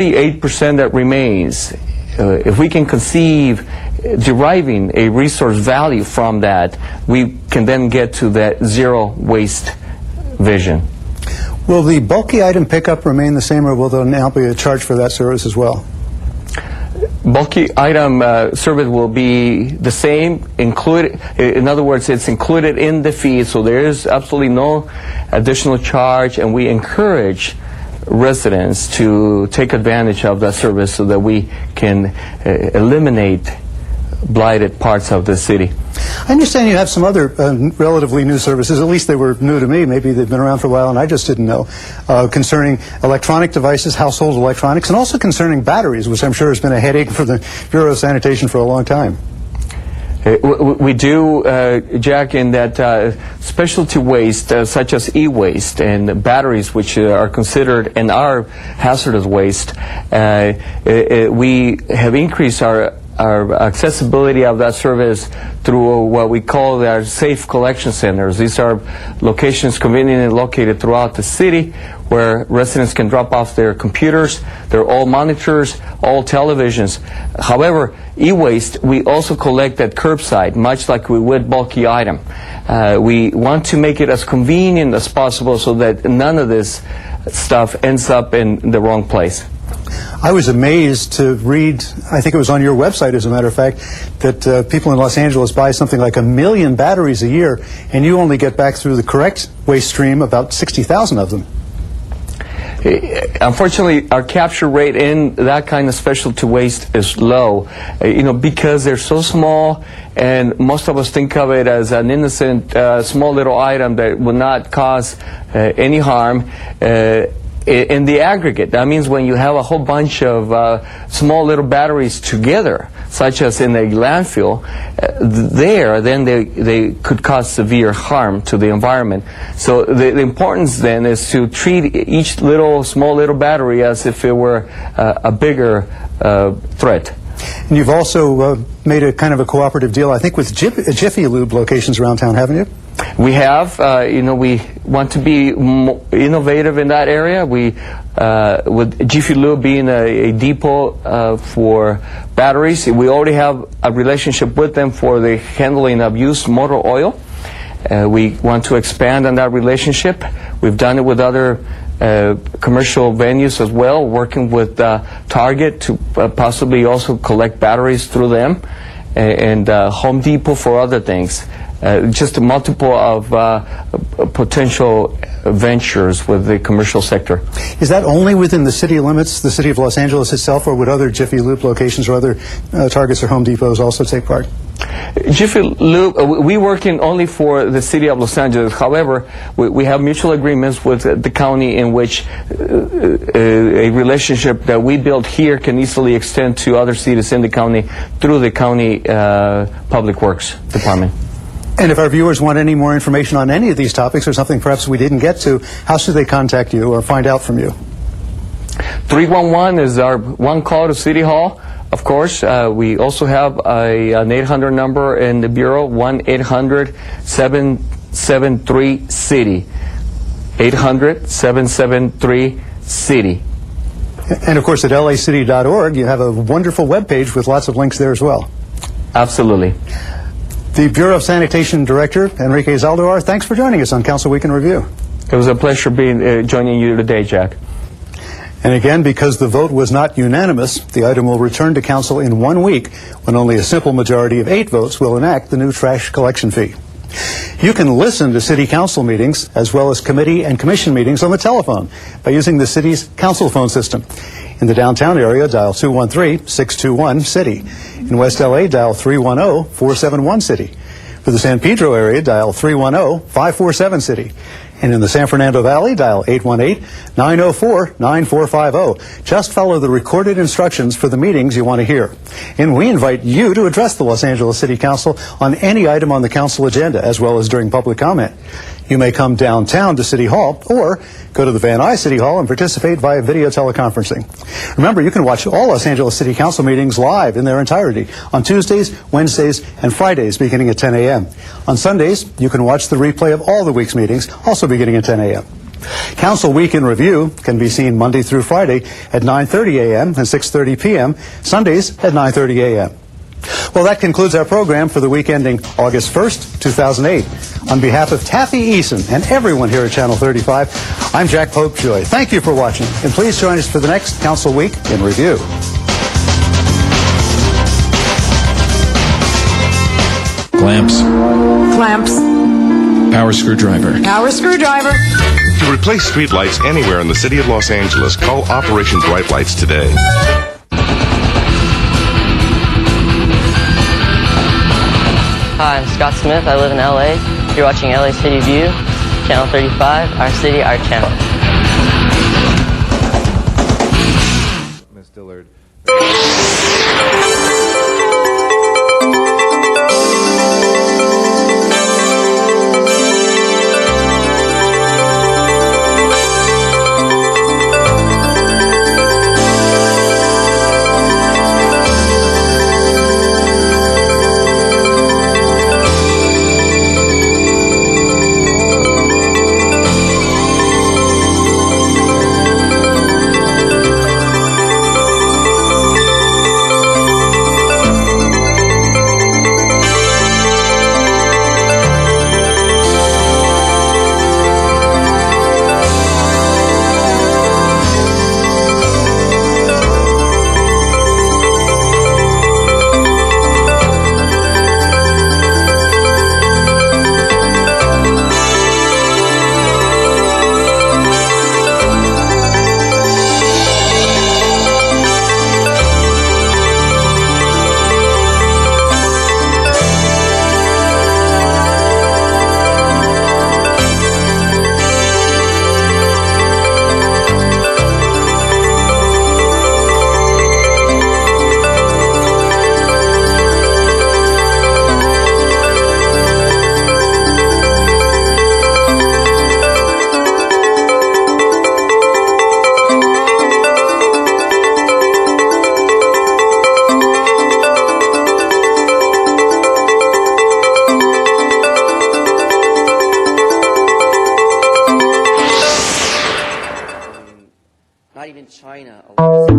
8% that remains, if we can conceive deriving a resource value from that, we can then get to that zero waste vision. Will the bulky item pickup remain the same, or will there now be a charge for that service as well? Bulky item service will be the same, included. In other words, it's included in the fee, so there is absolutely no additional charge, and we encourage residents to take advantage of that service so that we can eliminate blighted parts of the city. I understand you have some other relatively new services, at least they were new to me, maybe they've been around for a while and I just didn't know, concerning electronic devices, household electronics, and also concerning batteries, which I'm sure has been a headache for the Bureau of Sanitation for a long time. We do, Jack, in that specialty waste, such as e-waste and batteries, which are considered and are hazardous waste, we have increased our accessibility of that service through what we call our safe collection centers. These are locations conveniently located throughout the city where residents can drop off their computers, their all monitors, all televisions. However, e-waste, we also collect at curbside, much like we would bulky item. We want to make it as convenient as possible so that none of this stuff ends up in the wrong place. I was amazed to read, I think it was on your website as a matter of fact, that people in Los Angeles buy something like 1 million batteries a year, and you only get back through the correct waste stream about 60,000 of them. Unfortunately, our capture rate in that kind of specialty waste is low, because they're so small, and most of us think of it as an innocent, small little item that will not cause any harm. In the aggregate, that means when you have a whole bunch of small little batteries together, such as in a landfill, then they could cause severe harm to the environment. So the importance then is to treat each small little battery as if it were a bigger threat. And you've also made a kind of a cooperative deal, I think, with Jiffy Lube locations around town, haven't you? We have, we want to be innovative in that area. We, with Jiffy Lube being a depot for batteries, we already have a relationship with them for the handling of used motor oil. We want to expand on that relationship. We've done it with other commercial venues as well, working with Target to possibly also collect batteries through them, and Home Depot for other things. Just a multiple of potential ventures with the commercial sector. Is that only within the city limits, the city of Los Angeles itself, or would other Jiffy Lube locations or other Targets or Home Depots also take part? Jiffy Lube, we work in only for the city of Los Angeles. However, we have mutual agreements with the county in which a relationship that we build here can easily extend to other cities in the county through the county Public Works Department. And if our viewers want any more information on any of these topics or something perhaps we didn't get to, how should they contact you or find out from you? 311 is our one call to City Hall. Of course, we also have an 800 number in the Bureau, 1-800-773-CITY. 800-773-CITY. And of course at lacity.org you have a wonderful webpage with lots of links there as well. Absolutely. The Bureau of Sanitation Director, Enrique Zaldivar, thanks for joining us on Council Week in Review. It was a pleasure joining you today, Jack. And again, because the vote was not unanimous, the item will return to Council in 1 week when only a simple majority of 8 votes will enact the new trash collection fee. You can listen to City Council meetings as well as committee and commission meetings on the telephone by using the city's council phone system. In the downtown area, dial 213-621-CITY. In West LA, dial 310-471-CITY. For the San Pedro area, dial 310-547-CITY. And in the San Fernando Valley, dial 818-904-9450. Just follow the recorded instructions for the meetings you want to hear. And we invite you to address the Los Angeles City Council on any item on the council agenda, as well as during public comment. You may come downtown to City Hall or go to the Van Nuys City Hall and participate via video teleconferencing. Remember, you can watch all Los Angeles City Council meetings live in their entirety on Tuesdays, Wednesdays, and Fridays beginning at 10 a.m. On Sundays, you can watch the replay of all the week's meetings, also beginning at 10 a.m. Council Week in Review can be seen Monday through Friday at 9:30 a.m. and 6:30 p.m., Sundays at 9:30 a.m. Well, that concludes our program for the week ending August 1st, 2008. On behalf of Taffy Eason and everyone here at Channel 35, I'm Jack Popejoy. Thank you for watching, and please join us for the next Council Week in Review. Clamps. Clamps. Power screwdriver. Power screwdriver. To replace streetlights anywhere in the city of Los Angeles, call Operation Bright Lights today. Hi, I'm Scott Smith. I live in LA. You're watching LA City View, Channel 35, our city, our channel. Ms. Dillard. Not even China. A lot of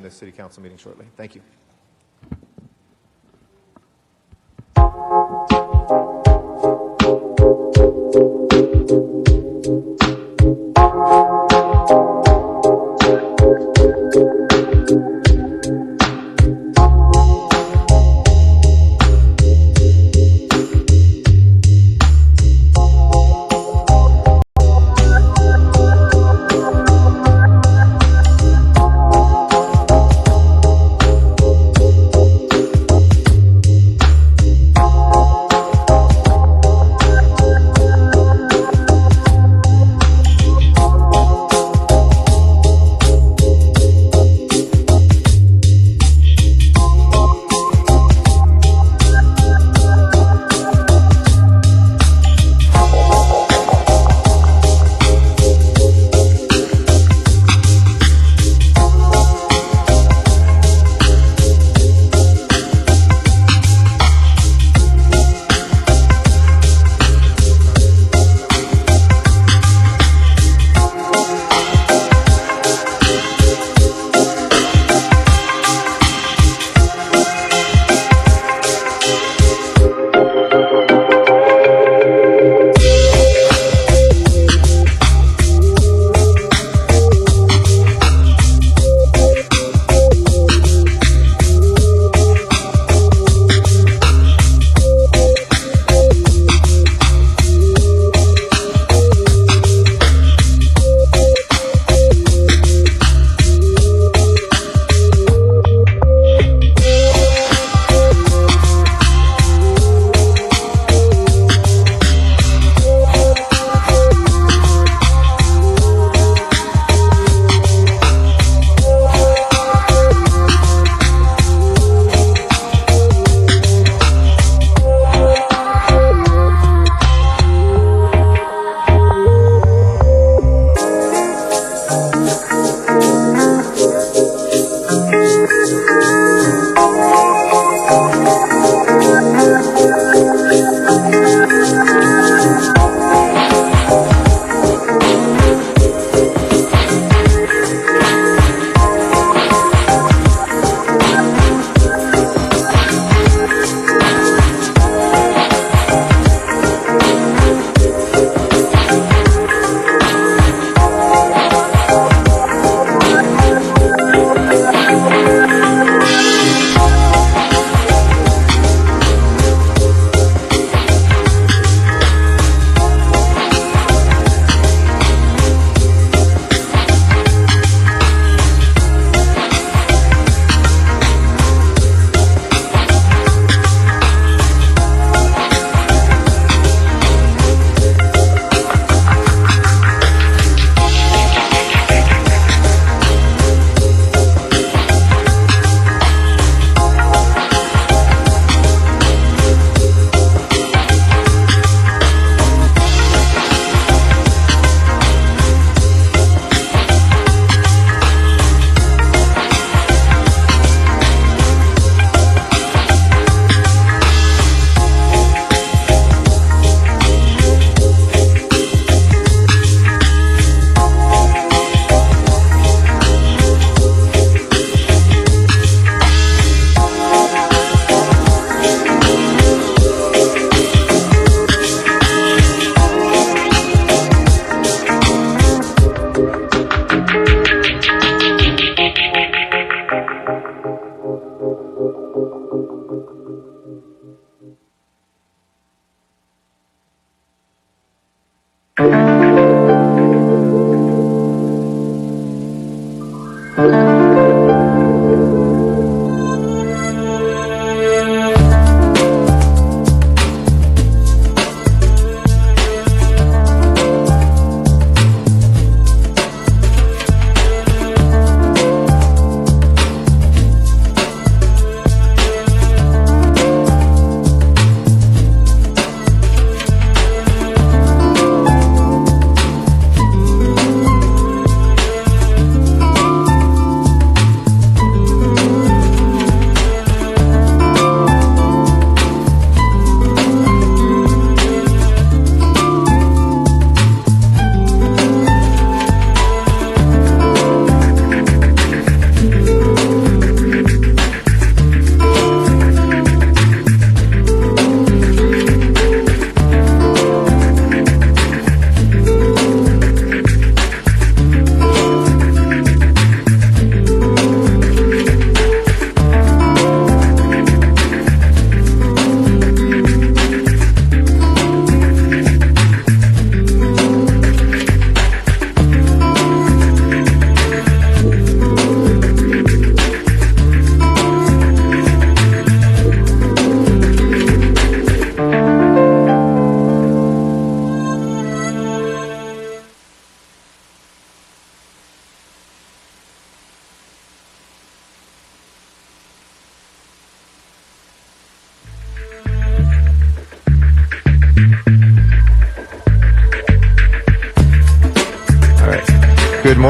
the City Council meeting shortly. Thank you.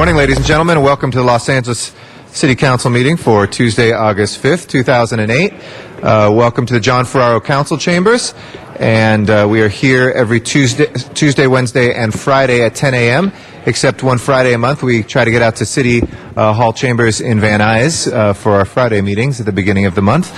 morning, ladies and gentlemen, and welcome to the Los Angeles City Council meeting for Tuesday, August 5th, 2008. Welcome to the John Ferraro Council Chambers, and we are here every Tuesday, Wednesday, and Friday at 10 a.m., except one Friday a month. We try to get out to City Hall Chambers in Van Nuys for our Friday meetings at the beginning of the month.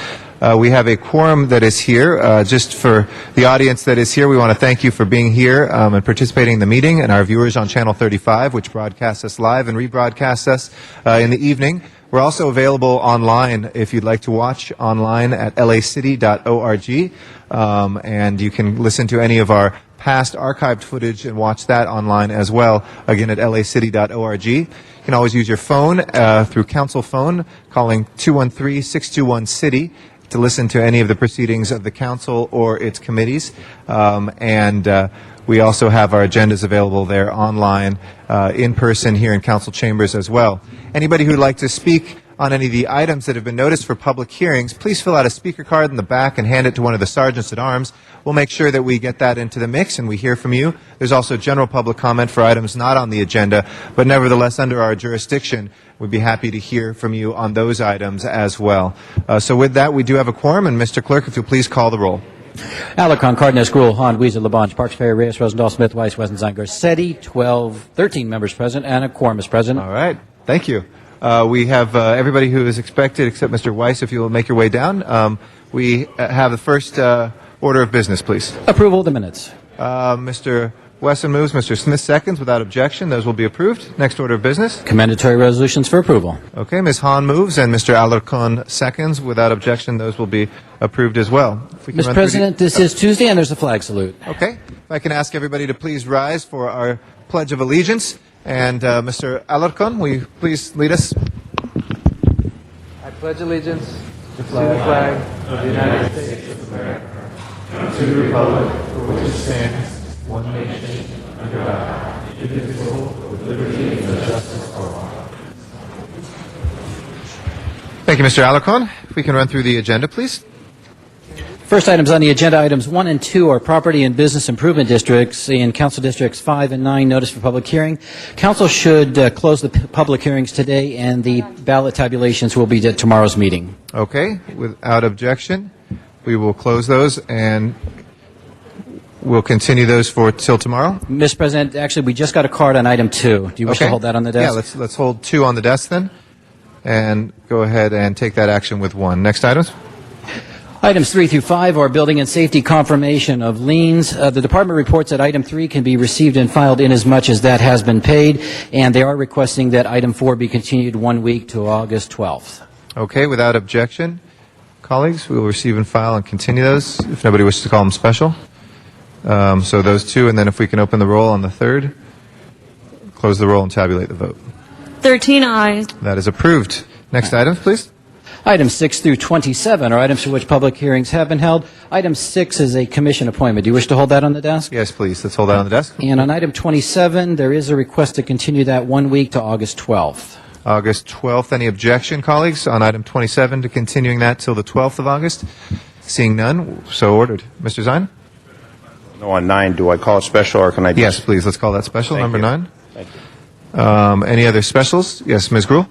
We have a quorum that is here. Just for the audience that is here, we want to thank you for being here and participating in the meeting, and our viewers on Channel 35, which broadcasts us live and rebroadcasts us in the evening. We're also available online if you'd like to watch online at lacity.org, and you can listen to any of our past archived footage and watch that online as well, again at lacity.org. You can always use your phone through Council Phone, calling 213-621-CITY. To listen to any of the proceedings of the council or its committees. We also have our agendas available there online, in person here in council chambers as well. Anybody who would like to speak on any of the items that have been noticed for public hearings, please fill out a speaker card in the back and hand it to one of the sergeants at arms. We'll make sure that we get that into the mix and we hear from you. There's also general public comment for items not on the agenda, but nevertheless under our jurisdiction. We'd be happy to hear from you on those items as well. So with that, we do have a quorum, and Mr. Clerk, if you'll please call the roll. Alarcon, Cardenas, Gruel, Hahn, Weezer, Labange, Parks, Perry, Reyes, Rosendahl, Smith, Weiss, Westenstein, Garcetti, 13 members present, and a quorum is present. All right. Thank you. We have everybody who is expected except Mr. Weiss, if you will make your way down. We have the first order of business, please. Approval of the minutes. Mr. Wesson moves, Mr. Smith seconds. Without objection, those will be approved. Next order of business. Commendatory resolutions for approval. Okay, Ms. Hahn moves and Mr. Alarcon seconds. Without objection, those will be approved as well. If we can Mr. run through President, this is Tuesday, and there's a flag salute. Okay. If I can ask everybody to please rise for our Pledge of Allegiance. And Mr. Alarcon, will you please lead us? I pledge allegiance to the flag of the United States of America, to the republic for which it stands, one nation, under God, indivisible, with liberty and justice for all. Thank you, Mr. Alarcon. If we can run through the agenda, please. First items on the agenda, items 1 and 2 are property and business improvement districts in Council Districts 5 and 9, notice for public hearing. Council should close the public hearings today, and the ballot tabulations will be at tomorrow's meeting. Okay. Without objection, we will close those and we'll continue those for till tomorrow. Mr. President, actually, we just got a card on item 2. Do you wish to hold that on the desk? Yeah, let's hold 2 on the desk then, and go ahead and take that action with 1. Next items. Items 3 through 5 are building and safety confirmation of liens. The department reports that item 3 can be received and filed inasmuch as that has been paid, and they are requesting that item 4 be continued 1 week to August 12th. Okay, without objection, colleagues, we will receive and file and continue those if nobody wishes to call them special. So those 2, and then if we can open the roll on the 3rd, close the roll and tabulate the vote. 13 ayes. That is approved. Next items, please. Items 6 through 27 are items for which public hearings have been held. Item 6 is a commission appointment. Do you wish to hold that on the desk? Yes, please. Let's hold that on the desk. And on item 27, there is a request to continue that 1 week to August 12th. August 12th. Any objection, colleagues, on item 27 to continuing that till the 12th of August? Seeing none, so ordered. Mr. Zine? No, on 9, do I call it special or can I just... Yes, please. Let's call that special, Thank number you. 9. Thank you. Any other specials? Yes, Ms. Gruel?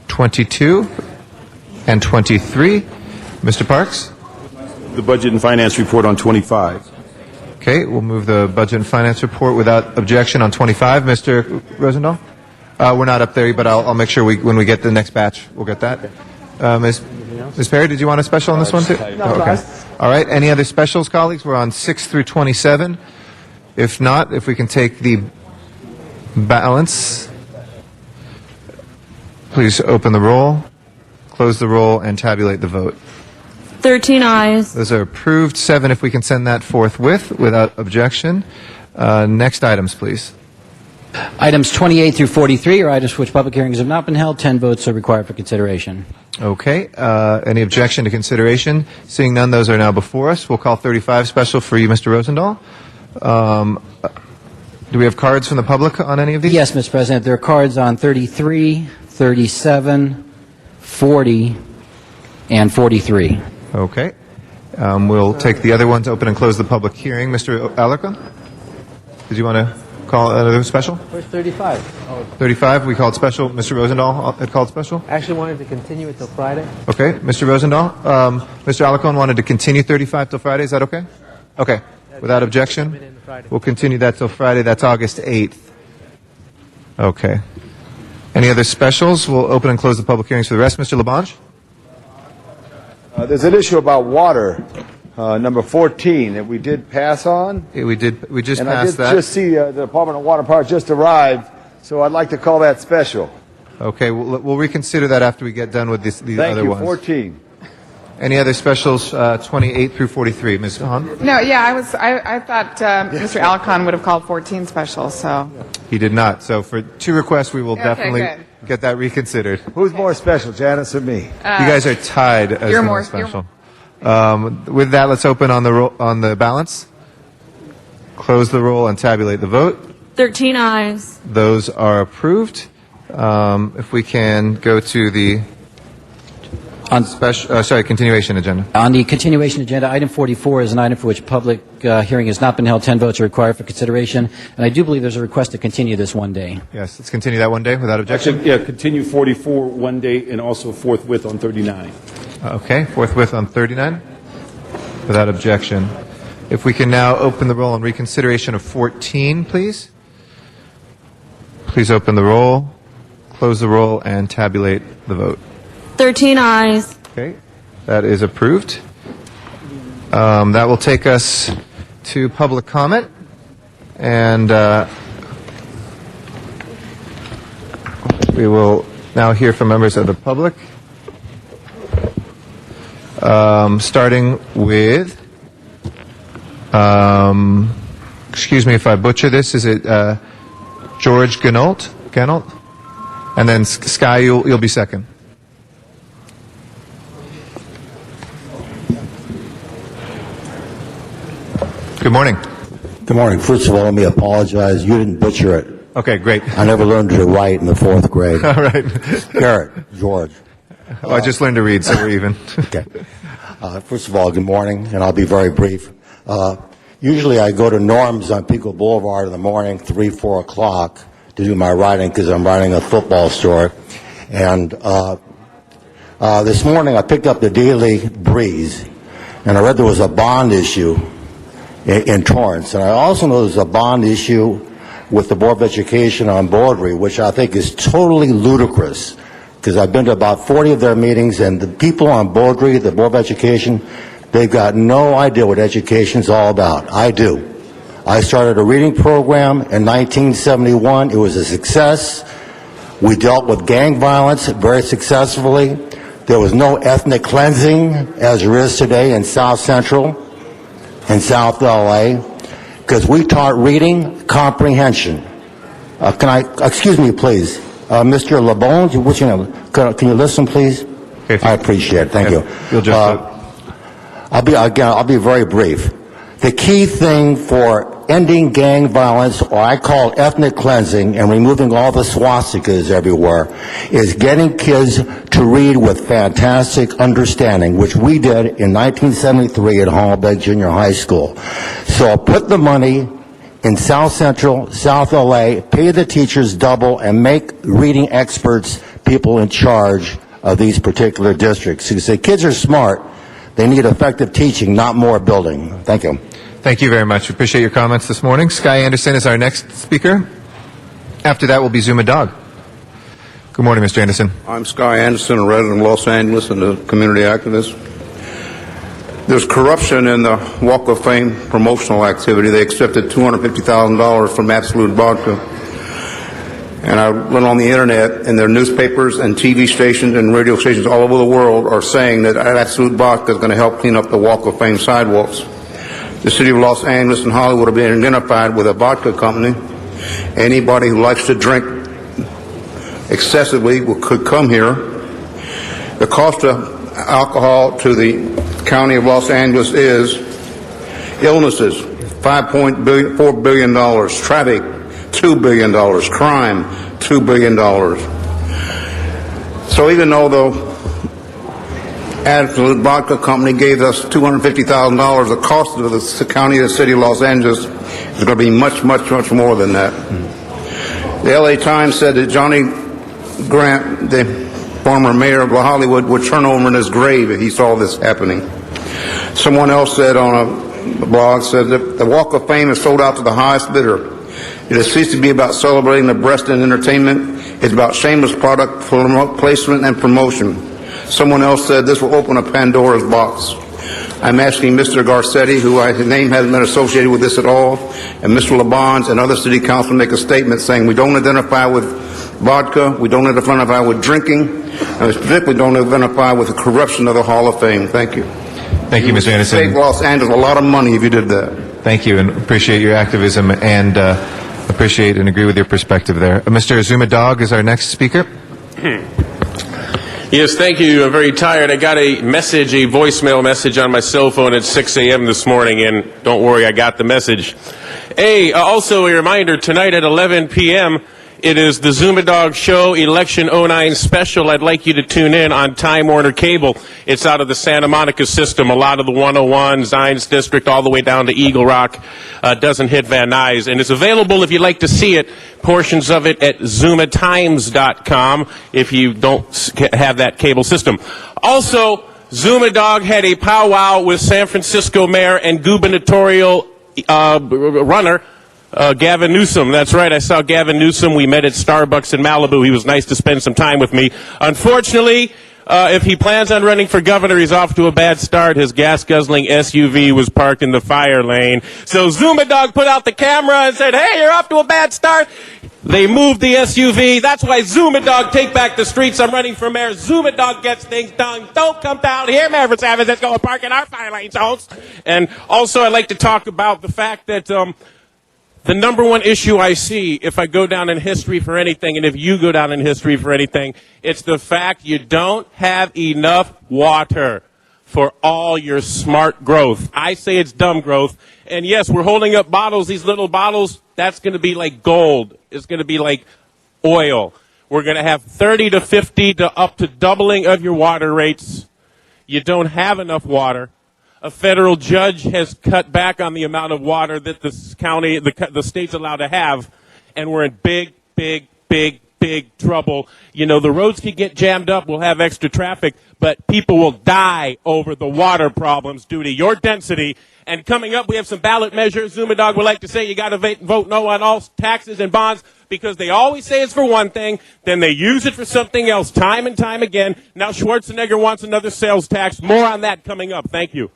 22 and 23. Mr. Parks? The Budget and Finance Report on 25. Okay, we'll move the Budget and Finance Report without objection on 25. Mr. Rosendahl? We're not up there, but I'll make sure when we get the next batch, we'll get that. Ms. Perry, did you want a special on this one too? No, Okay. All right, any other specials, colleagues? We're on 6 through 27. If not, if we can take the balance. Please open the roll, close the roll, and tabulate the vote. 13 ayes. Those are approved. 7 if we can send that forthwith without objection. Next items, please. Items 28 through 43 are items for which public hearings have not been held. 10 votes are required for consideration. Okay. Any objection to consideration? Seeing none, those are now before us. We'll call 35 special for you, Mr. Rosendahl. Do we have cards from the public on any of these? Yes, Mr. President. There are cards on 33, 37, 40, and 43. Okay. We'll take the other ones, open and close the public hearing. Mr. Alarcon, did you want to call another special? Where's 35? Oh, 35, we called special. Mr. Rosendahl had called special? actually wanted to continue it till Friday. Okay, Mr. Rosendahl. Mr. Alacon wanted to continue 35 till Friday. Is that okay? Okay. Without objection, we'll continue that till Friday. That's August 8th. Okay. Any other specials? We'll open and close the public hearings for the rest. Mr. Labange? There's an issue about water, number 14, that we did pass on. Yeah, we just And I passed did that. just see the Department of Water and Power just arrived, so I'd like to call that special. Okay, we'll reconsider that after we get done with these Thank other you, ones. 14. Any other specials, 28 through 43? Ms. Hahn? No, yeah, I thought Mr. Alcon would have called 14 special, so. He did not. So for two requests, we will Okay, definitely good. get that reconsidered. Who's more special, Janice or me? You guys are tied as you're the more- most special. With that, let's open on the balance, close the roll, and tabulate the vote. 13 ayes. Those are approved. If we can go to the continuation agenda. On the continuation agenda, item 44 is an item for which public hearing has not been held. 10 votes are required for consideration. And I do believe there's a request to continue this one day. Yes, let's continue that one day without objection. Actually, yeah, continue 44 one day and also forthwith on 39. Okay, forthwith on 39 without objection. If we can now open the roll on reconsideration of 14, please. Please open the roll, close the roll, and tabulate the vote. 13 ayes. Okay, that is approved. That will take us to public comment, and we will now hear from members of the public, starting with, excuse me if I butcher this, is it George Ganault? And then Sky, you'll be second. Good morning. Good morning. First of all, let me apologize. You didn't butcher it. Okay, great. I never learned to write in the 4th grade. All right. Garrett, George. Oh, I just learned to read, so we're even. Okay. First of all, good morning, and I'll be very brief. Usually I go to Norm's on Pico Boulevard in the morning, 3, 4 o'clock, to do my writing because I'm writing a football story. And this morning I picked up the Daily Breeze, and I read there was a bond issue in Torrance. And I also know there's a bond issue with the Board of Education on Baldry, which I think is totally ludicrous, because I've been to about 40 of their meetings, and the people on Baldry, the Board of Education, they've got no idea what education's all about. I do. I started a reading program in 1971. It was a success. We dealt with gang violence very successfully. There was no ethnic cleansing as there is today in South Central and South LA, because we taught reading comprehension. Excuse me, please. Mr. LeBon, what's your name? Can you listen, please? Okay, I appreciate it. Thank you. You'll just, I'll be very brief. The key thing for ending gang violence, or I call ethnic cleansing, and removing all the swastikas everywhere, is getting kids to read with fantastic understanding, which we did in 1973 at Hollenbeck Junior High School. So put the money in South Central, South LA, pay the teachers double, and make reading experts people in charge of these particular districts. Because the kids are smart. They need effective teaching, not more building. Thank you. Thank you very much. We appreciate your comments this morning. Sky Anderson is our next speaker. After that will be Zuma Dog. Good morning, Mr. Anderson. I'm Sky Anderson, a resident of Los Angeles and a community activist. There's corruption in the Walk of Fame promotional activity. They accepted $250,000 from Absolute Vodka. And I went on the internet, and their newspapers and TV stations and radio stations all over the world are saying that Absolute Vodka is going to help clean up the Walk of Fame sidewalks. The city of Los Angeles and Hollywood have been identified with a vodka company. Anybody who likes to drink excessively could come here. The cost of alcohol to the county of Los Angeles is illnesses, $4 billion, traffic, $2 billion, crime, $2 billion. So even though the Absolute Vodka Company gave us $250,000, the cost of the county of the city of Los Angeles It's going to be much, much, much more than that. The LA Times said that Johnny Grant, the former mayor of Hollywood, would turn over in his grave if he saw this happening. Someone else said on a blog, said that the Walk of Fame is sold out to the highest bidder. It has ceased to be about celebrating the breast and entertainment. It's about shameless product placement and promotion. Someone else said this will open a Pandora's box. I'm asking Mr. Garcetti, his name hasn't been associated with this at all, and Mr. LeBons and other city council make a statement saying we don't identify with vodka, we don't identify with drinking, and we particularly don't identify with the corruption of the Hall of Fame. Thank you. Thank you, Mr. Anderson. Save Los Angeles a lot of money if you did that. Thank you, and appreciate your activism and appreciate and agree with your perspective there. Mr. Azuma Dog is our next speaker. Yes, thank you. I'm very tired. I got a voicemail message on my cell phone at 6 a.m. this morning, and don't worry, I got the message. Also a reminder, tonight at 11 p.m., it is the Zuma Dog Show Election 09 special. I'd like you to tune in on Time Warner Cable. It's out of the Santa Monica system. A lot of the 101, Zions District, all the way down to Eagle Rock, doesn't hit Van Nuys. And it's available if you'd like to see it, portions of it at ZumaTimes.com if you don't have that cable system. Also, Zuma Dog had a powwow with San Francisco Mayor and gubernatorial runner, Gavin Newsom. That's right. I saw Gavin Newsom. We met at Starbucks in Malibu. He was nice to spend some time with me. Unfortunately, if he plans on running for governor, he's off to a bad start. His gas-guzzling SUV was parked in the fire lane. So Zuma Dog put out the camera and said, hey, you're off to a bad start. They moved the SUV. That's why Zuma Dog take back the streets. I'm running for mayor. Zuma Dog gets things done. Don't come down here, Maverick Savage. Let's go and park in our fire lanes, host. And also, I'd like to talk about the fact that the number one issue I see if I go down in history for anything, and if you go down in history for anything, it's the fact you don't have enough water for all your smart growth. I say it's dumb growth. And yes, we're holding up bottles, these little bottles, that's going to be like gold. It's going to be like oil. We're going to have 30 to 50 to up to doubling of your water rates. You don't have enough water. A federal judge has cut back on the amount of water that this county, the state's allowed to have, and we're in big, big, big, big trouble. You know, the roads can get jammed up, we'll have extra traffic, but people will die over the water problems due to your density. And coming up, we have some ballot measures. Zuma Dog would like to say you got to vote no on all taxes and bonds because they always say it's for one thing, then they use it for something else time and time again. Now Schwarzenegger wants another sales tax. More on that coming up. Thank you.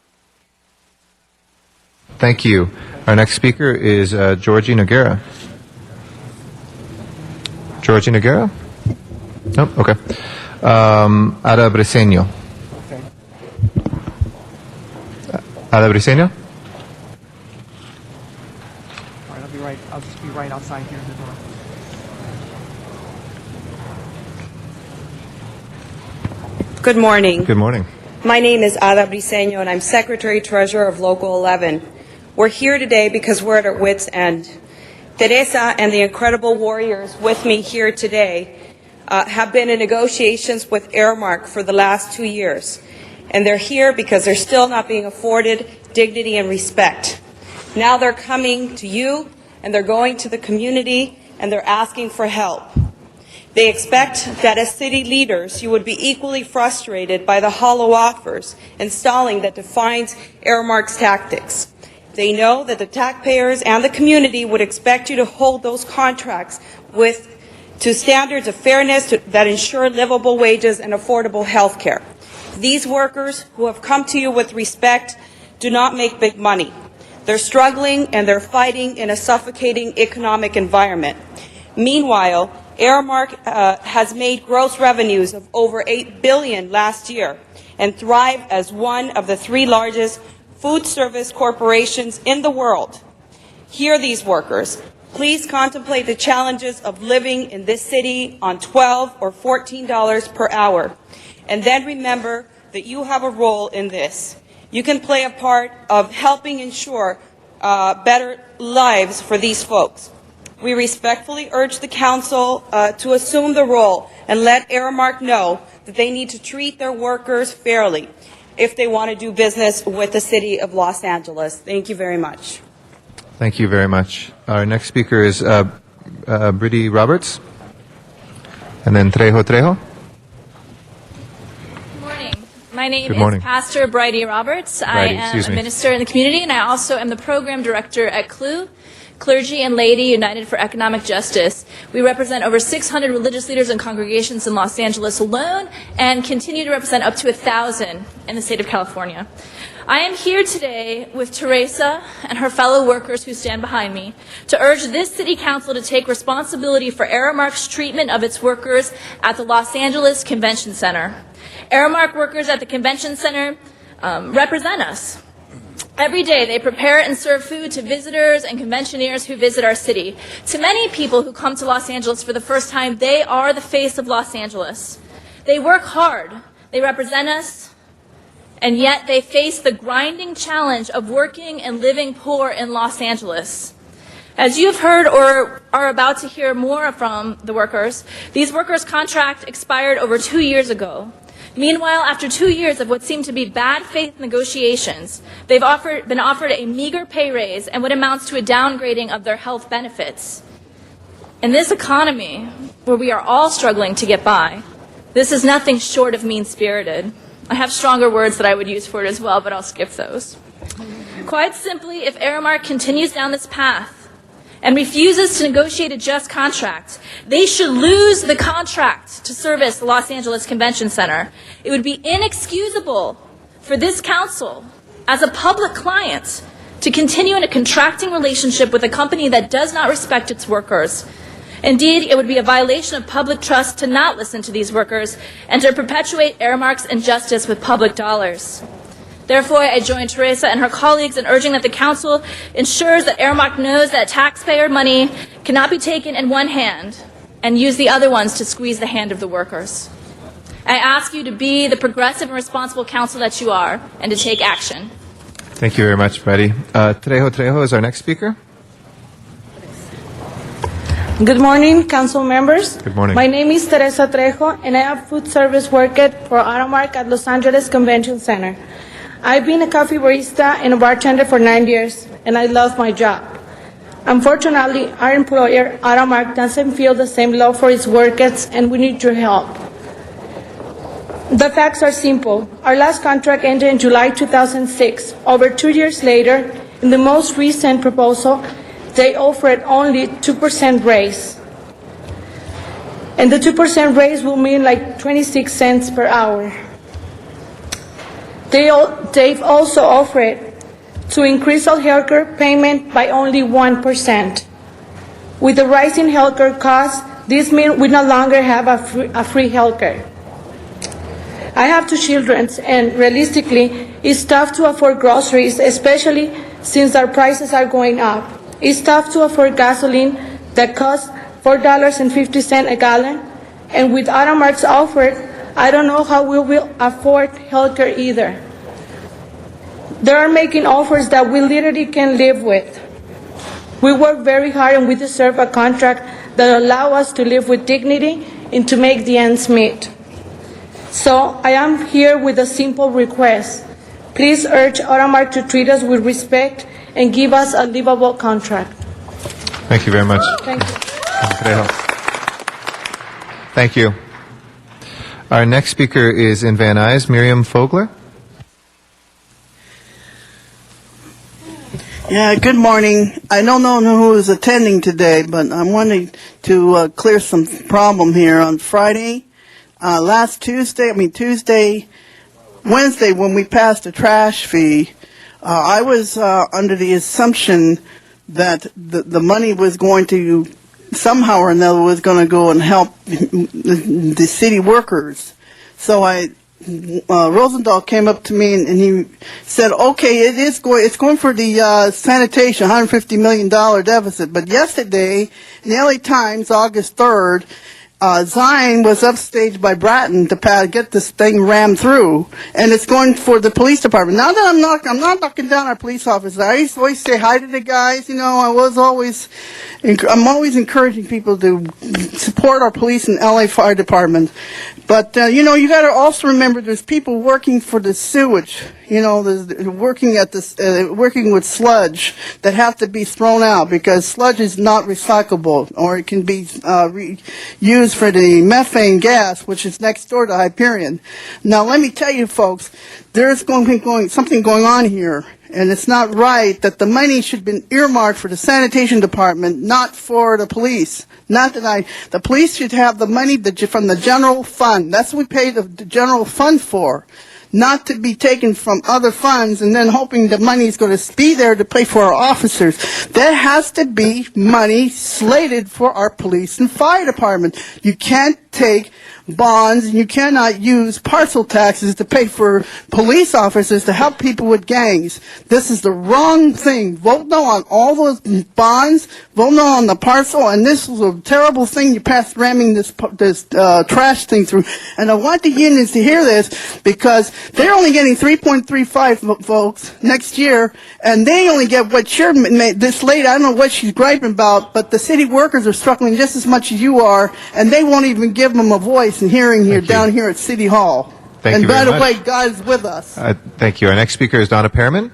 Thank you. Our next speaker is Georgie Noguera. Georgie Noguera? No? Okay. Ada Briseño. Okay. Ada Briseño? All right, I'll be right. I'll just be right outside here in the door. Good morning. Good morning. My name is Ada Briseño, and I'm Secretary-Treasurer of Local 11. We're here today because we're at our wits' end. Teresa and the incredible warriors with me here today have been in negotiations with Aramark for the last 2 years. And they're here because they're still not being afforded dignity and respect. Now they're coming to you, and they're going to the community, and they're asking for help. They expect that as city leaders, you would be equally frustrated by the hollow offers and stalling that defines Aramark's tactics. They know that the taxpayers and the community would expect you to hold those contracts to standards of fairness that ensure livable wages and affordable health care. These workers who have come to you with respect do not make big money. They're struggling and they're fighting in a suffocating economic environment. Meanwhile, Aramark has made gross revenues of over $8 billion last year and thrive as one of the 3 largest food service corporations in the world. Hear these workers. Please contemplate the challenges of living in this city on $12 or $14 per hour. And then remember that you have a role in this. You can play a part of helping ensure better lives for these folks. We respectfully urge the Council to assume the role and let Aramark know that they need to treat their workers fairly if they want to do business with the City of Los Angeles. Thank you very much. Thank you very much. Our next speaker is Bridie Roberts, and then Trejo. My name Good morning. is Pastor Bridie Roberts. I Bridie, am excuse a me. minister in the community, and I also am the program director at CLU, Clergy and Laity United for Economic Justice. We represent over 600 religious leaders and congregations in Los Angeles alone, and continue to represent up to 1,000 in the state of California. I am here today with Teresa and her fellow workers who stand behind me to urge this city council to take responsibility for Aramark's treatment of its workers at the Los Angeles Convention Center. Aramark workers at the Convention Center represent us. Every day they prepare and serve food to visitors and conventioneers who visit our city. To many people who come to Los Angeles for the first time, they are the face of Los Angeles. They work hard, they represent us, and yet they face the grinding challenge of working and living poor in Los Angeles. As you've heard or are about to hear more from the workers, these workers' contract expired over 2 years ago. Meanwhile, after 2 years of what seemed to be bad faith negotiations, they've been offered a meager pay raise and what amounts to a downgrading of their health benefits. In this economy, where we are all struggling to get by, this is nothing short of mean-spirited. I have stronger words that I would use for it as well, but I'll skip those. Quite simply, if Aramark continues down this path and refuses to negotiate a just contract, they should lose the contract to service the Los Angeles Convention Center. It would be inexcusable for this council, as a public client, to continue in a contracting relationship with a company that does not respect its workers. Indeed, it would be a violation of public trust to not listen to these workers and to perpetuate Aramark's injustice with public dollars. Therefore, I join Teresa and her colleagues in urging that the Council ensures that Aramark knows that taxpayer money cannot be taken in one hand and use the other ones to squeeze the hand of the workers. I ask you to be the progressive and responsible council that you are and to take action. Thank you very much, Bridie. Trejo is our next speaker. Good morning, council members. Good morning. My name is Teresa Trejo, and I have food service worked for Aramark at Los Angeles Convention Center. I've been a coffee barista and a bartender for 9 years, and I love my job. Unfortunately, our employer, Aramark, doesn't feel the same love for its workers, and we need your help. The facts are simple. Our last contract ended in July 2006. Over 2 years later, in the most recent proposal, they offered only 2% raise. And the 2% raise will mean like 26 cents per hour. They've also offered to increase our healthcare payment by only 1%. With the rising healthcare costs, this means we no longer have a free healthcare. I have 2 children, and realistically, it's tough to afford groceries, especially since our prices are going up. It's tough to afford gasoline that costs $4.50 a gallon, and with Aramark's offer, I don't know how we will afford healthcare either. They are making offers that we literally can live with. We work very hard and we deserve a contract that allows us to live with dignity and to make the ends meet. So I am here with a simple request. Please urge Aramark to treat us with respect and give us a livable contract. Thank you very much. Thank you. Trejo. Thank you. Our next speaker is in Van Nuys, Miriam Fogler. Yeah, good morning. I don't know who is attending today, but I'm wanting to clear some problem here. On Friday, Wednesday, when we passed the trash fee, I was under the assumption that the money was going to somehow or another was going to go and help the city workers. So Rosendahl came up to me and he said, okay, it's going for the sanitation, $150 million deficit. But yesterday, in the LA Times, August 3rd, Zion was upstaged by Bratton to get this thing rammed through, and it's going for the police department. Now that I'm not knocking down our police officers. I used to always say hi to the guys. I'm always encouraging people to support our police and LA Fire Department. But you got to also remember there's people working for the sewage. working at this, working with sludge that have to be thrown out because sludge is not recyclable, or it can be used for the methane gas, which is next door to Hyperion. Now, let me tell you, folks, there's something going on here. And it's not right that the money should have been earmarked for the sanitation department, not for the police. The police should have the money from the general fund. That's what we pay the general fund for. Not to be taken from other funds and then hoping the money is going to be there to pay for our officers. There has to be money slated for our police and fire department. You can't take bonds, and you cannot use parcel taxes to pay for police officers to help people with gangs. This is the wrong thing. Vote no on all those bonds, vote no on the parcel, and this was a terrible thing you passed ramming this trash thing through. And I want the unions to hear this because they're only getting 3.35 votes next year, and they only get what you're made this late. I don't know what she's griping about, but the city workers are struggling just as much as you are, and they won't even give them a voice and hearing here down here at City Hall. Thank you by very the much. way, God is with us. Thank you. Our next speaker is Donna Pearman.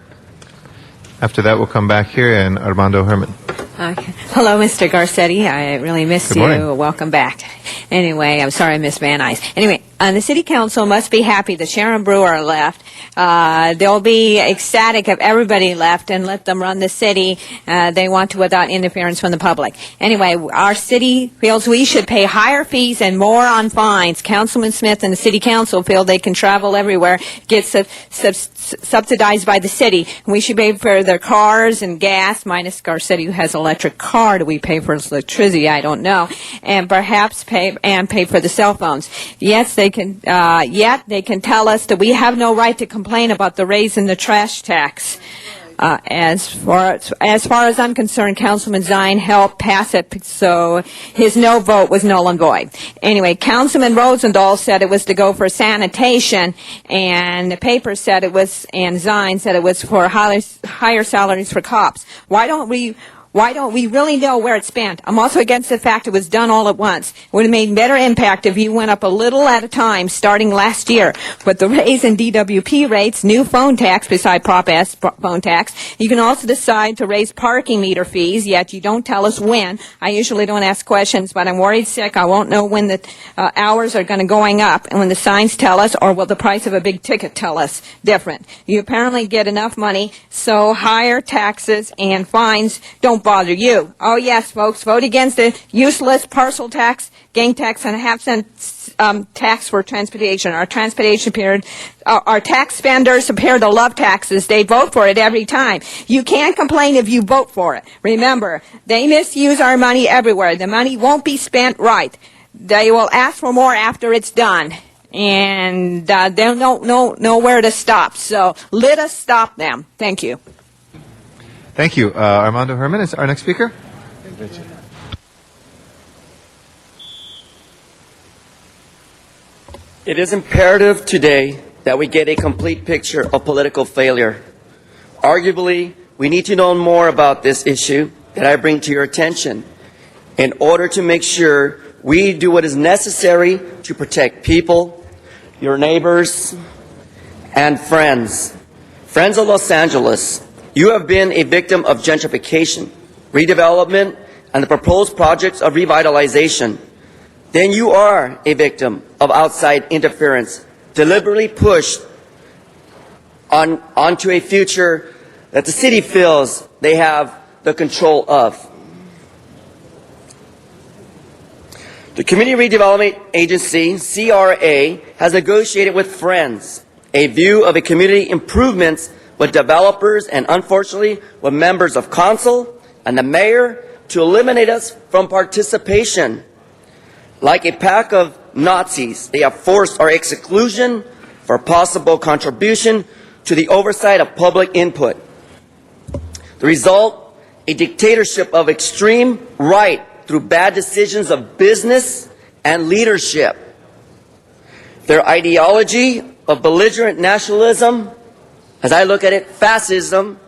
After that, we'll come back here and Armando Herman. Hello, Mr. Garcetti. I really missed Good you. morning. Welcome back. Anyway, I'm sorry I missed Van Nuys. Anyway, the City Council must be happy that Sharon Brewer left. They'll be ecstatic if everybody left and let them run the city. They want to without interference from the public. Anyway, our city feels we should pay higher fees and more on fines. Councilman Smith and the City Council feel they can travel everywhere, get subsidized by the city. We should pay for their cars and gas, minus Garcetti, who has an electric car. Do we pay for his electricity? I don't know. And perhaps pay for the cell phones. Yes, they can. Yet they can tell us that we have no right to complain about the raise in the trash tax. As far as I'm concerned, Councilman Zine helped pass it, so his no vote was null and void. Anyway, Councilman Rosendahl said it was to go for sanitation, and the paper said it was, and Zine said it was for higher salaries for cops. Why don't we really know where it's spent? I'm also against the fact it was done all at once. It would have made better impact if you went up a little at a time starting last year. But the raise in DWP rates, new phone tax beside Prop S phone tax, you can also decide to raise parking meter fees, yet you don't tell us when. I usually don't ask questions, but I'm worried sick. I won't know when the hours are going to going up and when the signs tell us, or will the price of a big ticket tell us different. You apparently get enough money, so higher taxes and fines don't bother you. Oh yes, folks, vote against the useless parcel tax, gang tax, and a half-cent tax for transportation. Our transportation period, our tax spenders appear to love taxes. They vote for it every time. You can't complain if you vote for it. Remember, they misuse our money everywhere. The money won't be spent right. They will ask for more after it's done. And they don't know where to stop. So let us stop them. Thank you. Thank you. Armando Herman is our next speaker. It is imperative today that we get a complete picture of political failure. Arguably, we need to know more about this issue that I bring to your attention in order to make sure we do what is necessary to protect people, your neighbors, and friends. Friends of Los Angeles, you have been a victim of gentrification, redevelopment, and the proposed projects of revitalization. Then you are a victim of outside interference, deliberately pushed onto a future that the city feels they have the control of. The Community Redevelopment Agency, CRA, has negotiated with Friends a view of a community improvements with developers and, unfortunately, with members of council and the mayor to eliminate us from participation. Like a pack of Nazis, they have forced our exclusion for possible contribution to the oversight of public input. The result, a dictatorship of extreme right through bad decisions of business and leadership. Their ideology of belligerent nationalism, as I look at it, fascism.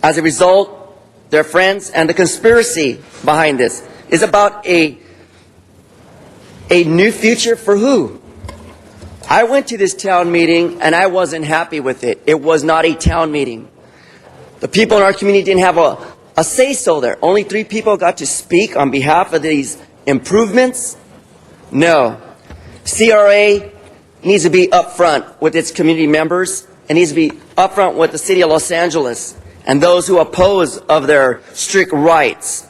As a result, their friends and the conspiracy behind this is about a new future for who? I went to this town meeting and I wasn't happy with it. It was not a town meeting. The people in our community didn't have a say-so there. Only 3 people got to speak on behalf of these improvements. No. CRA needs to be upfront with its community members. It needs to be upfront with the city of Los Angeles and those who oppose of their strict rights.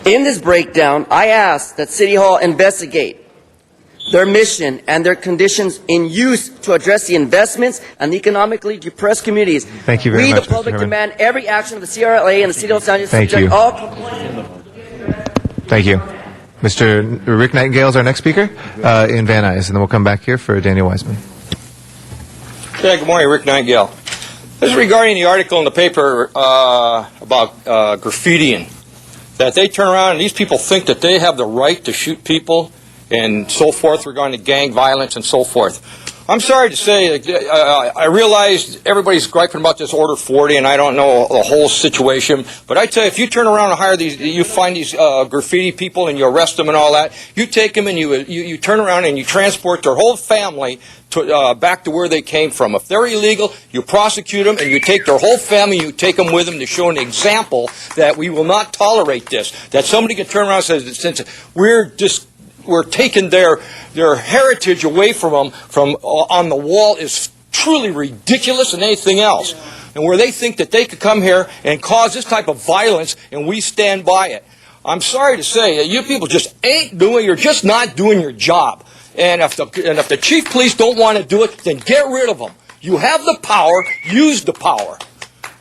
In this breakdown, I ask that City Hall investigate their mission and their conditions in use to address the investments and economically depressed communities. Thank you very much, We, the public, Mr. Herman. demand every action of the CRA and the City of Los Angeles Thank subject you. all complaints. Thank you. Mr. Rick Nightingale is our next speaker in Van Nuys, and then we'll come back here for Daniel Wiseman. Yeah, good morning, Rick Nightingale. This is regarding the article in the paper about graffitiing. That they turn around and these people think that they have the right to shoot people and so forth regarding gang violence and so forth. I'm sorry to say, I realize everybody's griping about this Order 40, and I don't know the whole situation. But I tell you, if you turn around and hire these, you find these graffiti people and you arrest them and all that, you take them and you turn around and you transport their whole family to, back to where they came from. If they're illegal, you prosecute them and you take their whole family, you take them with them to show an example that we will not tolerate this. That somebody can turn around and say, since we're taking their heritage away from them from on the wall is truly ridiculous and anything else. And where they think that they could come here and cause this type of violence and we stand by it. I'm sorry to say, you people just you're just not doing your job. And if the chief police don't want to do it, then get rid of them. You have the power, use the power.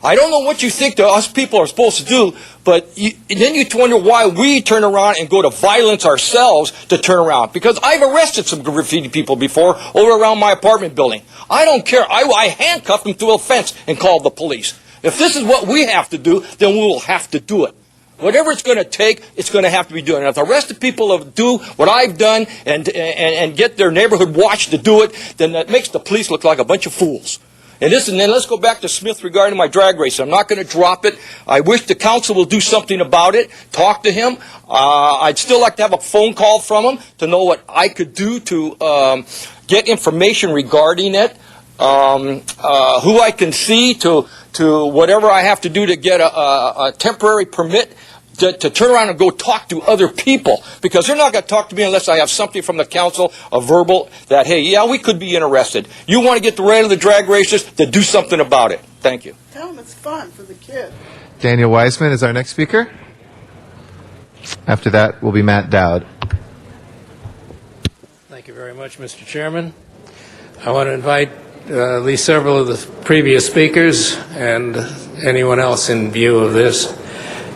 I don't know what you think that us people are supposed to do, but then you wonder why we turn around and go to violence ourselves to turn around. Because I've arrested some graffiti people before over around my apartment building. I don't care. I handcuffed them to a fence and called the police. If this is what we have to do, then we will have to do it. Whatever it's going to take, it's going to have to be done. And if the rest of people do what I've done and get their neighborhood watch to do it, then that makes the police look like a bunch of fools. And then let's go back to Smith regarding my drag race. I'm not going to drop it. I wish the council will do something about it. Talk to him. I'd still like to have a phone call from him to know what I could do to get information regarding it. Who I can see to whatever I have to do to get a temporary permit to turn around and go talk to other people, because they're not going to talk to me unless I have something from the council, a verbal, that, hey, yeah, we could be interested. You want to get rid of the drag races, then do something about it. Thank you. Tell them it's fun for the kids. Daniel Wiseman is our next speaker. After that will be Matt Dowd. Thank you very much, Mr. Chairman. I want to invite at least several of the previous speakers and anyone else in view of this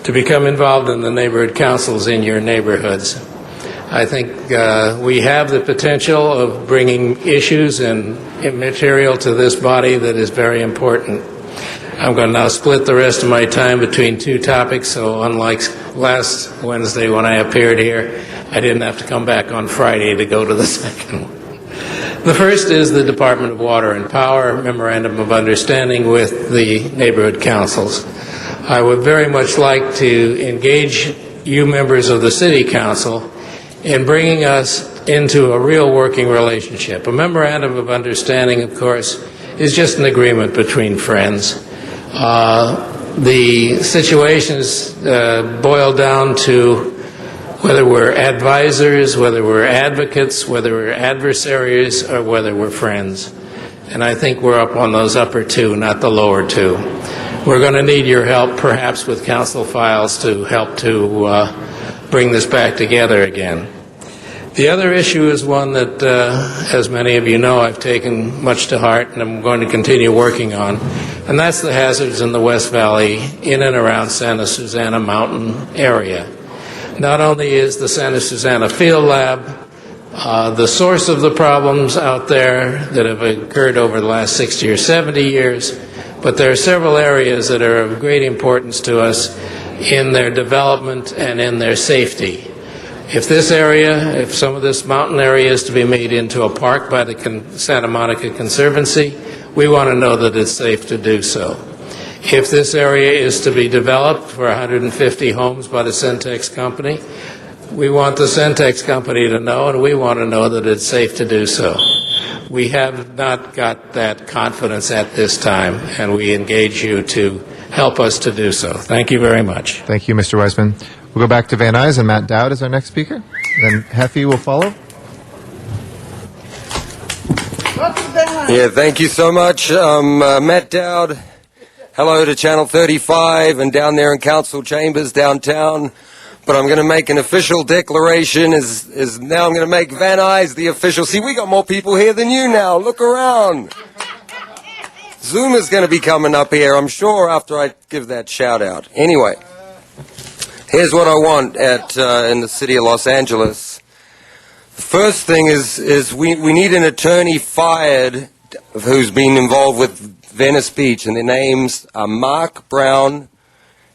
to become involved in the neighborhood councils in your neighborhoods. I think we have the potential of bringing issues and material to this body that is very important. I'm going to now split the rest of my time between 2 topics, so unlike last Wednesday when I appeared here, I didn't have to come back on Friday to go to the second one. The first is the Department of Water and Power Memorandum of Understanding with the neighborhood councils. I would very much like to engage you members of the City Council in bringing us into a real working relationship. A Memorandum of Understanding, of course, is just an agreement between friends. The situations boil down to whether we're advisors, whether we're advocates, whether we're adversaries, or whether we're friends. And I think we're up on those upper 2, not the lower 2. We're going to need your help, perhaps with council files, to help to bring this back together again. The other issue is one that, as many of you know, I've taken much to heart and I'm going to continue working on, and that's the hazards in the West Valley in and around Santa Susana Mountain area. Not only is the Santa Susana Field Lab the source of the problems out there that have occurred over the last 60 or 70 years, but there are several areas that are of great importance to us in their development and in their safety. If this area, if some of this mountain area is to be made into a park by the Santa Monica Conservancy, we want to know that it's safe to do so. If this area is to be developed for 150 homes by the Centex Company, We want the Centex company to know, and we want to know that it's safe to do so. We have not got that confidence at this time, and we engage you to help us to do so. Thank you very much. Thank you, Mr. Weissman. We'll go back to Van Nuys, and Matt Dowd is our next speaker. Then Heffy will follow. Yeah, thank you so much. Matt Dowd. Hello to Channel 35 and down there in Council Chambers downtown. But I'm going to make an official declaration. Now I'm going to make Van Nuys the official. See, we got more people here than you now. Look around. Zoom is going to be coming up here, I'm sure, after I give that shout out. Anyway, here's what I want in the city of Los Angeles. The first thing is we need an attorney fired who's been involved with Venice Beach, and their names are Mark Brown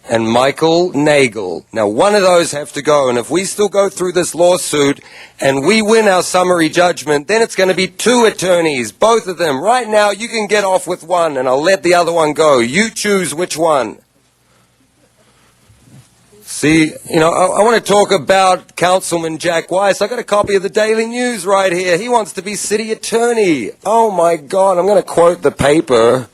and Michael Nagel. Now, one of those have to go, and if we still go through this lawsuit and we win our summary judgment, then it's going to be 2 attorneys, both of them. Right now, you can get off with one, and I'll let the other one go. You choose which one. See, I want to talk about Councilman Jack Weiss. I got a copy of the Daily News right here. He wants to be city attorney. Oh, my God. I'm going to quote the paper.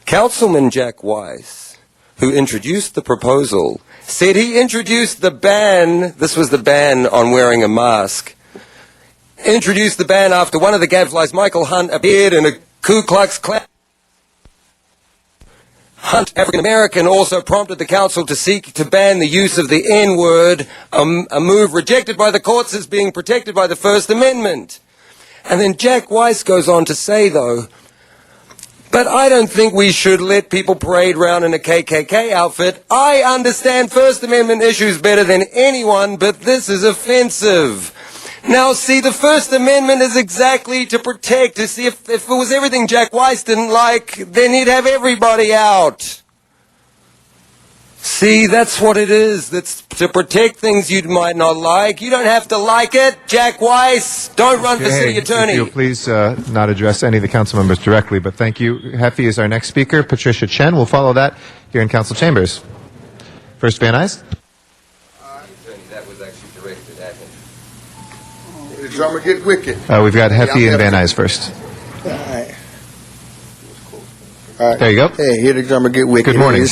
Councilman Jack Weiss, who introduced the proposal, said he introduced the ban, this was the ban on wearing a mask, introduced the ban after one of the gadflies, Michael Hunt, appeared in a Ku Klux Klan. Hunt, African-American, also prompted the council to seek to ban the use of the N-word, a move rejected by the courts as being protected by the First Amendment. And then Jack Weiss goes on to say, though, but I don't think we should let people parade around in a KKK outfit. I understand First Amendment issues better than anyone, but this is offensive. Now, see, the First Amendment is exactly to protect. To see if it was everything Jack Weiss didn't like, then he'd have everybody out. See, that's what it is. That's to protect things you might not like. You don't have to like it. Jack Weiss, don't run for city attorney. If you'll please not address any of the council members directly, but thank you. Heffy is our next speaker. Patricia Chen will follow that here in council chambers. First, Van Nuys. That was actually directed at him. The drummer get wicked. We've got Heffy and Van Nuys first. All right. All right. There you go. Hey, here the drummer get wicked. Good morning.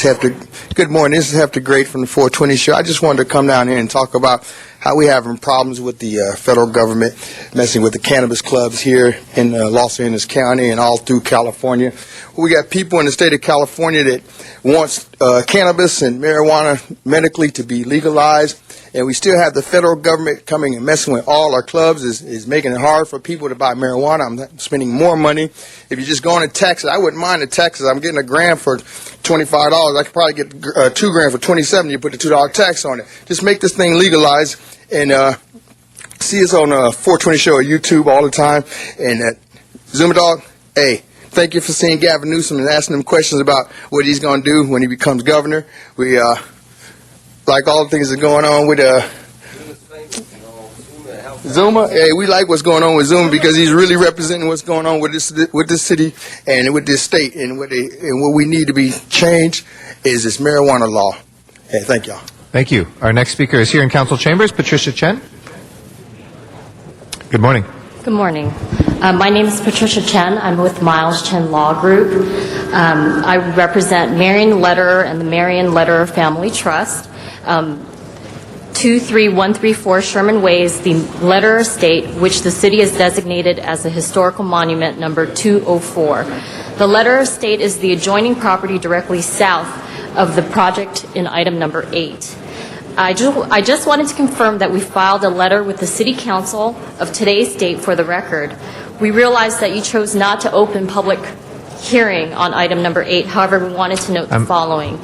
Good morning. This is Hefty Great from the 420 show. I just wanted to come down here and talk about how we having problems with the federal government messing with the cannabis clubs here in Los Angeles County and all through California. We got people in the state of California that wants cannabis and marijuana medically to be legalized, and we still have the federal government coming and messing with all our clubs, is making it hard for people to buy marijuana. I'm spending more money. If you just go into Texas, I wouldn't mind the Texas. I'm getting a gram for $25. I could probably get 2 grams for $27. You put the $2 tax on it. Just make this thing legalized, and see us on 420 show on YouTube all the time. And Zuma Dog, hey, thank you for seeing Gavin Newsom and asking him questions about what he's going to do when he becomes governor. We like all the things that are going on with Zuma. Hey, we like what's going on with Zuma because he's really representing what's going on with this city and with this state. And what we need to be changed is this marijuana law. Hey, thank y'all. Thank you. Our next speaker is here in council chambers, Patricia Chen. Good morning. Good morning. My name is Patricia Chen. I'm with Miles Chen Law Group. I represent Marion Lederer and the Marion Lederer Family Trust. 23134 Sherman Way is the Lederer estate, which the city has designated as a historical monument number 204. The Lederer estate is the adjoining property directly south of the project in item number 8. I just wanted to confirm that we filed a letter with the City Council of today's date for the record. We realize that you chose not to open public hearing on item number 8. However, we wanted to note the following.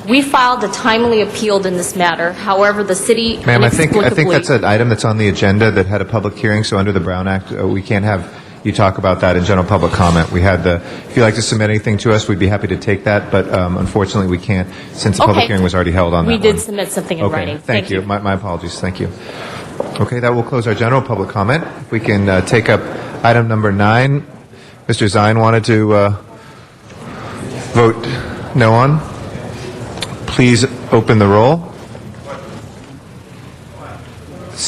We filed a timely appeal in this matter. However, the city Ma'am, I think that's an item that's on the agenda that had a public hearing, so under the Brown Act, we can't have you talk about that in general public comment. We had if you'd like to submit anything to us, we'd be happy to take that, but unfortunately we can't since the public hearing was already held on that one. We did submit something in writing. Thank you. My apologies. Thank you. Okay, that will close our general public comment. If we can take up item number 9. Mr. Zine wanted to vote no on. Please open the roll.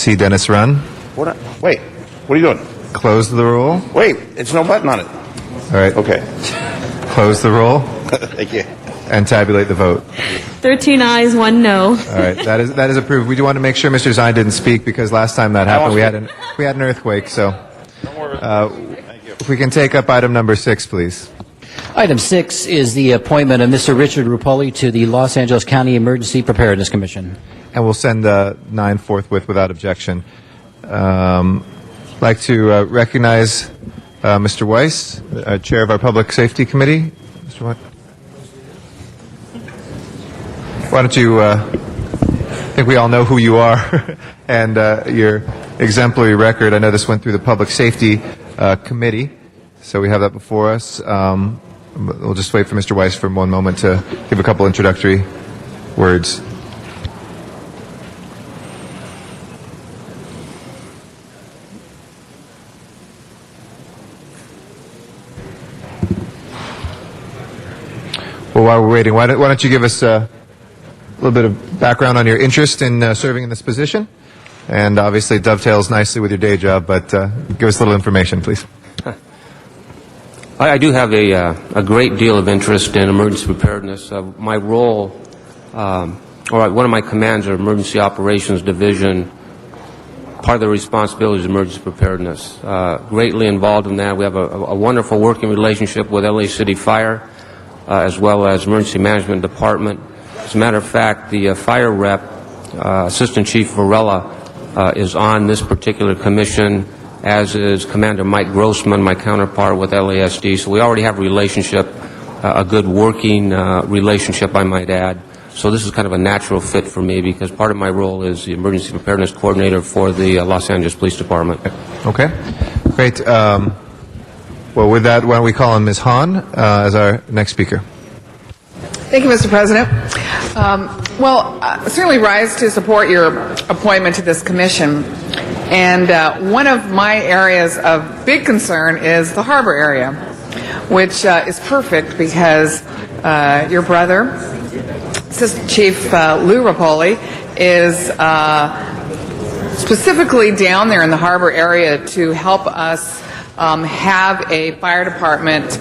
see Dennis run. Wait, what are you doing? Close the roll. Wait, it's no button on it. All right. Okay. Close the roll. Thank you. And tabulate the vote. 13 ayes, 1 no. All right, that is approved. We do want to make sure Mr. Zine didn't speak because last time that happened, we had an earthquake. So, if we can take up item number 6, please. Item 6 is the appointment of Mr. Richard Rupoli to the Los Angeles County Emergency Preparedness Commission. And we'll send 9 forthwith without objection. I'd like to recognize Mr. Weiss, Chair of our Public Safety Committee. Mr. Weiss. Why don't you, I think we all know who you are and your exemplary record. I know this went through the Public Safety Committee, so we have that before us. We'll just wait for Mr. Weiss for one moment to give a couple introductory words. Well, while we're waiting, why don't you give us a little bit of background on your interest in serving in this position? And obviously it dovetails nicely with your day job, but give us a little information, please. I do have a great deal of interest in emergency preparedness. My role, one of my commands are Emergency Operations Division. Part of the responsibility is emergency preparedness. Greatly involved in that. We have a wonderful working relationship with LA City Fire, as well as Emergency Management Department. As a matter of fact, the fire rep, Assistant Chief Varela, is on this particular commission, as is Commander Mike Grossman, my counterpart with LASD. So we already have a relationship, a good working relationship, I might add. So this is kind of a natural fit for me because part of my role is the Emergency Preparedness Coordinator for the Los Angeles Police Department. Okay, great. Well, with that, why don't we call on Ms. Hahn as our next speaker. Thank you, Mr. President. I certainly rise to support your appointment to this commission. And one of my areas of big concern is the harbor area, which is perfect because your brother, Assistant Chief Lou Rupoli, is specifically down there in the harbor area to help us have a fire department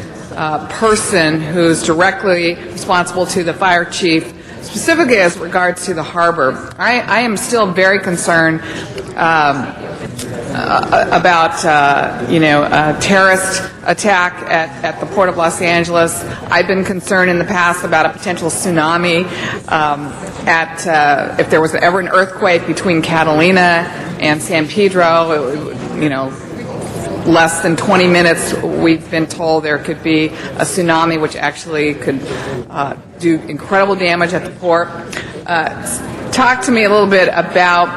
person who's directly responsible to the fire chief, specifically as regards to the harbor. I am still very concerned about a terrorist attack at the Port of Los Angeles. I've been concerned in the past about a potential tsunami if there was ever an earthquake between Catalina and San Pedro. Less than 20 minutes, we've been told there could be a tsunami, which actually could do incredible damage at the port. Talk to me a little bit about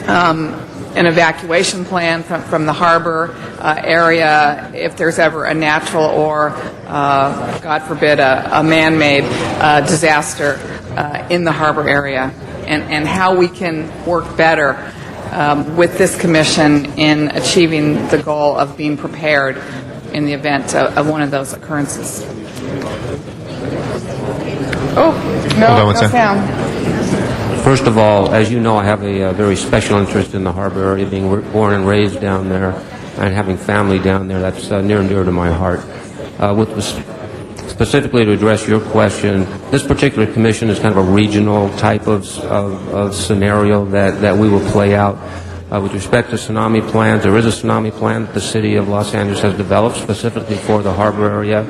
an evacuation plan from the harbor area if there's ever a natural or, God forbid, a man-made disaster in the harbor area, and how we can work better with this commission in achieving the goal of being prepared in the event of one of those occurrences. No sound. First of all, as you know, I have a very special interest in the harbor area, being born and raised down there and having family down there. That's near and dear to my heart. Specifically to address your question, this particular commission is kind of a regional type of scenario that we will play out. With respect to tsunami plans, there is a tsunami plan that the city of Los Angeles has developed specifically for the harbor area,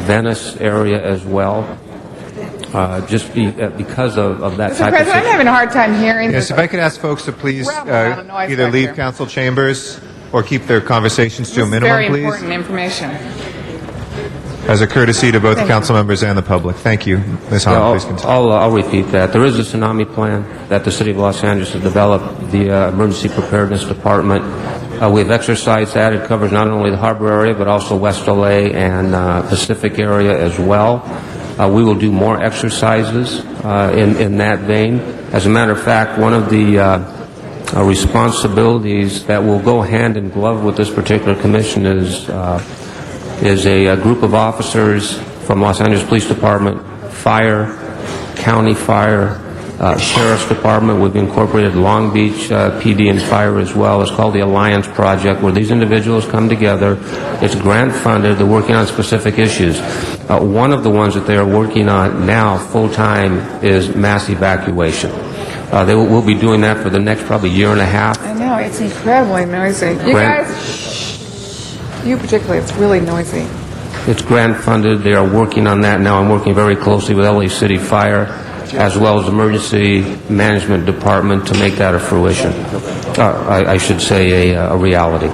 Venice area as well. Because of that Mr. type President, of I'm having a hard time hearing. Yes, if I could ask folks to please either back leave there. council chambers or keep their conversations to a minimum, Very please. important information. As a courtesy to both Thank council members and the public. Thank you. Ms. Hahn, please continue. I'll repeat that. There is a tsunami plan that the City of Los Angeles has developed, the Emergency Preparedness Department. We've exercised that. It covers not only the harbor area, but also West LA and Pacific area as well. We will do more exercises in that vein. As a matter of fact, one of the responsibilities that will go hand in glove with this particular commission is a group of officers from Los Angeles Police Department, fire, county fire, Sheriff's Department. We've incorporated Long Beach PD and Fire as well. It's called the Alliance Project, where these individuals come together. It's grant funded. They're working on specific issues. One of the ones that they are working on now full-time is mass evacuation. We'll be doing that for the next probably year and a half. I know, it's incredibly noisy. You guys, you particularly, it's really noisy. It's grant funded. They are working on that now. I'm working very closely with LA City Fire as well as Emergency Management Department to make that a fruition. I should say a reality.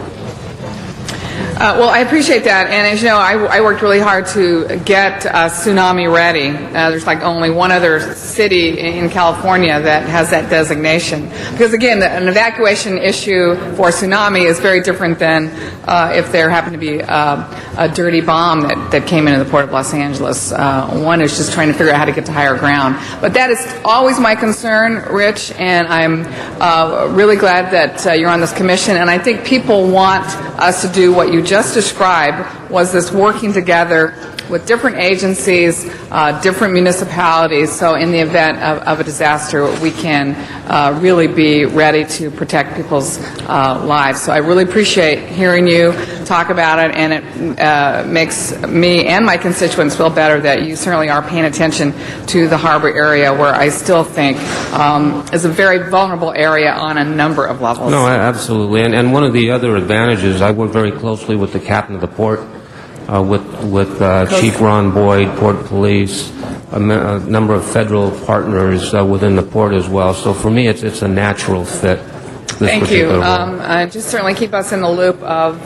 Well, I appreciate that, and as you know, I worked really hard to get tsunami ready. There's like only one other city in California that has that designation. Because again, an evacuation issue for tsunami is very different than if there happened to be a dirty bomb that came into the Port of Los Angeles. One is just trying to figure out how to get to higher ground. But that is always my concern, Rich, and I'm really glad that you're on this commission, and I think people want us to do what you just described, was this working together with different agencies, different municipalities, so in the event of a disaster, we can really be ready to protect people's lives. So I really appreciate hearing you talk about it, and it makes me and my constituents feel better that you certainly are paying attention to the harbor area, where I still think is a very vulnerable area on a number of levels. No, absolutely. And one of the other advantages, I work very closely with the captain of the port, with Chief Ron Boyd, Port Police, a number of federal partners within the port as well. So for me, it's a natural fit. Thank you. Just certainly keep us in the loop of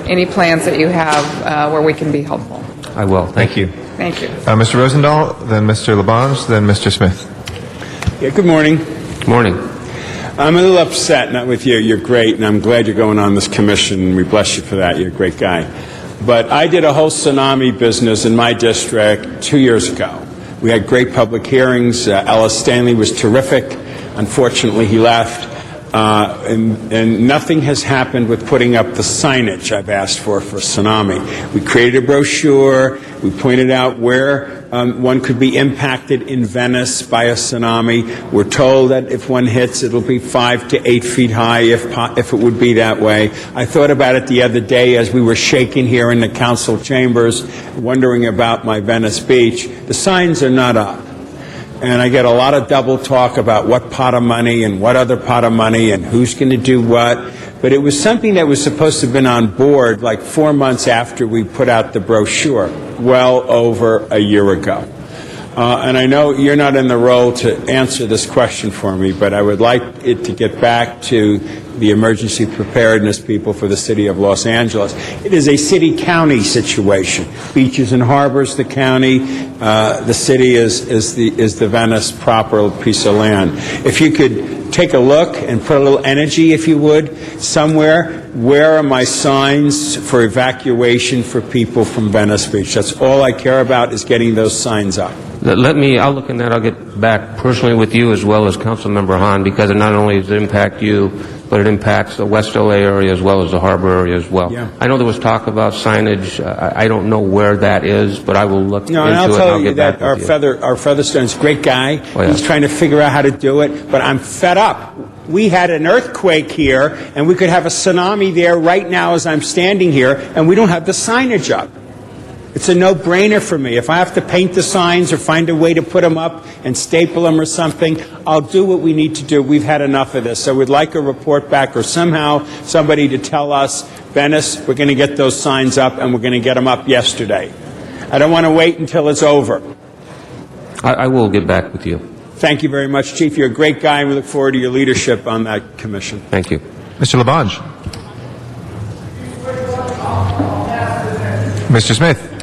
any plans that you have where we can be helpful. I will. Thank you. Thank you. Mr. Rosendahl, then Mr. Labange, then Mr. Smith. Yeah, good morning. Good morning. I'm a little upset, not with you. You're great, and I'm glad you're going on this commission. We bless you for that. You're a great guy. But I did a whole tsunami business in my district 2 years ago. We had great public hearings. Ellis Stanley was terrific. Unfortunately, he left. And nothing has happened with putting up the signage I've asked for tsunami. We created a brochure. We pointed out where one could be impacted in Venice by a tsunami. We're told that if one hits, it'll be 5 to 8 feet high if it would be that way. I thought about it the other day as we were shaking here in the council chambers, wondering about my Venice Beach. The signs are not up. And I get a lot of double talk about what pot of money and what other pot of money and who's going to do what. But it was something that was supposed to have been on board like 4 months after we put out the brochure, well over a year ago. And I know you're not in the role to answer this question for me, but I would like it to get back to the emergency preparedness people for the city of Los Angeles. It is a city-county situation. Beaches and harbors, the county. The city is the Venice proper piece of land. If you could take a look and put a little energy, if you would, somewhere. Where are my signs for evacuation for people from Venice Beach? That's all I care about, is getting those signs up. I'll look in that. I'll get back personally with you as well as Councilmember Hahn, because it not only does it impact you, but it impacts the West LA area as well as the harbor area as well. Yeah. I know there was talk about signage. I don't know where that is, but I will look into it. And I'll tell you that our you. Featherstone's a great guy. Oh, yeah. He's trying to figure out how to do it, but I'm fed up. We had an earthquake here, and we could have a tsunami there right now as I'm standing here, and we don't have the signage up. It's a no-brainer for me. If I have to paint the signs or find a way to put them up and staple them or something, I'll do what we need to do. We've had enough of this. So we'd like a report back or somehow somebody to tell us, Venice, we're going to get those signs up, and we're going to get them up yesterday. I don't want to wait until it's over. I will get back with you. Thank you very much, Chief. You're a great guy, and we look forward to your leadership on that commission. Thank you. Mr. Labange. Mr. Smith.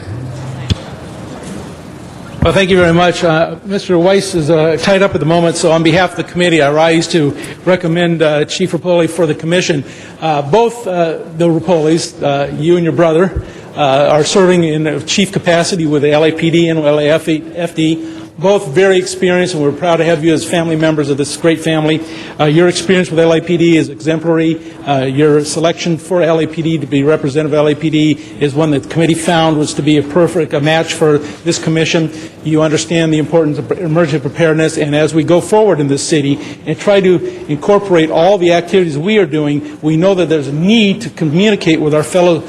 Well, thank you very much. Mr. Weiss is tied up at the moment, so on behalf of the committee, I rise to recommend Chief Rapoli for the commission. Both the Rapolis, you and your brother, are serving in a chief capacity with the LAPD and LAFD both very experienced, and we're proud to have you as family members of this great family. Your experience with LAPD is exemplary. Your selection for LAPD to be representative of LAPD is one that the committee found was to be a perfect match for this commission. You understand the importance of emergency preparedness, and as we go forward in this city and try to incorporate all the activities we are doing, we know that there's a need to communicate with our fellow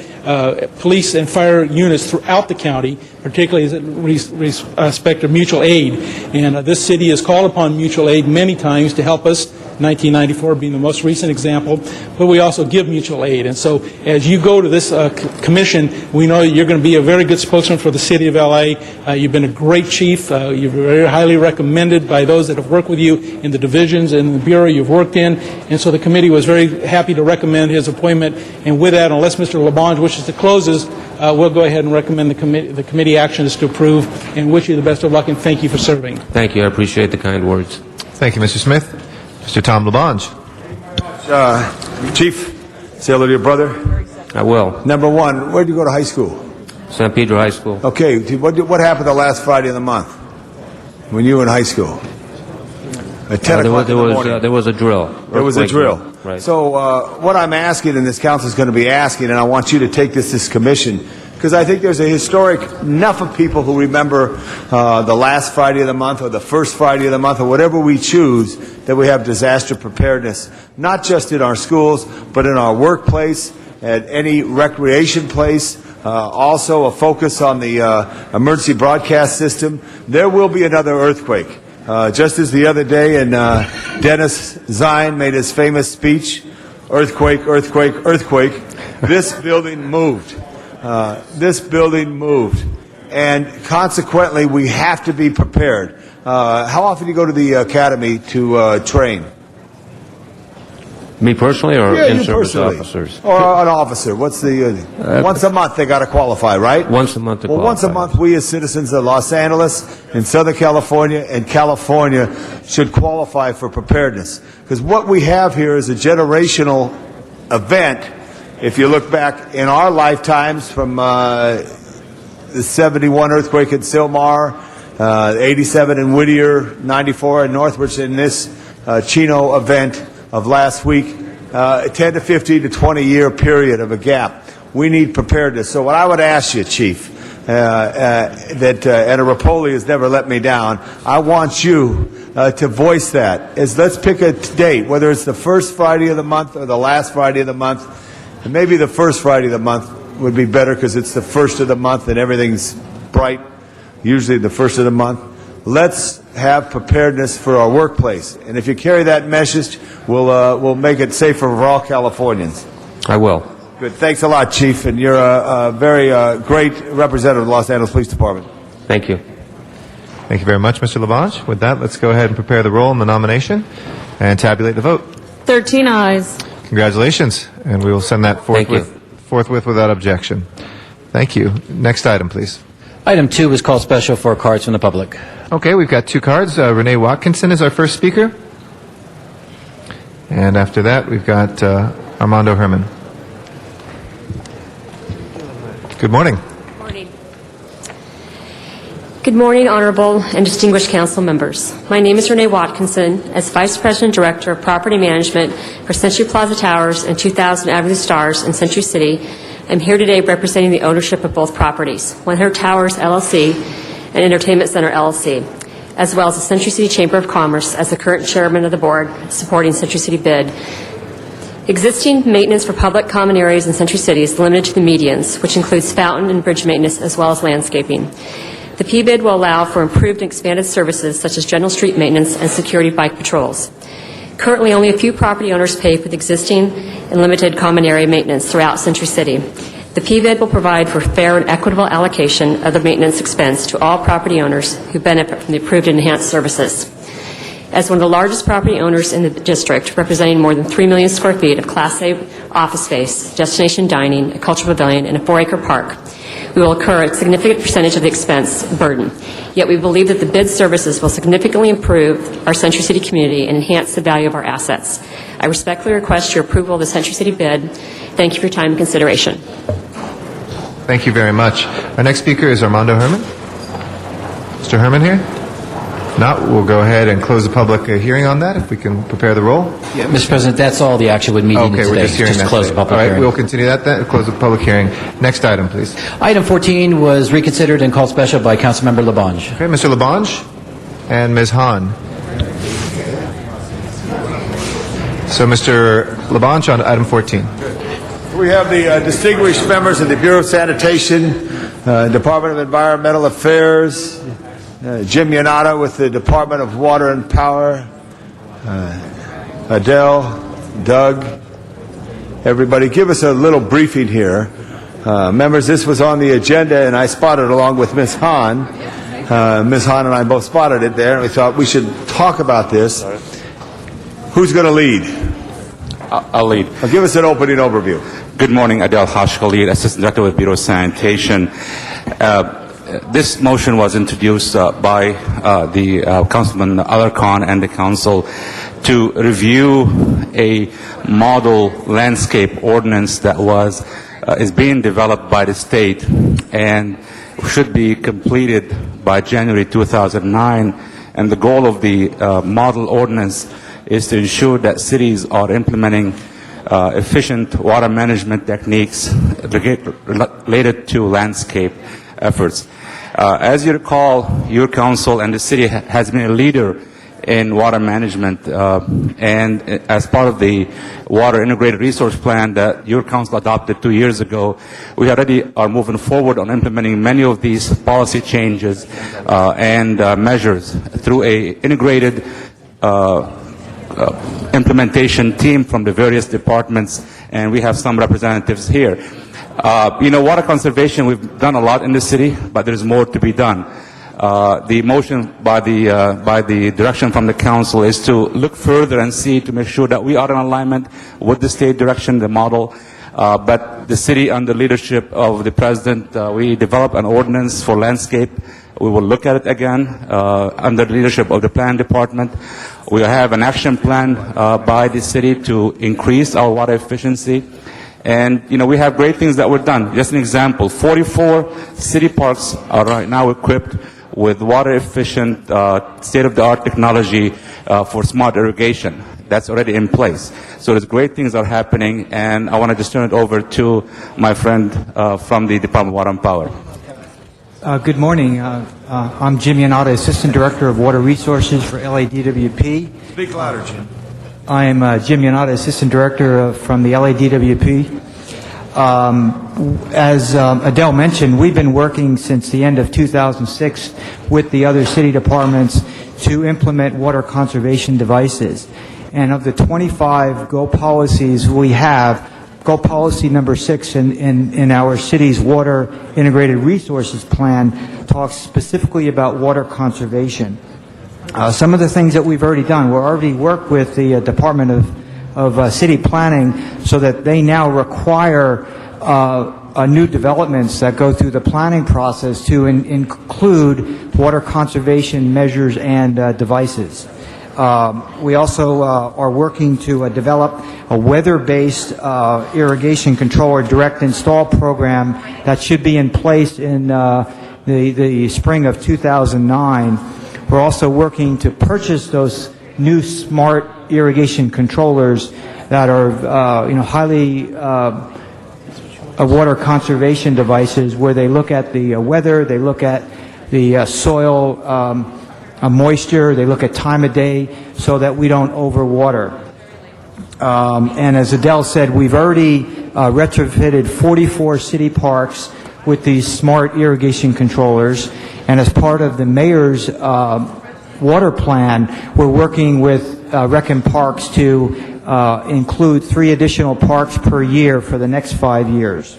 police and fire units throughout the county, particularly as it respect of mutual aid. And this city has called upon mutual aid many times to help us, 1994 being the most recent example, but we also give mutual aid. And so as you go to this commission, we know you're going to be a very good spokesman for the city of L.A. You've been a great chief. You're very highly recommended by those that have worked with you in the divisions and the bureau you've worked in. And so the committee was very happy to recommend his appointment. And with that, unless Mr. Labange wishes to close this, we'll go ahead and recommend the committee action is to approve, and wish you the best of luck, and thank you for serving. Thank you. I appreciate the kind words. Thank you, Mr. Smith. Mr. Tom Labange. Chief, say hello to your brother. I will. Number one, where did you go to high school? San Pedro High School. Okay, what happened the last Friday of the month when you were in high school? At 10 o'clock in the morning. There was a drill. There was a drill. Right. So what I'm asking, and this council is going to be asking, and I want you to take this commission, because I think there's a historic enough of people who remember the last Friday of the month or the first Friday of the month or whatever we choose, that we have disaster preparedness, not just in our schools, but in our workplace, at any recreation place, also a focus on the emergency broadcast system. There will be another earthquake. Just as the other day, and Dennis Zine made his famous speech, earthquake, earthquake, earthquake, this building moved. This building moved. And consequently, we have to be prepared. How often do you go to the academy to train? Me personally, or Yeah, you in-service personally. officers? Or an officer. What's the once a month they got to qualify, right? Once a month to Well, qualify. once a month, we as citizens of Los Angeles and Southern California and California should qualify for preparedness. Because what we have here is a generational event. If you look back in our lifetimes from the 71 earthquake in Sylmar, 87 in Whittier, 94 in Northwich, and this Chino event of last week, 10 to 15 to 20 year period of a gap. We need preparedness. So what I would ask you, Chief, and Rapoli has never let me down, I want you to voice that. Let's pick a date, whether it's the first Friday of the month or the last Friday of the month. And maybe the first Friday of the month would be better because it's the first of the month and everything's bright, usually the first of the month. Let's have preparedness for our workplace. And if you carry that message, we'll make it safer for all Californians. I will. Good. Thanks a lot, Chief. And you're a very great representative of the Los Angeles Police Department. Thank you. Thank you very much, Mr. Labange. With that, let's go ahead and prepare the roll in the nomination and tabulate the vote. 13 ayes. Congratulations, and we will send that forthwith without objection. Thank you. Next item, please. Item 2 is called special for cards from the public. Okay, we've got 2 cards. Renee Watkinson is our first speaker. And after that, we've got Armando Herman. Good morning. Good morning, honorable and distinguished council members. My name is Renee Watkinson. As Vice President Director of Property Management for Century Plaza Towers and 2000 Avenue Stars in Century City, I'm here today representing the ownership of both properties, 100 Towers LLC and Entertainment Center LLC, as well as the Century City Chamber of Commerce as the current chairman of the board supporting Century City bid. Existing maintenance for public common areas in Century City is limited to the medians, which includes fountain and bridge maintenance as well as landscaping. The P-bid will allow for improved and expanded services such as general street maintenance and security bike patrols. Currently, only a few property owners pay for the existing and limited common area maintenance throughout Century City. The P-bid will provide for fair and equitable allocation of the maintenance expense to all property owners who benefit from the approved and enhanced services. As one of the largest property owners in the district, representing more than 3 million square feet of Class A office space, destination dining, a cultural pavilion, and a 4-acre park, we will incur a significant percentage of the expense burden. Yet we believe that the bid services will significantly improve our Century City community and enhance the value of our assets. I respectfully request your approval of the Century City bid. Thank you for your time and consideration. Thank you very much. Our next speaker is Armando Herman. Mr. Herman here. Not, we'll go ahead and close the public hearing on that, if we can prepare the roll. Yeah, Mr. President, that's all the action would meet Okay, today. we're just hearing that close today. the public All right, hearing. we'll continue that then, close the public hearing. Next item, please. Item 14 was reconsidered and called special by Councilmember Labange. Okay, Mr. Labange and Ms. Hahn. So, Mr. Labange on item 14. We have the distinguished members of the Bureau of Sanitation, Department of Environmental Affairs, Jim Yannata with the Department of Water and Power, Adele, Doug, everybody. Give us a little briefing here. Members, this was on the agenda, and I spotted it along with Ms. Hahn. Ms. Hahn and I both spotted it there, and we thought we should talk about this. Who's going to lead? I'll lead. Give us an opening overview. Good morning, Adel Hashkhalid, Assistant Director with Bureau of Sanitation. This motion was introduced by the Councilman Alarcon and the Council to review a model landscape ordinance that is being developed by the state and should be completed by January 2009. And the goal of the model ordinance is to ensure that cities are implementing efficient water management techniques related to landscape efforts. As you recall, your council and the city has been a leader in water management, and as part of the Water Integrated Resource Plan that your council adopted 2 years ago, we already are moving forward on implementing many of these policy changes and measures through a integrated implementation team from the various departments, and we have some representatives here. Water conservation, we've done a lot in the city, but there's more to be done. The motion by the direction from the council is to look further and see to make sure that we are in alignment with the state direction, the model. But the city, under leadership of the president, we developed an ordinance for landscape. We will look at it again under the leadership of the plan department. We have an action plan by the city to increase our water efficiency. And, we have great things that were done. Just an example, 44 city parks are right now equipped with water-efficient, state-of-the-art technology for smart irrigation. That's already in place. So there's great things are happening, and I want to just turn it over to my friend from the Department of Water and Power. Good morning. I'm Jim Yannata, Assistant Director of Water Resources for LADWP. Speak louder, Jim. I am Jim Yannata, Assistant Director from the LADWP. As Adele mentioned, we've been working since the end of 2006 with the other city departments to implement water conservation devices. And of the 25 GO policies we have, GO policy number 6 in our city's Water Integrated Resources Plan talks specifically about water conservation. Some of the things that we've already done, we've already worked with the Department of City Planning so that they now require new developments that go through the planning process to include water conservation measures and devices. We also are working to develop a weather-based irrigation control or direct install program that should be in place in the spring of 2009. We're also working to purchase those new smart irrigation controllers that are highly water conservation devices where they look at the weather, they look at the soil moisture, they look at time of day so that we don't overwater. And as Adele said, we've already retrofitted 44 city parks with these smart irrigation controllers, and as part of the mayor's water plan, we're working with Rec and Parks to include 3 additional parks per year for the next 5 years.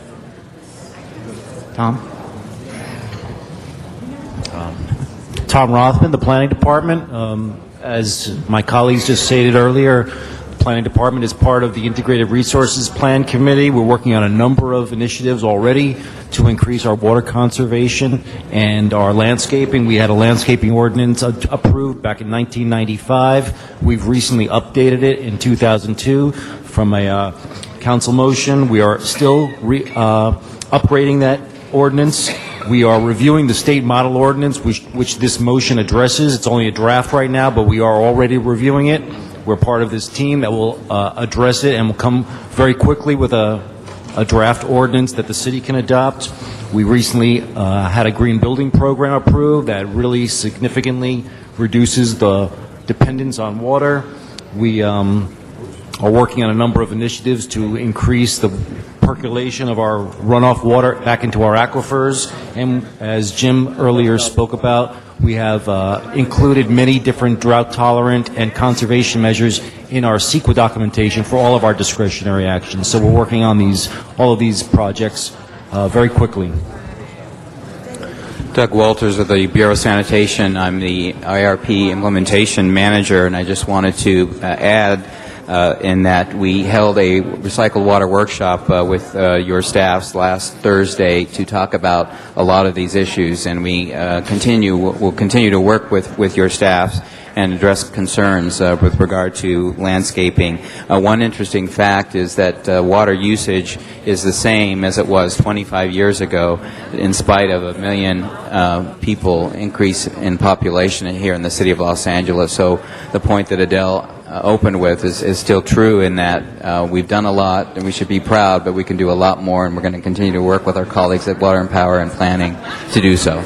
Tom? Tom Rothman, the Planning Department. As my colleagues just stated earlier, the Planning Department is part of the Integrated Resources Plan Committee. We're working on a number of initiatives already to increase our water conservation and our landscaping. We had a landscaping ordinance approved back in 1995. We've recently updated it in 2002 from a council motion. We are still upgrading that ordinance We are reviewing the state model ordinance, which this motion addresses. It's only a draft right now, but we are already reviewing it. We're part of this team that will address it and will come very quickly with a draft ordinance that the city can adopt. We recently had a green building program approved that really significantly reduces the dependence on water. We are working on a number of initiatives to increase the percolation of our runoff water back into our aquifers. And as Jim earlier spoke about, we have included many different drought-tolerant and conservation measures in our CEQA documentation for all of our discretionary actions. So we're working on all of these projects very quickly. Doug Walters of the Bureau of Sanitation. I'm the IRP implementation manager, and I just wanted to add in that we held a recycled water workshop with your staffs last Thursday to talk about a lot of these issues, and we'll continue to work with your staffs and address concerns with regard to landscaping. One interesting fact is that water usage is the same as it was 25 years ago, in spite of 1 million people increase in population here in the city of Los Angeles. So the point that Adele opened with is still true in that we've done a lot and we should be proud, but we can do a lot more, and we're going to continue to work with our colleagues at Water and Power and Planning to do so.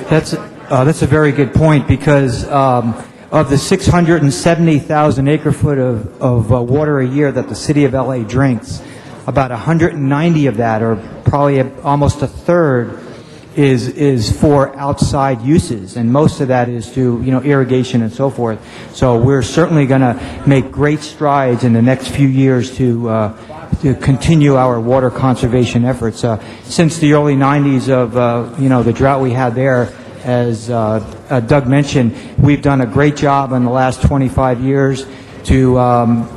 That's a very good point, because of the 670,000 acre-foot of water a year that the city of LA drinks, about 190 of that, or probably almost a third, is for outside uses, and most of that is to irrigation and so forth. So we're certainly going to make great strides in the next few years to continue our water conservation efforts. Since the early 90s of the drought we had there, as Doug mentioned, we've done a great job in the last 25 years to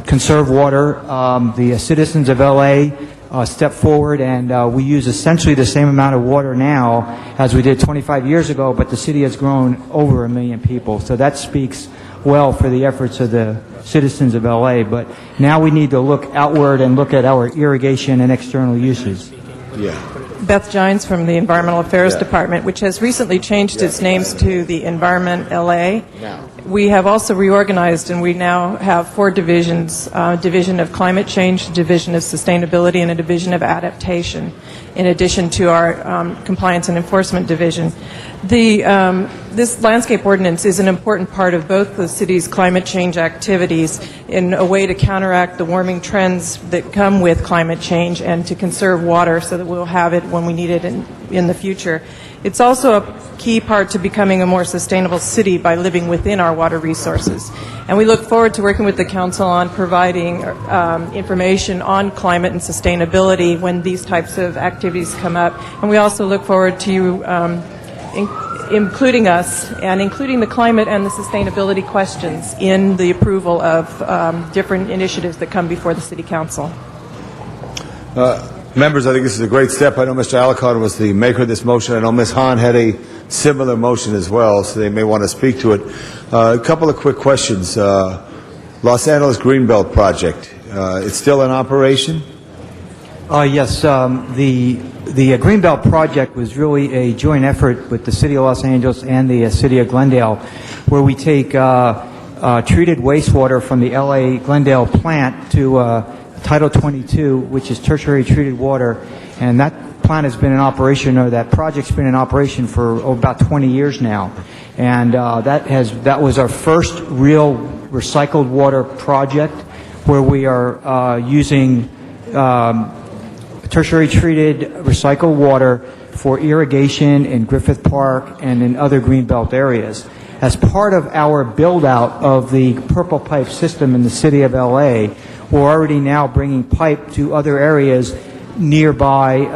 conserve water. The citizens of LA stepped forward, and we use essentially the same amount of water now as we did 25 years ago, but the city has grown over 1 million people. So that speaks well for the efforts of the citizens of LA. But now we need to look outward and look at our irrigation and external uses. Beth Gines from the Environmental Affairs Department, which has recently changed its names to the Environment LA. We have also reorganized, and we now have 4 divisions, Division of Climate Change, Division of Sustainability, and a Division of Adaptation, in addition to our Compliance and Enforcement Division. This landscape ordinance is an important part of both the city's climate change activities in a way to counteract the warming trends that come with climate change and to conserve water so that we'll have it when we need it in the future. It's also a key part to becoming a more sustainable city by living within our water resources. And we look forward to working with the council on providing information on climate and sustainability when these types of activities come up. And we also look forward to you including us and including the climate and the sustainability questions in the approval of different initiatives that come before the City Council. Members, I think this is a great step. I know Mr. Alicante was the maker of this motion. I know Ms. Hahn had a similar motion as well, so they may want to speak to it. A couple of quick questions. Los Angeles Greenbelt Project, it's still in operation? Yes. The Greenbelt Project was really a joint effort with the City of Los Angeles and the City of Glendale, where we take treated wastewater from the LA Glendale plant to Title 22, which is tertiary treated water, and that plant has been in operation, or that project's been in operation for about 20 years now. And that was our first real recycled water project, where we are using tertiary treated recycled water for irrigation in Griffith Park and in other greenbelt areas. As part of our build-out of the Purple Pipe system in the city of LA, we're already now bringing pipe to other areas nearby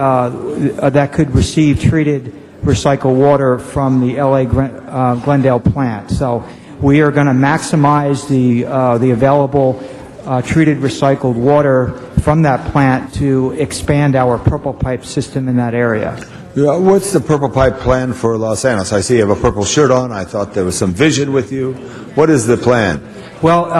that could receive treated recycled water from the LA Glendale plant. So we are going to maximize the available treated recycled water from that plant to expand our Purple Pipe system in that area. What's the Purple Pipe plan for Los Angeles? I see you have a purple shirt on. I thought there was some vision with you. What is the plan? Well,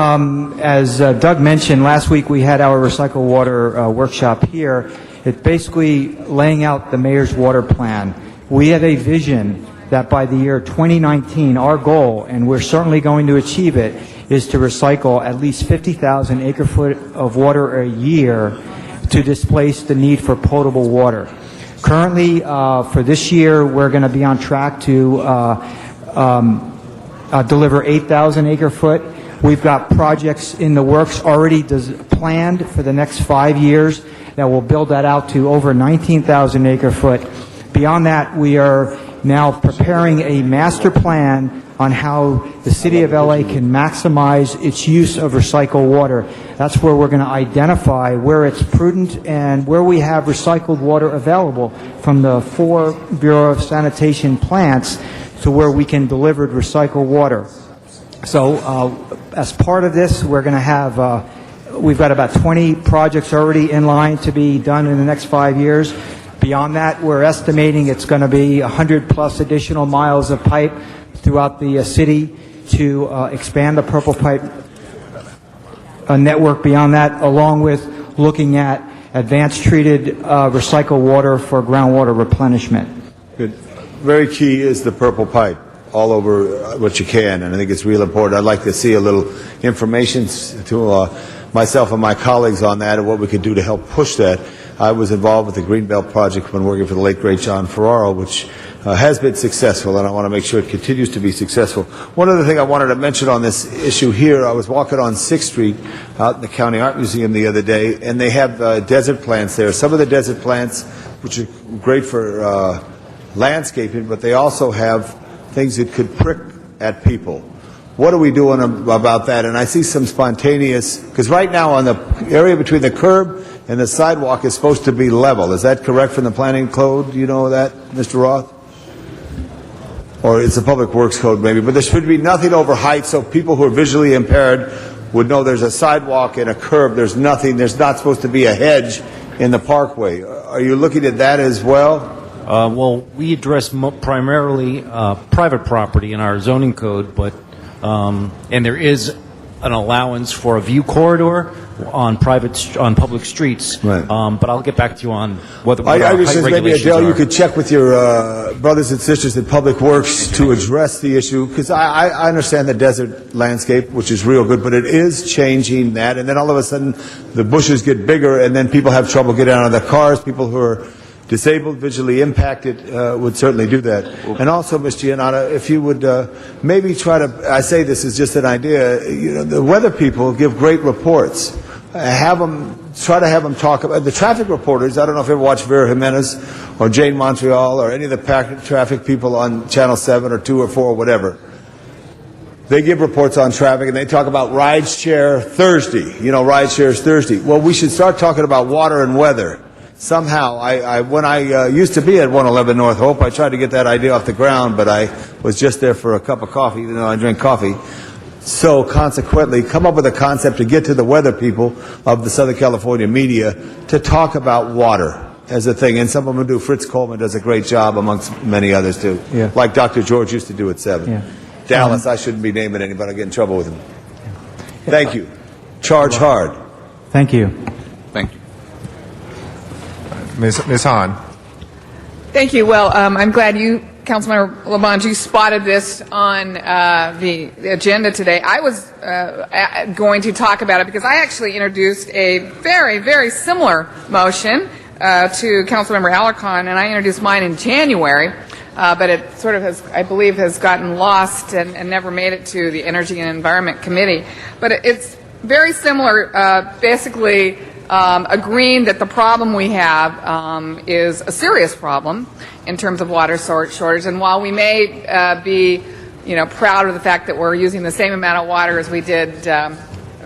as Doug mentioned, last week we had our recycled water workshop here. It's basically laying out the mayor's water plan, we have a vision that by the year 2019, our goal, and we're certainly going to achieve it, is to recycle at least 50,000 acre-foot of water a year to displace the need for potable water. Currently, for this year, we're going to be on track to deliver 8,000 acre-foot. We've got projects in the works already planned for the next 5 years that will build that out to over 19,000 acre-foot. Beyond that, we are now preparing a master plan on how the City of LA can maximize its use of recycled water. That's where we're going to identify where it's prudent and where we have recycled water available from the 4 Bureau of Sanitation plants to where we can deliver recycled water. So as part of this, we're going to have, we've got about 20 projects already in line to be done in the next 5 years. Beyond that, we're estimating it's going to be 100-plus additional miles of pipe throughout the city to expand the Purple Pipe network beyond that, along with looking at advanced treated recycled water for groundwater replenishment. Good. Very key is the Purple Pipe all over what you can, and I think it's real important. I'd like to see a little information to myself and my colleagues on that and what we could do to help push that. I was involved with the Greenbelt Project when working for the late, great John Ferraro, which has been successful, and I want to make sure it continues to be successful. One other thing I wanted to mention on this issue here, I was walking on 6th Street out in the County Art Museum the other day, and they have desert plants there. Some of the desert plants, which are great for landscaping, but they also have things that could prick at people. What are we doing about that? And I see some spontaneous, because right now on the area between the curb and the sidewalk is supposed to be level. Is that correct from the planning code? Do you know that, Mr. Roth? Or it's the Public Works Code maybe, but there should be nothing over height so people who are visually impaired would know there's a sidewalk and a curb. There's nothing, there's not supposed to be a hedge in the parkway. Are you looking at that as well? Well, we address primarily private property in our zoning code, but and there is an allowance for a view corridor on public streets. Right. But I'll get back to you on whether I was just maybe Adele, you could check with your brothers and sisters in Public Works to address the issue, because I understand the desert landscape, which is real good, but it is changing that, and then all of a sudden the bushes get bigger, and then people have trouble getting out of their cars. People who are disabled, visually impacted, would certainly do that. And also, Ms. Giannotta, if you would maybe try to, I say this is just an idea, you know, the weather people give great reports. Try to have them talk about, the traffic reporters, I don't know if you ever watched Vera Jimenez or Jane Montreal or any of the traffic people on Channel 7 or 2 or 4 or whatever. They give reports on traffic, and they talk about rideshare Thursday. You know, rideshare is Thursday. Well, we should start talking about water and weather. Somehow, when I used to be at 111 North Hope, I tried to get that idea off the ground, but I was just there for a cup of coffee, even though I drink coffee. So consequently, come up with a concept to get to the weather people of the Southern California media to talk about water as a thing. And some of them do. Fritz Coleman does a great job, amongst many others, too. Yeah. Like Dr. George used to do at 7. Yeah. Dallas, I shouldn't be naming anybody. I'll get in trouble with him. Thank you. Charge hard. Thank you. Thank you. Ms. Hahn. Thank you. Well, I'm glad you, Councilmember Labange, you spotted this on the agenda today. I was going to talk about it because I actually introduced a very, very similar motion to Councilmember Alarcon, and I introduced mine in January, but it sort of has, I believe, has gotten lost and never made it to the Energy and Environment Committee. But it's very similar, basically agreeing that the problem we have is a serious problem in terms of water shortage. And while we may be, proud of the fact that we're using the same amount of water as we did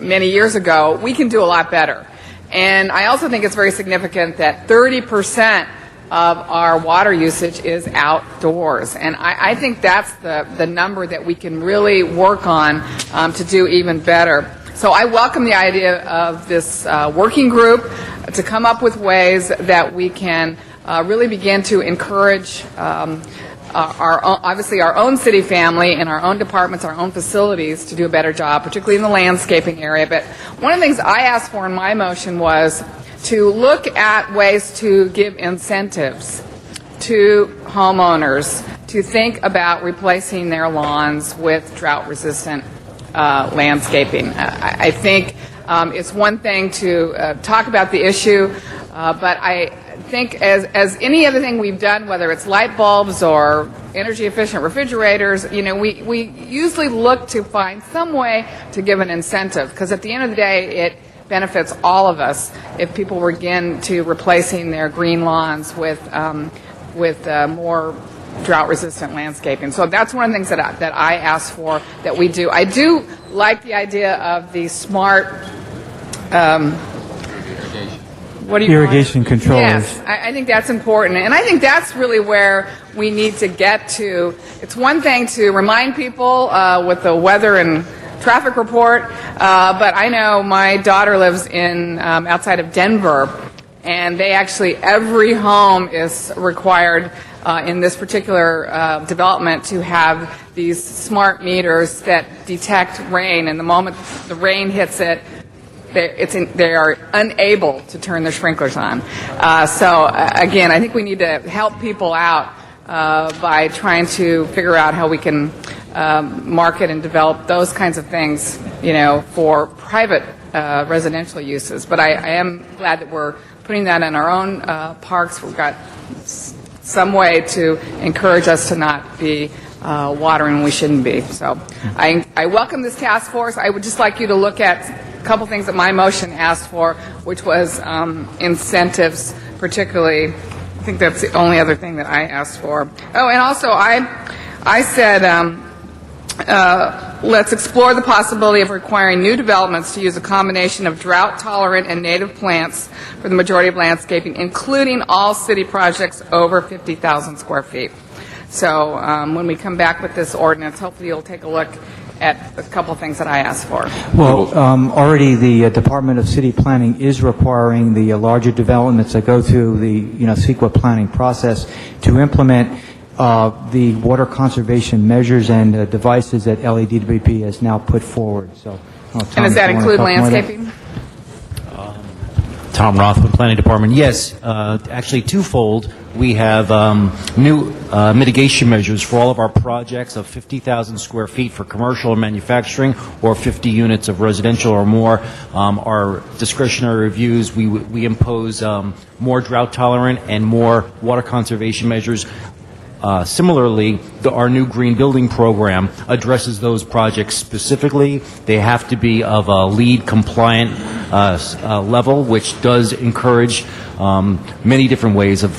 many years ago, we can do a lot better. And I also think it's very significant that 30% of our water usage is outdoors. And I think that's the number that we can really work on to do even better. So I welcome the idea of this working group to come up with ways that we can really begin to encourage obviously our own city family and our own departments, our own facilities to do a better job, particularly in the landscaping area. But one of the things I asked for in my motion was to look at ways to give incentives to homeowners to think about replacing their lawns with drought-resistant landscaping. I think it's one thing to talk about the issue, but I think as any other thing we've done, whether it's light bulbs or energy-efficient refrigerators, we usually look to find some way to give an incentive, because at the end of the day, it benefits all of us if people begin to replacing their green lawns with more drought-resistant landscaping. So that's one of the things that I ask for that we do. I do like the idea of the smart irrigation controllers. Yes, I think that's important, and I think that's really where we need to get to. It's one thing to remind people with the weather and traffic report, but I know my daughter lives in outside of Denver, and they actually, every home is required in this particular development to have these smart meters that detect rain, and the moment the rain hits it, they are unable to turn their sprinklers on. So again, I think we need to help people out by trying to figure out how we can market and develop those kinds of things, for private residential uses. But I am glad that we're putting that in our own parks. We've got some way to encourage us to not be watering when we shouldn't be. So I welcome this task force. I would just like you to look at a couple things that my motion asked for, which was incentives, particularly. I think that's the only other thing that I asked for. Oh, and also I said let's explore the possibility of requiring new developments to use a combination of drought-tolerant and native plants for the majority of landscaping, including all city projects over 50,000 square feet. So when we come back with this ordinance, hopefully you'll take a look at a couple of things that I asked for. Well, already the Department of City Planning is requiring the larger developments that go through the CEQA planning process to implement the water conservation measures and devices that LADWP has now put forward. So, and does that include landscaping? Tom Rothman, Planning Department. Yes, actually twofold. We have new mitigation measures for all of our projects of 50,000 square feet for commercial or manufacturing, or 50 units of residential or more. Our discretionary reviews, we impose more drought tolerant and more water conservation measures. Similarly, our new green building program addresses those projects specifically. They have to be of a LEED compliant level, which does encourage many different ways of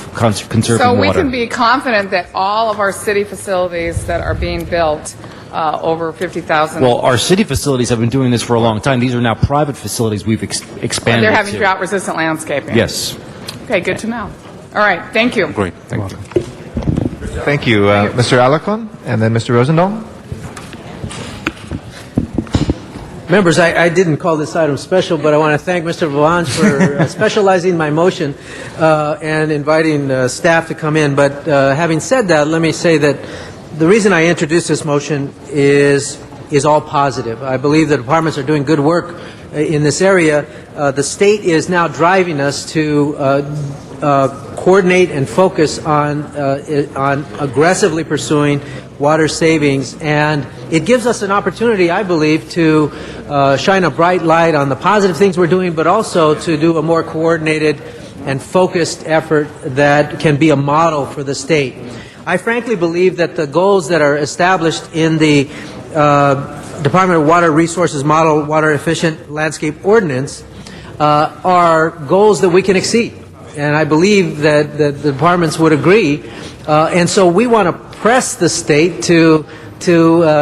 conserving water. So we can be confident that all of our city facilities that are being built over 50,000. Well, our city facilities have been doing this for a long time. These are now private facilities we've expanded. They're having to. drought-resistant landscaping. Yes. Okay, good to know. All right, thank you. Great. Thank you. Thank you, Mr. Alarcon, and then Mr. Rosendahl. Members, I didn't call this item special, but I want to thank Mr. Valanche for specializing my motion and inviting staff to come in. But having said that, let me say that the reason I introduced this motion is all positive. I believe the departments are doing good work in this area. The state is now driving us to coordinate and focus on aggressively pursuing water savings, and it gives us an opportunity, I believe, to shine a bright light on the positive things we're doing, but also to do a more coordinated and focused effort that can be a model for the state. I frankly believe that the goals that are established in the Department of Water Resources Model Water Efficient Landscape Ordinance are goals that we can exceed. And I believe that the departments would agree. And so we want to press the state to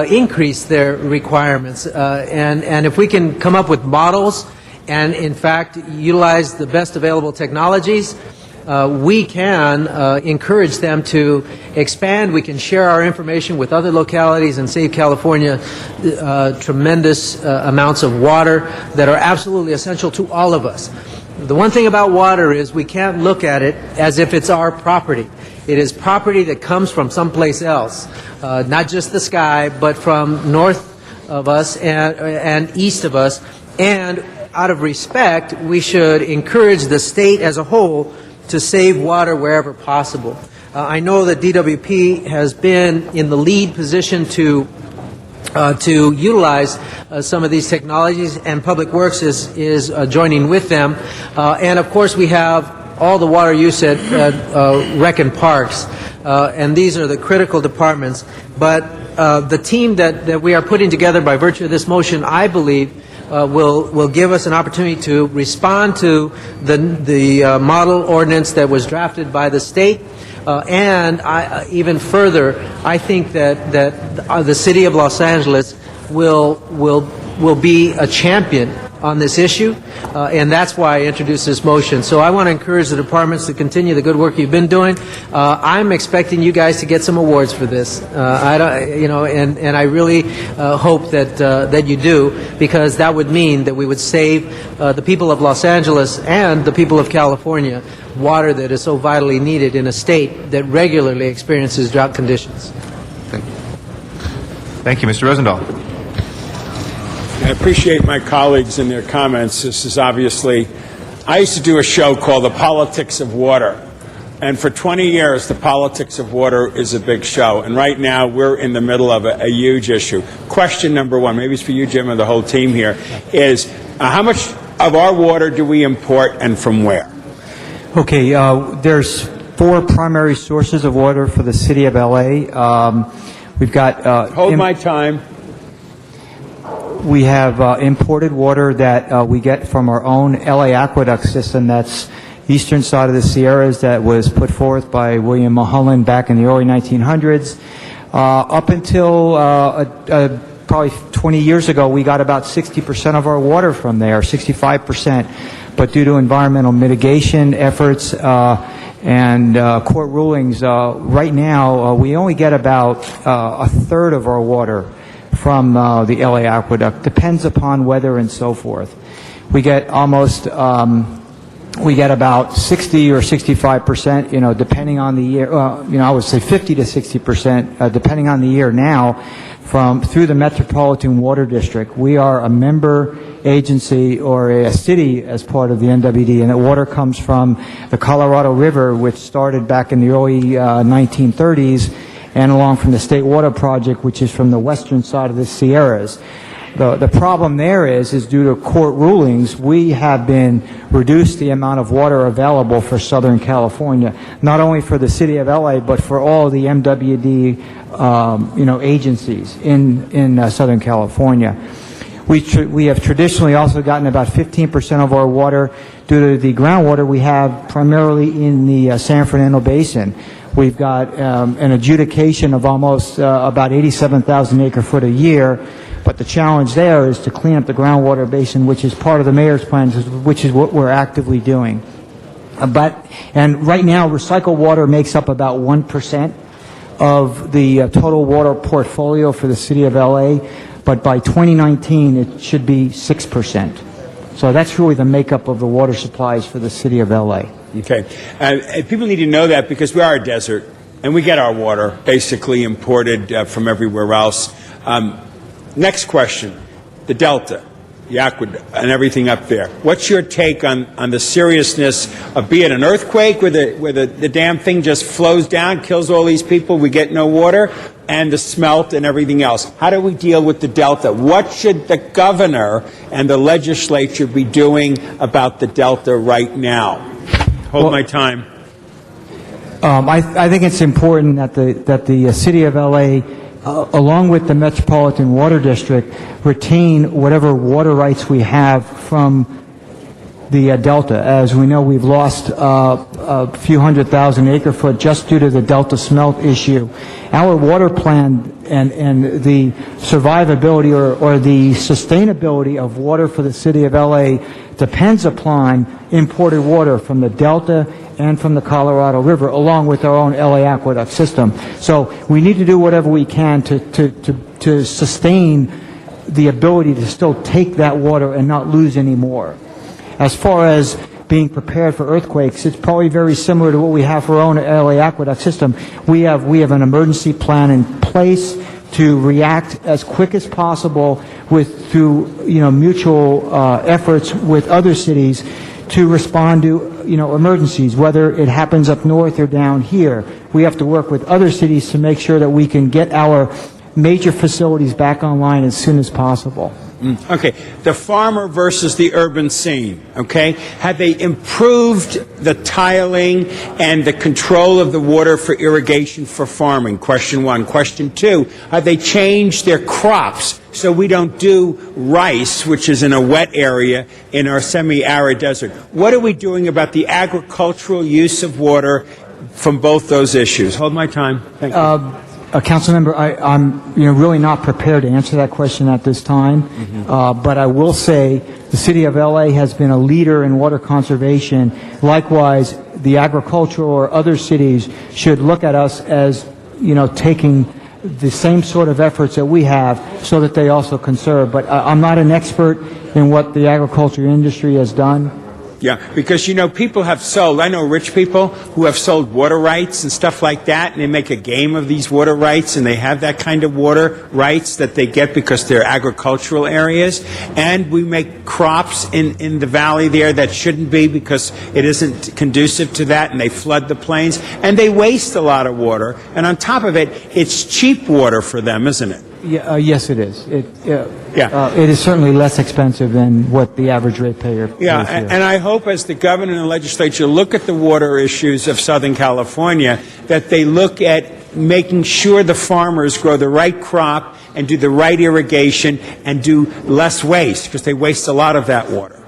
increase their requirements. And if we can come up with models and, in fact, utilize the best available technologies, we can encourage them to expand. We can share our information with other localities and save California tremendous amounts of water that are absolutely essential to all of us. The one thing about water is we can't look at it as if it's our property. It is property that comes from someplace else, not just the sky, but from north of us and east of us. And out of respect, we should encourage the state as a whole to save water wherever possible. I know that DWP has been in the lead position to utilize some of these technologies, and Public Works is joining with them. And of course, we have all the water use at Rec and Parks, and these are the critical departments. But the team that we are putting together by virtue of this motion, I believe, will give us an opportunity to respond to the model ordinance that was drafted by the state. And even further, I think that the city of Los Angeles will be a champion on this issue, and that's why I introduced this motion. So I want to encourage the departments to continue the good work you've been doing. I'm expecting you guys to get some awards for this. And I really hope that you do, because that would mean that we would save the people of Los Angeles and the people of California water that is so vitally needed in a state that regularly experiences drought conditions. Thank you, Mr. Rosendahl. I appreciate my colleagues and their comments. This is obviously, I used to do a show called The Politics of Water. And for 20 years, the politics of water is a big show. And right now, we're in the middle of a huge issue. Question number one, maybe it's for you, Jim, and the whole team here, is how much of our water do we import and from where? Okay, there's 4 primary sources of water for the city of LA. We've got... Hold my time. We have imported water that we get from our own LA aqueduct system. That's eastern side of the Sierras, that was put forth by William Mulholland back in the early 1900s. Up until probably 20 years ago, we got about 60% of our water from there, 65%. But due to environmental mitigation efforts and court rulings, right now we only get about a third of our water from the LA aqueduct. Depends upon weather and so forth. We get almost, we get about 60 or 65%, depending on the year. I would say 50 to 60%, depending on the year now, through the Metropolitan Water District. We are a member agency or a city as part of the MWD, and the water comes from the Colorado River, which started back in the early 1930s, and along from the State Water Project, which is from the western side of the Sierras. The problem there is due to court rulings, we have been reduced the amount of water available for Southern California, not only for the city of LA, but for all the MWD, agencies in Southern California. We have traditionally also gotten about 15% of our water due to the groundwater we have primarily in the San Fernando Basin. We've got an adjudication of almost about 87,000 acre-foot a year, but the challenge there is to clean up the groundwater basin, which is part of the mayor's plans, which is what we're actively doing. And right now, recycled water makes up about 1% of the total water portfolio for the city of LA, but by 2019, it should be 6%. So that's really the makeup of the water supplies for the city of LA. Okay. And people need to know that because we are a desert, and we get our water basically imported from everywhere else. Next question, the Delta, the aqueduct, and everything up there. What's your take on the seriousness of, be it an earthquake where the damn thing just flows down, kills all these people, we get no water, and the smelt and everything else? How do we deal with the Delta? What should the governor and the legislature be doing about the Delta right now? Hold my time. I think it's important that the city of LA, along with the Metropolitan Water District, retain whatever water rights we have from the Delta. As we know, we've lost a few 100,000 acre-foot just due to the Delta smelt issue. Our water plan and the survivability or the sustainability of water for the city of LA depends upon imported water from the Delta and from the Colorado River, along with our own LA aqueduct system. So we need to do whatever we can to sustain the ability to still take that water and not lose any more. As far as being prepared for earthquakes, it's probably very similar to what we have for our own LA aqueduct system. We have an emergency plan in place to react as quick as possible through mutual efforts with other cities to respond to, emergencies, whether it happens up north or down here. We have to work with other cities to make sure that we can get our major facilities back online as soon as possible. Okay, the farmer versus the urban scene, okay? Have they improved the tiling and the control of the water for irrigation for farming? Question one. Question two, have they changed their crops so we don't do rice, which is in a wet area, in our semi-arid desert? What are we doing about the agricultural use of water from both those issues? Hold my time. Thank you. Councilmember, I'm really not prepared to answer that question at this time, but I will say the City of LA has been a leader in water conservation. Likewise, the agricultural or other cities should look at us as, taking the same sort of efforts that we have so that they also conserve. But I'm not an expert in what the agriculture industry has done. Yeah, because, people have sold, I know rich people who have sold water rights and stuff like that, and they make a game of these water rights, and they have that kind of water rights that they get because they're agricultural areas, and we make crops in the valley there that shouldn't be because it isn't conducive to that, and they flood the plains, and they waste a lot of water, and on top of it, it's cheap water for them, isn't it? Yeah, yes, it is. It is certainly less expensive than what the average ratepayer pays. Yeah, and I hope as the governor and the legislature look at the water issues of Southern California, that they look at making sure the farmers grow the right crop and do the right irrigation and do less waste, because they waste a lot of that water.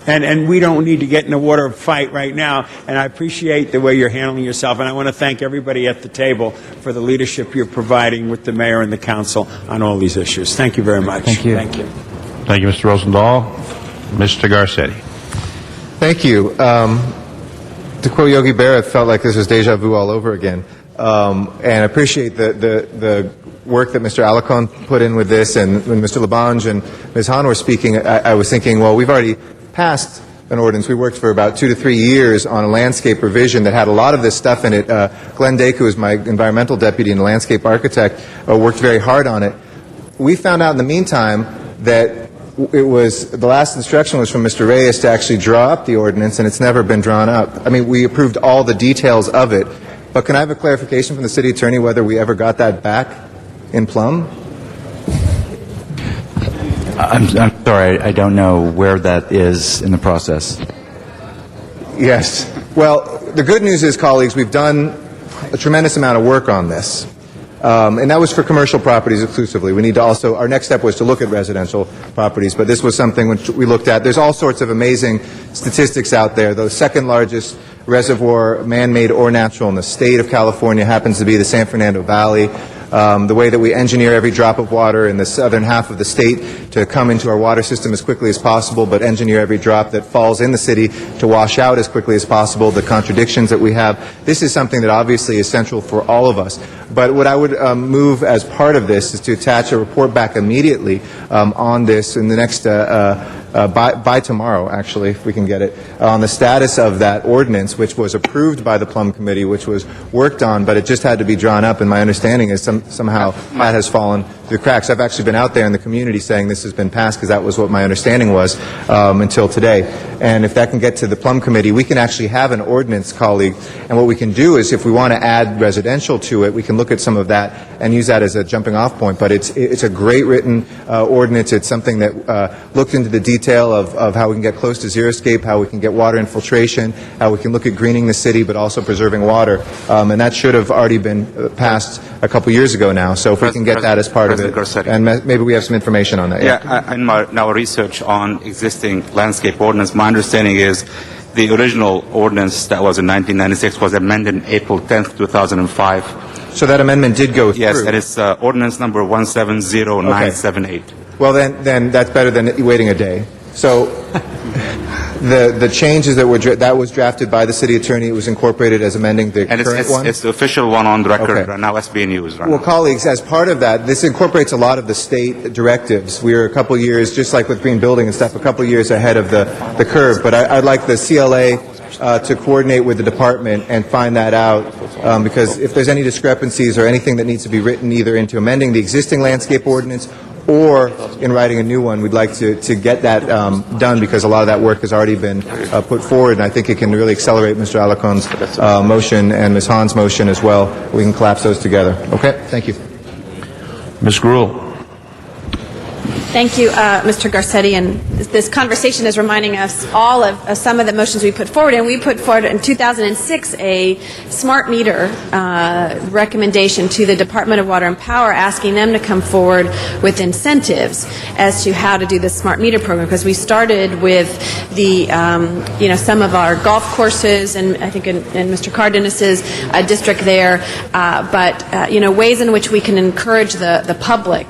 And we don't need to get in a water fight right now, and I appreciate the way you're handling yourself, and I want to thank everybody at the table for the leadership you're providing with the mayor and the council on all these issues. Thank you very much. Thank you. Thank you. Thank you, Mr. Rosendahl. Mr. Garcetti. Thank you. To quote Yogi Berra, it felt like this was deja vu all over again. And I appreciate the work that Mr. Alarcon put in with this, and when Mr. Labange and Ms. Hahn were speaking, I was thinking, well, we've already passed an ordinance. We worked for about 2 to 3 years on a landscape revision that had a lot of this stuff in it. Glenn Dake, who is my environmental deputy and landscape architect, worked very hard on it. We found out in the meantime that it was, the last instruction was from Mr. Reyes to actually draw up the ordinance, and it's never been drawn up. I mean, we approved all the details of it, but can I have a clarification from the city attorney whether we ever got that back in Plum? I'm sorry, I don't know where that is in the process. Yes. Well, the good news is, colleagues, we've done a tremendous amount of work on this. And that was for commercial properties exclusively. We need to also, our next step was to look at residential properties, but this was something which we looked at. There's all sorts of amazing statistics out there. The second largest reservoir, man-made or natural, in the state of California happens to be the San Fernando Valley. The way that we engineer every drop of water in the southern half of the state to come into our water system as quickly as possible, but engineer every drop that falls in the city to wash out as quickly as possible, the contradictions that we have. This is something that obviously is central for all of us. But what I would move as part of this is to attach a report back immediately on this in the next by tomorrow, actually, if we can get it, on the status of that ordinance, which was approved by the Plum Committee, which was worked on, but it just had to be drawn up, and my understanding is somehow that has fallen through the cracks. I've actually been out there in the community saying this has been passed, because that was what my understanding was until today. And if that can get to the Plum Committee, we can actually have an ordinance, colleague, and what we can do is, if we want to add residential to it, we can look at some of that and use that as a jumping off point. But it's a great written ordinance. It's something that looked into the detail of how we can get close to xeriscape, how we can get water infiltration, how we can look at greening the city but also preserving water. And that should have already been passed a couple years ago now. So if we can get that as part of it, and maybe we have some information on that. Yeah, in our research on existing landscape ordinance, my understanding is the original ordinance that was in 1996 was amended on April 10th, 2005. So that amendment did go through? Yes, that is ordinance number 170978. Okay. Well, then that's better than waiting a day. So the changes that was drafted by the city attorney, it was incorporated as amending the current one? It's the official one on the record Okay. right now. It's being used right Well, now. colleagues, as part of that, this incorporates a lot of the state directives. We are a couple years, just like with green building and stuff, a couple years ahead of the curve. But I'd like the CLA to coordinate with the department and find that out, because if there's any discrepancies or anything that needs to be written either into amending the existing landscape ordinance or in writing a new one. We'd like to get that done because a lot of that work has already been put forward, and I think it can really accelerate Mr. Alacon's motion and Ms. Hahn's motion as well. We can collapse those together. Okay? Thank you. Ms. Gruhl. Thank you, Mr. Garcetti. And this conversation is reminding us all of some of the motions we put forward. And we put forward in 2006 a smart meter recommendation to the Department of Water and Power, asking them to come forward with incentives as to how to do the smart meter program. Because we started with the, some of our golf courses, and I think in Mr. Cardenas's district there, but ways in which we can encourage the public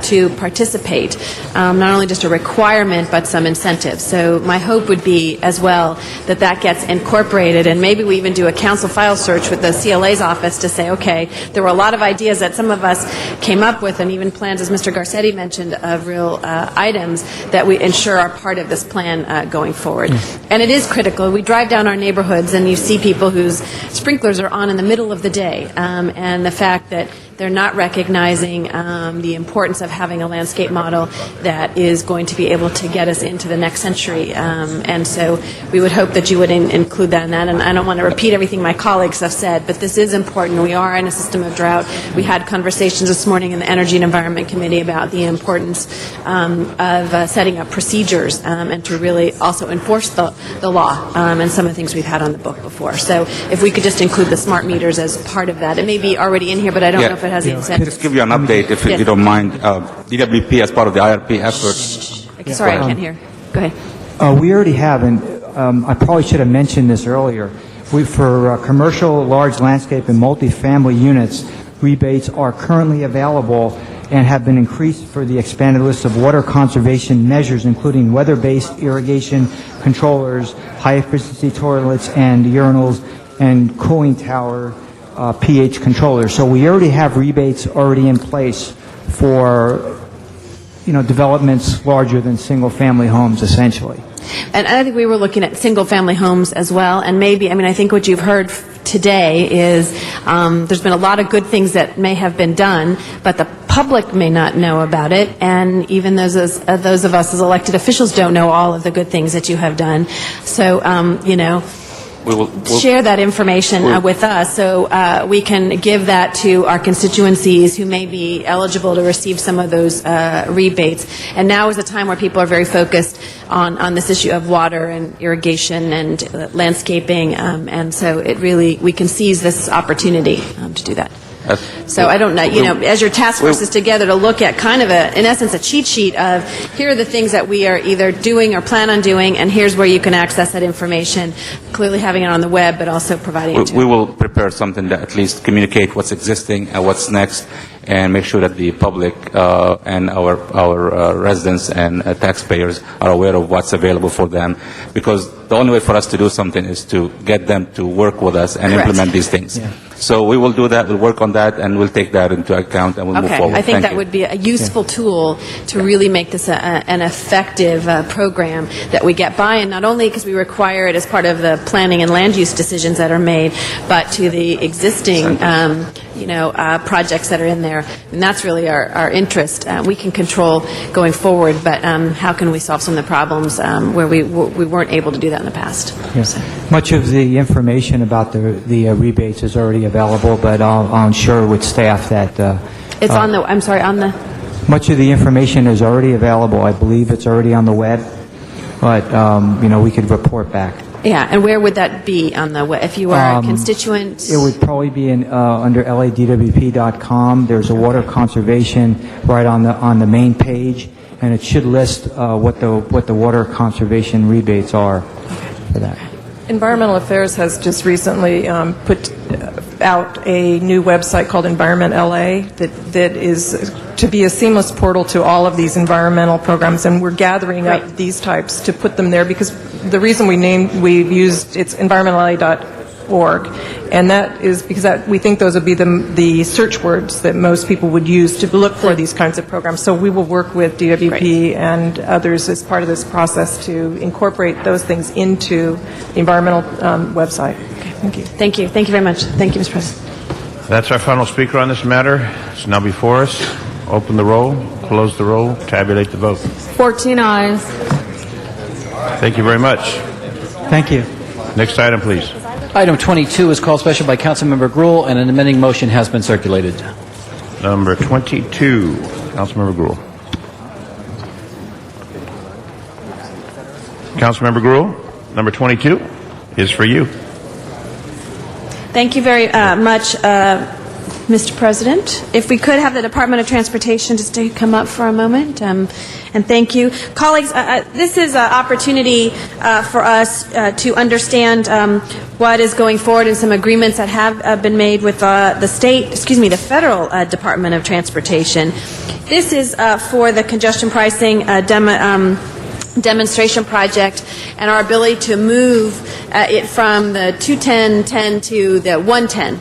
to participate. Not only just a requirement, but some incentives. So my hope would be as well that gets incorporated, and maybe we even do a council file search with the CLA's office to say, okay, there were a lot of ideas that some of us came up with, and even plans, as Mr. Garcetti mentioned, of real items that we ensure are part of this plan going forward. And it is critical. We drive down our neighborhoods and you see people whose sprinklers are on in the middle of the day, and the fact that they're not recognizing the importance of having a landscape model that is going to be able to get us into the next century. And so we would hope that you would include that in that. And I don't want to repeat everything my colleagues have said, but this is important. We are in a system of drought. We had conversations this morning in the Energy and Environment Committee about the importance of setting up procedures and to really also enforce the law and some of the things we've had on the book before. So if we could just include the smart meters as part of that. It may be already in here, but I don't know if it has the incentives. Just give you an update, if you don't mind. DWP, as part of the IRP effort. Sorry, I can't hear. Go ahead. We already have, and I probably should have mentioned this earlier. For commercial, large landscape, and multifamily units, rebates are currently available and have been increased for the expanded list of water conservation measures, including weather-based irrigation controllers, high-efficiency toilets and urinals, and cooling tower pH controllers. So we already have rebates already in place for developments larger than single-family homes, essentially. And I think we were looking at single-family homes as well, and maybe, I think what you've heard today is there's been a lot of good things that may have been done, but the public may not know about it, and even those of us as elected officials don't know all of the good things that you have done. So, We'll share that information with us so we can give that to our constituencies who may be eligible to receive some of those rebates. And now is the time where people are very focused on this issue of water and irrigation and landscaping, and so we can seize this opportunity to do that. So I don't know, as your task force is together to look at kind of in essence, a cheat sheet of here are the things that we are either doing or plan on doing, and here's where you can access that information, clearly having it on the web, but also providing it to we will prepare something that at least communicate what's existing and what's next, and make sure that the public and our residents and taxpayers are aware of what's available for them, because the only way for us to do something is to get them to work with us and implement these things. Yeah. So we will do that, we'll work on that, and we'll take that into account, and we'll move forward. I think that would be a useful tool to really make this an effective program that we get by, and not only because we require it as part of the planning and land use decisions that are made, but to the existing projects that are in there. And that's really our interest. We can control going forward, but how can we solve some of the problems where we weren't able to do that in the past? Yes. Much of the information about the rebates is already available, but I'll ensure with staff that it's on the much of the information is already available. I believe it's already on the web, but we could report back. Yeah, and where would that be on the web? If you are a constituent? It would probably be under ladwp.com. There's a water conservation right on the main page, and it should list what the water conservation rebates are for that. Environmental Affairs has just recently put out a new website called Environment LA that is to be a seamless portal to all of these environmental programs, and we're gathering up these types to put them there because the reason we've used it's environmentla.org, and that is because we think those would be the search words that most people would use to look for these kinds of programs. So we will work with DWP and others as part of this process to incorporate those things into the environmental website. Okay, thank you. Thank you. Thank you very much. Thank you, Mr. President. That's our final speaker on this matter. It's now before us. Open the roll, close the roll, tabulate the vote. 14 eyes. Thank you very much. Thank you. Next item, please. Item 22 is called special by Councilmember Gruhl, and an amending motion has been circulated. Number 22, Councilmember Gruhl. Councilmember Gruhl, number 22 is for you. Thank you very much, Mr. President. If we could have the Department of Transportation just to come up for a moment, and thank you. Colleagues, this is an opportunity for us to understand what is going forward and some agreements that have been made with the federal Department of Transportation. This is for the congestion pricing demonstration project and our ability to move it from the 210-10 to the 110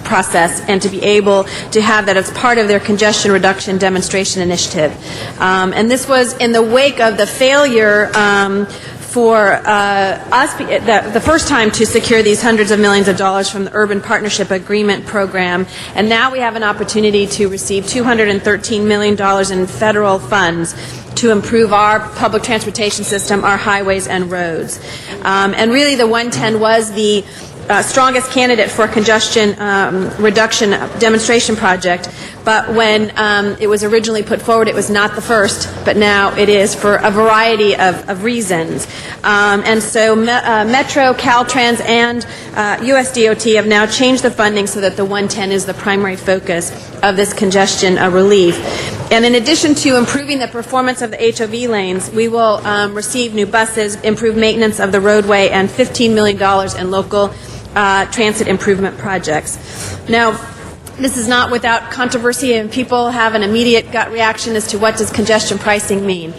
process, and to be able to have that as part of their congestion reduction demonstration initiative. And this was in the wake of the failure for us, the first time to secure these hundreds of millions of dollars from the Urban Partnership Agreement Program, and now we have an opportunity to receive $213 million in federal funds to improve our public transportation system, our highways and roads. And really the 110 was the strongest candidate for a congestion reduction demonstration project, but when it was originally put forward, it was not the first, but now it is for a variety of reasons. And so Metro, Caltrans, and USDOT have now changed the funding so that the 110 is the primary focus of this congestion relief. And in addition to improving the performance of the HOV lanes, we will receive new buses, improve maintenance of the roadway, and $15 million in local transit improvement projects. Now, this is not without controversy, and people have an immediate gut reaction as to what does congestion pricing mean.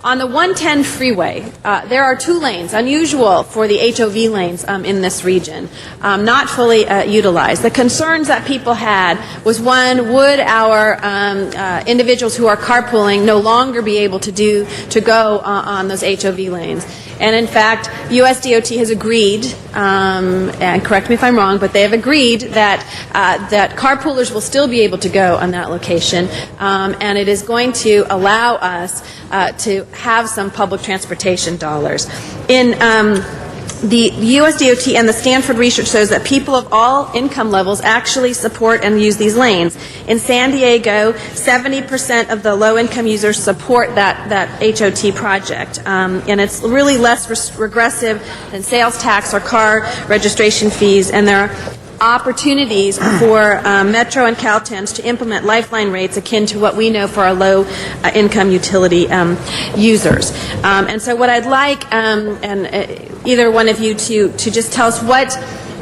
On the 110 freeway, there are two lanes, unusual for the HOV lanes in this region, not fully utilized. The concerns that people had was, one, would our individuals who are carpooling no longer be able to go on those HOV lanes? And in fact, USDOT has agreed, and correct me if I'm wrong, but they have agreed that that carpoolers will still be able to go on that location, and it is going to allow us to have some public transportation dollars. In the USDOT and the Stanford research shows that people of all income levels actually support and use these lanes. In San Diego, 70% of the low-income users support that HOT project, and it's really less regressive than sales tax or car registration fees, and there are opportunities for Metro and Caltrans to implement lifeline rates akin to what we know for our low-income utility users. And so what I'd like, either one of you to just tell us what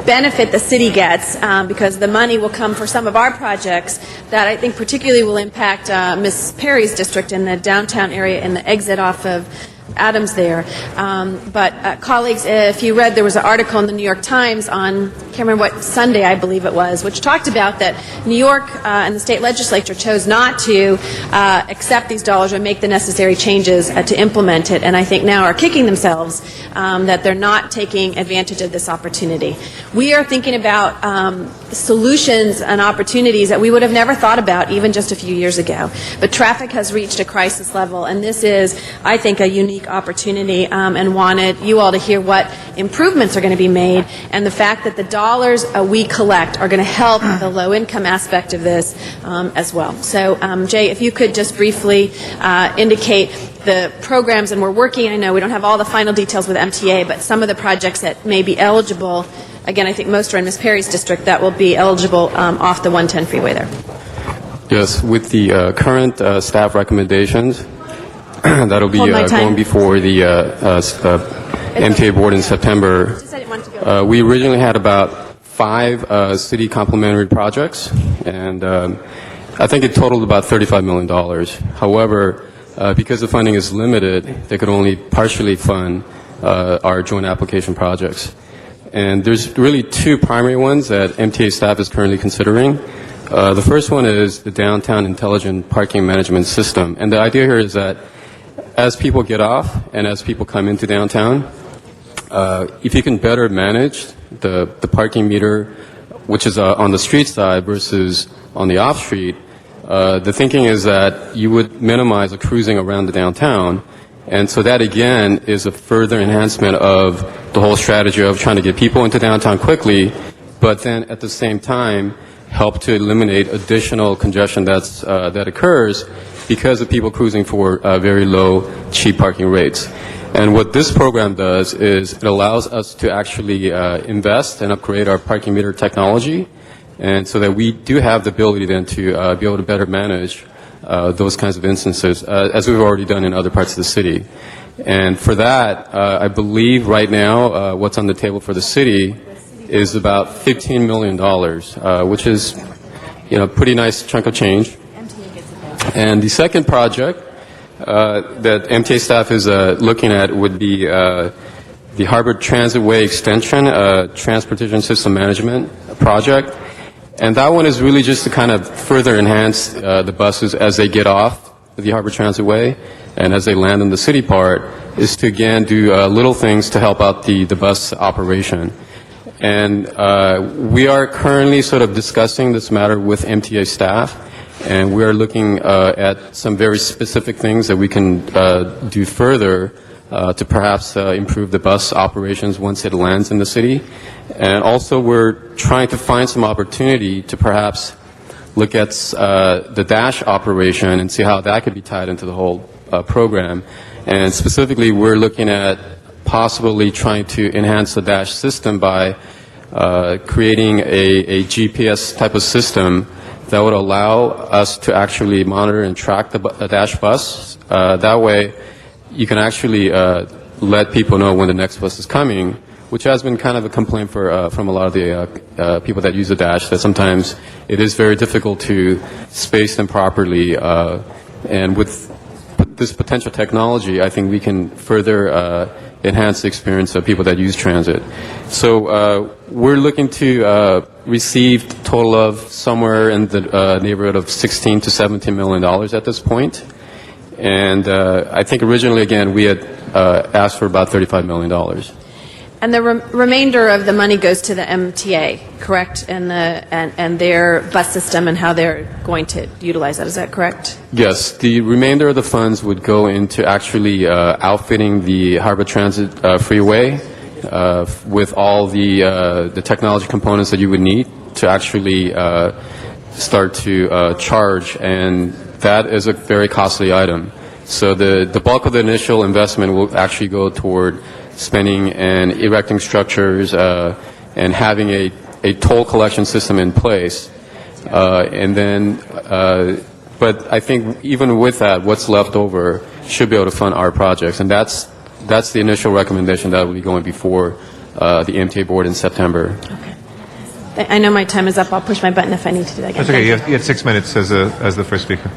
benefit the city gets, because the money will come for some of our projects that I think particularly will impact Ms. Perry's district in the downtown area and the exit off of Adams there. But colleagues, if you read, there was an article in the New York Times on, I can't remember what Sunday I believe it was, which talked about that New York and the state legislature chose not to accept these dollars or make the necessary changes to implement it, and I think now are kicking themselves that they're not taking advantage of this opportunity. We are thinking about solutions and opportunities that we would have never thought about even just a few years ago. But traffic has reached a crisis level, and this is, I think, a unique opportunity, and wanted you all to hear what improvements are going to be made, and the fact that the dollars we collect are going to help the low-income aspect of this as well. So, Jay, if you could just briefly indicate the programs, and we're working, I know we don't have all the final details with MTA, but some of the projects that may be eligible. Again, I think most are in Ms. Perry's district that will be eligible off the 110 freeway there. Yes, with the current staff recommendations, that'll be going before the MTA board in September. We originally had about 5 city complementary projects, and I think it totaled about $35 million. However, because the funding is limited, they could only partially fund our joint application projects. And there's really 2 primary ones that MTA staff is currently considering. The first one is the Downtown Intelligent Parking Management System. And the idea here is that as people get off and as people come into downtown, if you can better manage the parking meter which is on the street side versus on the off street, the thinking is that you would minimize the cruising around the downtown. And so that, again, is a further enhancement of the whole strategy of trying to get people into downtown quickly, but then at the same time help to eliminate additional congestion that occurs because of people cruising for very low, cheap parking rates. And what this program does is it allows us to actually invest and upgrade our parking meter technology, and so that we do have the ability then to be able to better manage those kinds of instances, as we've already done in other parts of the city. And for that, I believe right now what's on the table for the city is about $15 million, which is, a pretty nice chunk of change. And the second project that MTA staff is looking at would be the Harbor Transit Way Extension Transportation System Management project. And that one is really just to kind of further enhance the buses as they get off the Harbor Transit Way and as they land in the city part, is to again do little things to help out the bus operation. And we are currently sort of discussing this matter with MTA staff, and we are looking at some very specific things that we can do further to perhaps improve the bus operations once it lands in the city. And also we're trying to find some opportunity to perhaps look at the Dash operation and see how that could be tied into the whole program. And specifically, we're looking at possibly trying to enhance the Dash system by creating a GPS type of system that would allow us to actually monitor and track the Dash bus. That way, you can actually let people know when the next bus is coming, which has been kind of a complaint from a lot of the people that use the Dash, that sometimes it is very difficult to space them properly. And with this potential technology, I think we can further enhance the experience of people that use transit. So we're looking to receive a total of somewhere in the neighborhood of $16 to $17 million at this point. And I think originally, again, we had asked for about $35 million. And the remainder of the money goes to the MTA, correct? And their bus system and how they're going to utilize that. Is that correct? Yes. The remainder of the funds would go into actually outfitting the Harbor Transit Freeway with all the technology components that you would need to actually start to charge, and that is a very costly item. So the bulk of the initial investment will actually go toward spending and erecting structures and having a toll collection system in place. And then, but I think even with that, what's left over should be able to fund our projects. And that's the initial recommendation that will be going before the MTA board in September. Okay. I know my time is up. I'll push my button if I need to do that again. That's okay. You had 6 minutes as the first speaker.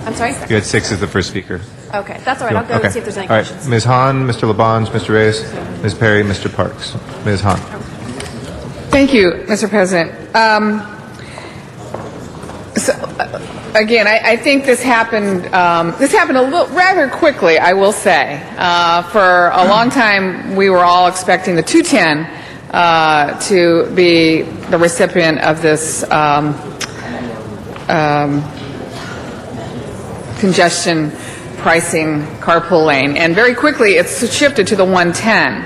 I'm sorry? You had 6 as the first speaker. Okay. That's all right. I'll go and see if there's any All right. questions. Ms. Hahn, Mr. Labange, Mr. Reyes, Ms. Perry, Mr. Parks. Ms. Hahn. Thank you, Mr. President. Again, I think this happened a little rather quickly, I will say. For a long time, we were all expecting the 210 to be the recipient of this congestion pricing carpool lane, and very quickly it's shifted to the 110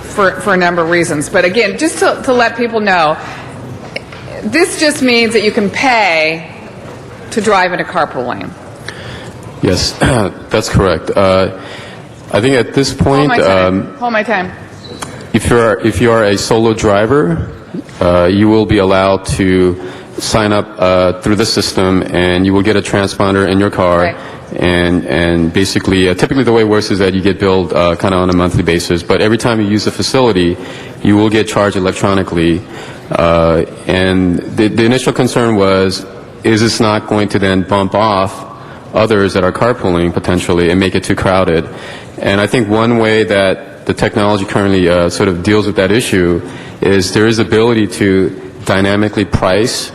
for a number of reasons. But again, just to let people know, this just means that you can pay to drive in a carpool lane. Yes, that's correct. I think at this point, Hold my time. if you are a solo driver, you will be allowed to sign up through the system, and you will get a transponder in your car. Right. And basically, typically the way it works is that you get billed kind of on a monthly basis, but every time you use the facility, you will get charged electronically. And the initial concern was, is this not going to then bump off others that are carpooling potentially and make it too crowded? And I think one way that the technology currently sort of deals with that issue is there is ability to dynamically price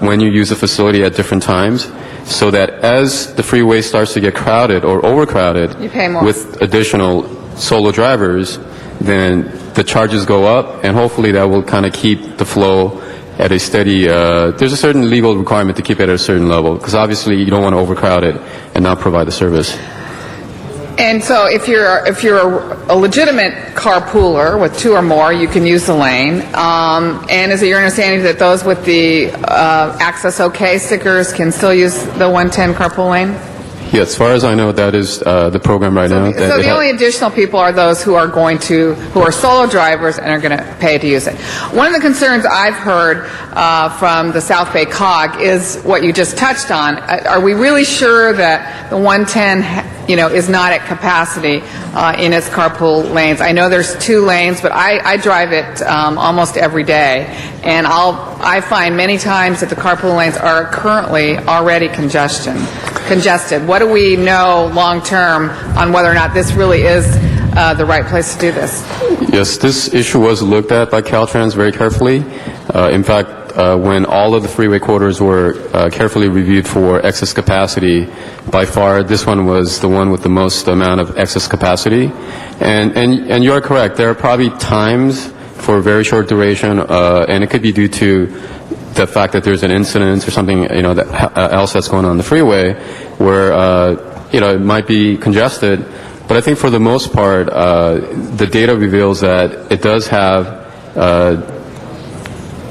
when you use a facility at different times, so that as the freeway starts to get crowded or overcrowded You pay more. with additional solo drivers, then the charges go up, and hopefully that will kind of keep the flow at a steady, there's a certain legal requirement to keep it at a certain level, because obviously you don't want to overcrowd it and not provide the service. And so if you're a legitimate carpooler with two or more, you can use the lane. And is it your understanding that those with the Access OK stickers can still use the 110 carpool lane? Yeah, as far as I know, that is the program right now. So the only additional people are those who are solo drivers and are going to pay to use it. One of the concerns I've heard from the South Bay COG is what you just touched on. Are we really sure that the 110 is not at capacity in its carpool lanes? I know there's 2 lanes, but I drive it almost every day, and I find many times that the carpool lanes are currently already congested. What do we know long term on whether or not this really is the right place to do this? Yes, this issue was looked at by Caltrans very carefully. In fact, when all of the freeway corridors were carefully reviewed for excess capacity, by far this one was the one with the most amount of excess capacity. And you're correct, there are probably times for very short duration, and it could be due to the fact that there's an incident or something else that's going on the freeway where it might be congested. But I think for the most part, the data reveals that it does have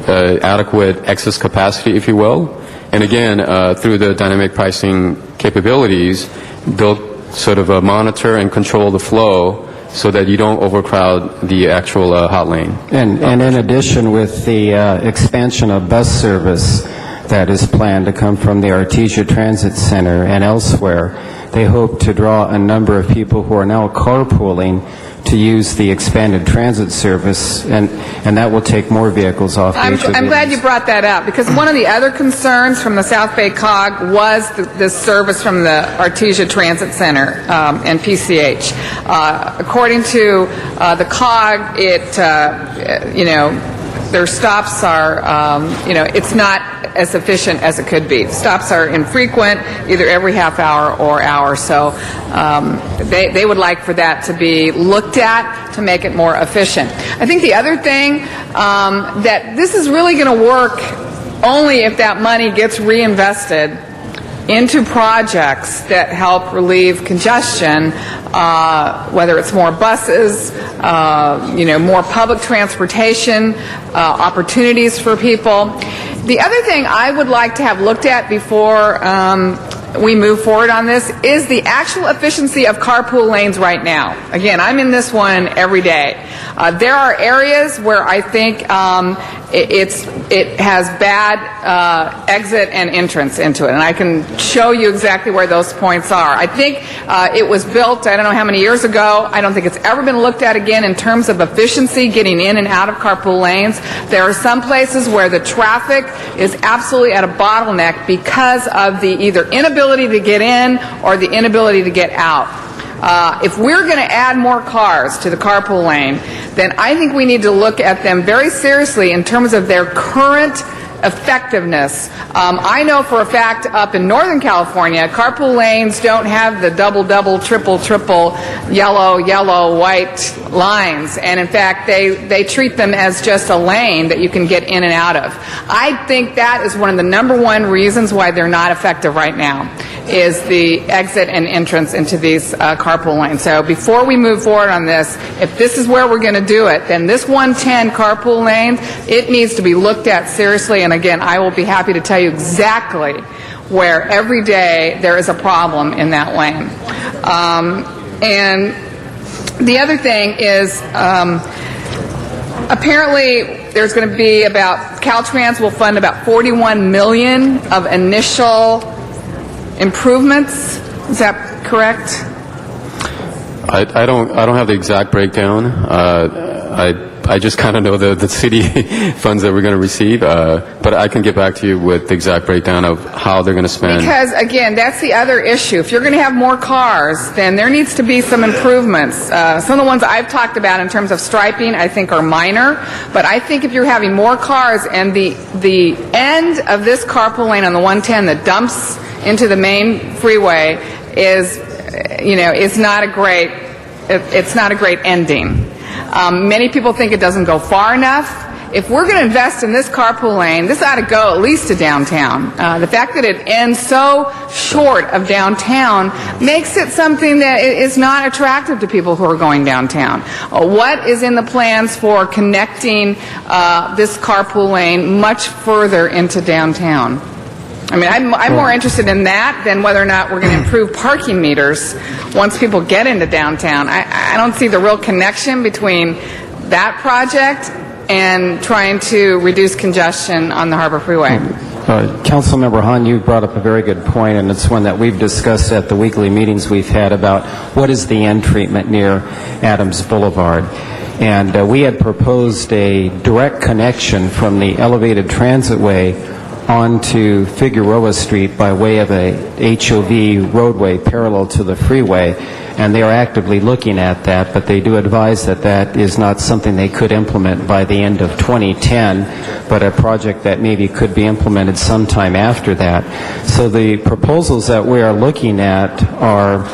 adequate excess capacity, if you will. And again, through the dynamic pricing capabilities, they'll sort of monitor and control the flow so that you don't overcrowd the actual hot lane. And in addition, with the expansion of bus service that is planned to come from the Artesia Transit Center and elsewhere, they hope to draw a number of people who are now carpooling to use the expanded transit service, and that will take more vehicles off the HOVs. I'm glad you brought that up, because one of the other concerns from the South Bay COG was the service from the Artesia Transit Center and PCH. According to the COG, their stops are, it's not as efficient as it could be. Stops are infrequent, either every half hour or hour. So they would like for that to be looked at to make it more efficient. I think the other thing, that this is really going to work only if that money gets reinvested into projects that help relieve congestion, whether it's more buses, more public transportation, opportunities for people. The other thing I would like to have looked at before we move forward on this is the actual efficiency of carpool lanes right now. Again, I'm in this one every day. There are areas where I think it has bad exit and entrance into it, and I can show you exactly where those points are. I think it was built, I don't know how many years ago. I don't think it's ever been looked at again in terms of efficiency getting in and out of carpool lanes. There are some places where the traffic is absolutely at a bottleneck because of the either inability to get in or the inability to get out. If we're going to add more cars to the carpool lane, then I think we need to look at them very seriously in terms of their current effectiveness. I know for a fact up in Northern California, carpool lanes don't have the double, triple, yellow, white lines. And in fact, they treat them as just a lane that you can get in and out of. I think that is one of the number one reasons why they're not effective right now, is the exit and entrance into these carpool lanes. So before we move forward on this, if this is where we're going to do it, then this 110 carpool lane, it needs to be looked at seriously. And again, I will be happy to tell you exactly where every day there is a problem in that lane. And the other thing is, apparently there's going to be Caltrans will fund about $41 million of initial improvements. Is that correct? I don't have the exact breakdown. I just kind of know the city funds that we're going to receive, but I can get back to you with the exact breakdown of how they're going to spend. Because, again, that's the other issue. If you're going to have more cars, then there needs to be some improvements. Some of the ones I've talked about in terms of striping, I think, are minor. But I think if you're having more cars and the end of this carpool lane on the 110 that dumps into the main freeway is not a great ending. Many people think it doesn't go far enough. If we're going to invest in this carpool lane, this ought to go at least to downtown. The fact that it ends so short of downtown makes it something that is not attractive to people who are going downtown. What is in the plans for connecting this carpool lane much further into downtown? I mean, I'm more interested in that than whether or not we're going to improve parking meters once people get into downtown. I don't see the real connection between that project and trying to reduce congestion on the Harbor Freeway. Councilmember Hahn, you brought up a very good point, and it's one that we've discussed at the weekly meetings we've had about what is the end treatment near Adams Boulevard. And we had proposed a direct connection from the elevated transitway onto Figueroa Street by way of a HOV roadway parallel to the freeway. And they are actively looking at that, but they do advise that that is not something they could implement by the end of 2010, but a project that maybe could be implemented sometime after that. So the proposals that we are looking at are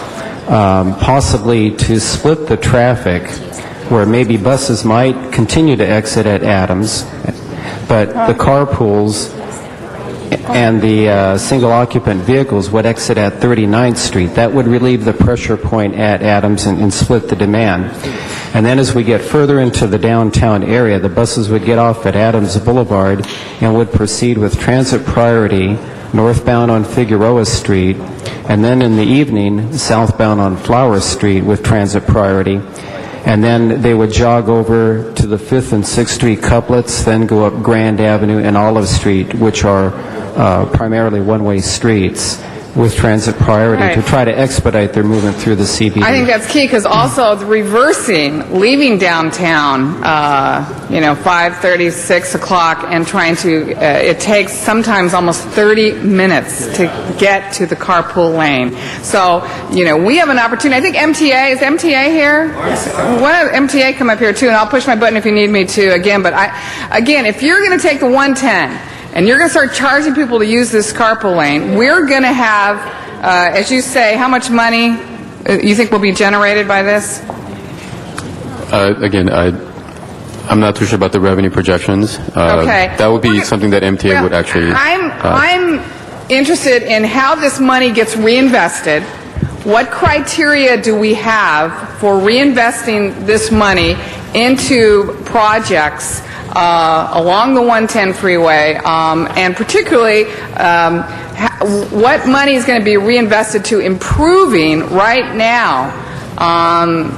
possibly to split the traffic where maybe buses might continue to exit at Adams, but the carpools and the single-occupant vehicles would exit at 39th Street. That would relieve the pressure point at Adams and split the demand. And then as we get further into the downtown area, the buses would get off at Adams Boulevard and would proceed with transit priority northbound on Figueroa Street, and then in the evening, southbound on Flower Street with transit priority. And then they would jog over to the 5th and 6th Street couplets, then go up Grand Avenue and Olive Street, which are primarily one-way streets with transit priority to try to expedite their movement through the CBD. I think that's key because also the reversing, leaving downtown, 5:30, 6 o'clock, and trying to, it takes sometimes almost 30 minutes to get to the carpool lane. So, we have an opportunity. I think MTA, is MTA here? Why don't MTA come up here too, and I'll push my button if you need me to again. But if you're going to take the 110, and you're going to start charging people to use this carpool lane, we're going to have, as you say, how much money you think will be generated by this? Again, I'm not too sure about the revenue projections. Okay. That would be something that MTA would actually... I'm interested in how this money gets reinvested. What criteria do we have for reinvesting this money into projects along the 110 freeway, and particularly what money is going to be reinvested to improving right now,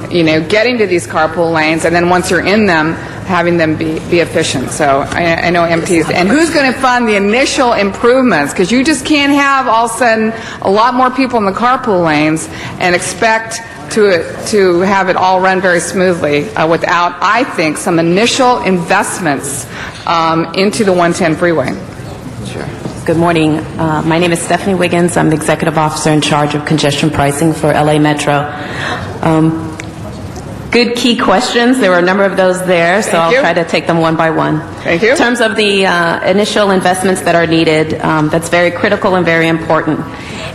getting to these carpool lanes, and then once you're in them, having them be efficient. So I know MTs. And who's going to fund the initial improvements? Because you just can't have all of a sudden a lot more people in the carpool lanes and expect to have it all run very smoothly without, I think, some initial investments into the 110 freeway. Sure. Good morning. My name is Stephanie Wiggins. I'm the Executive Officer in charge of congestion pricing for LA Metro. Good key questions. There were a number of those there, so I'll try to take them one by one. Thank you. In terms of the initial investments that are needed, that's very critical and very important.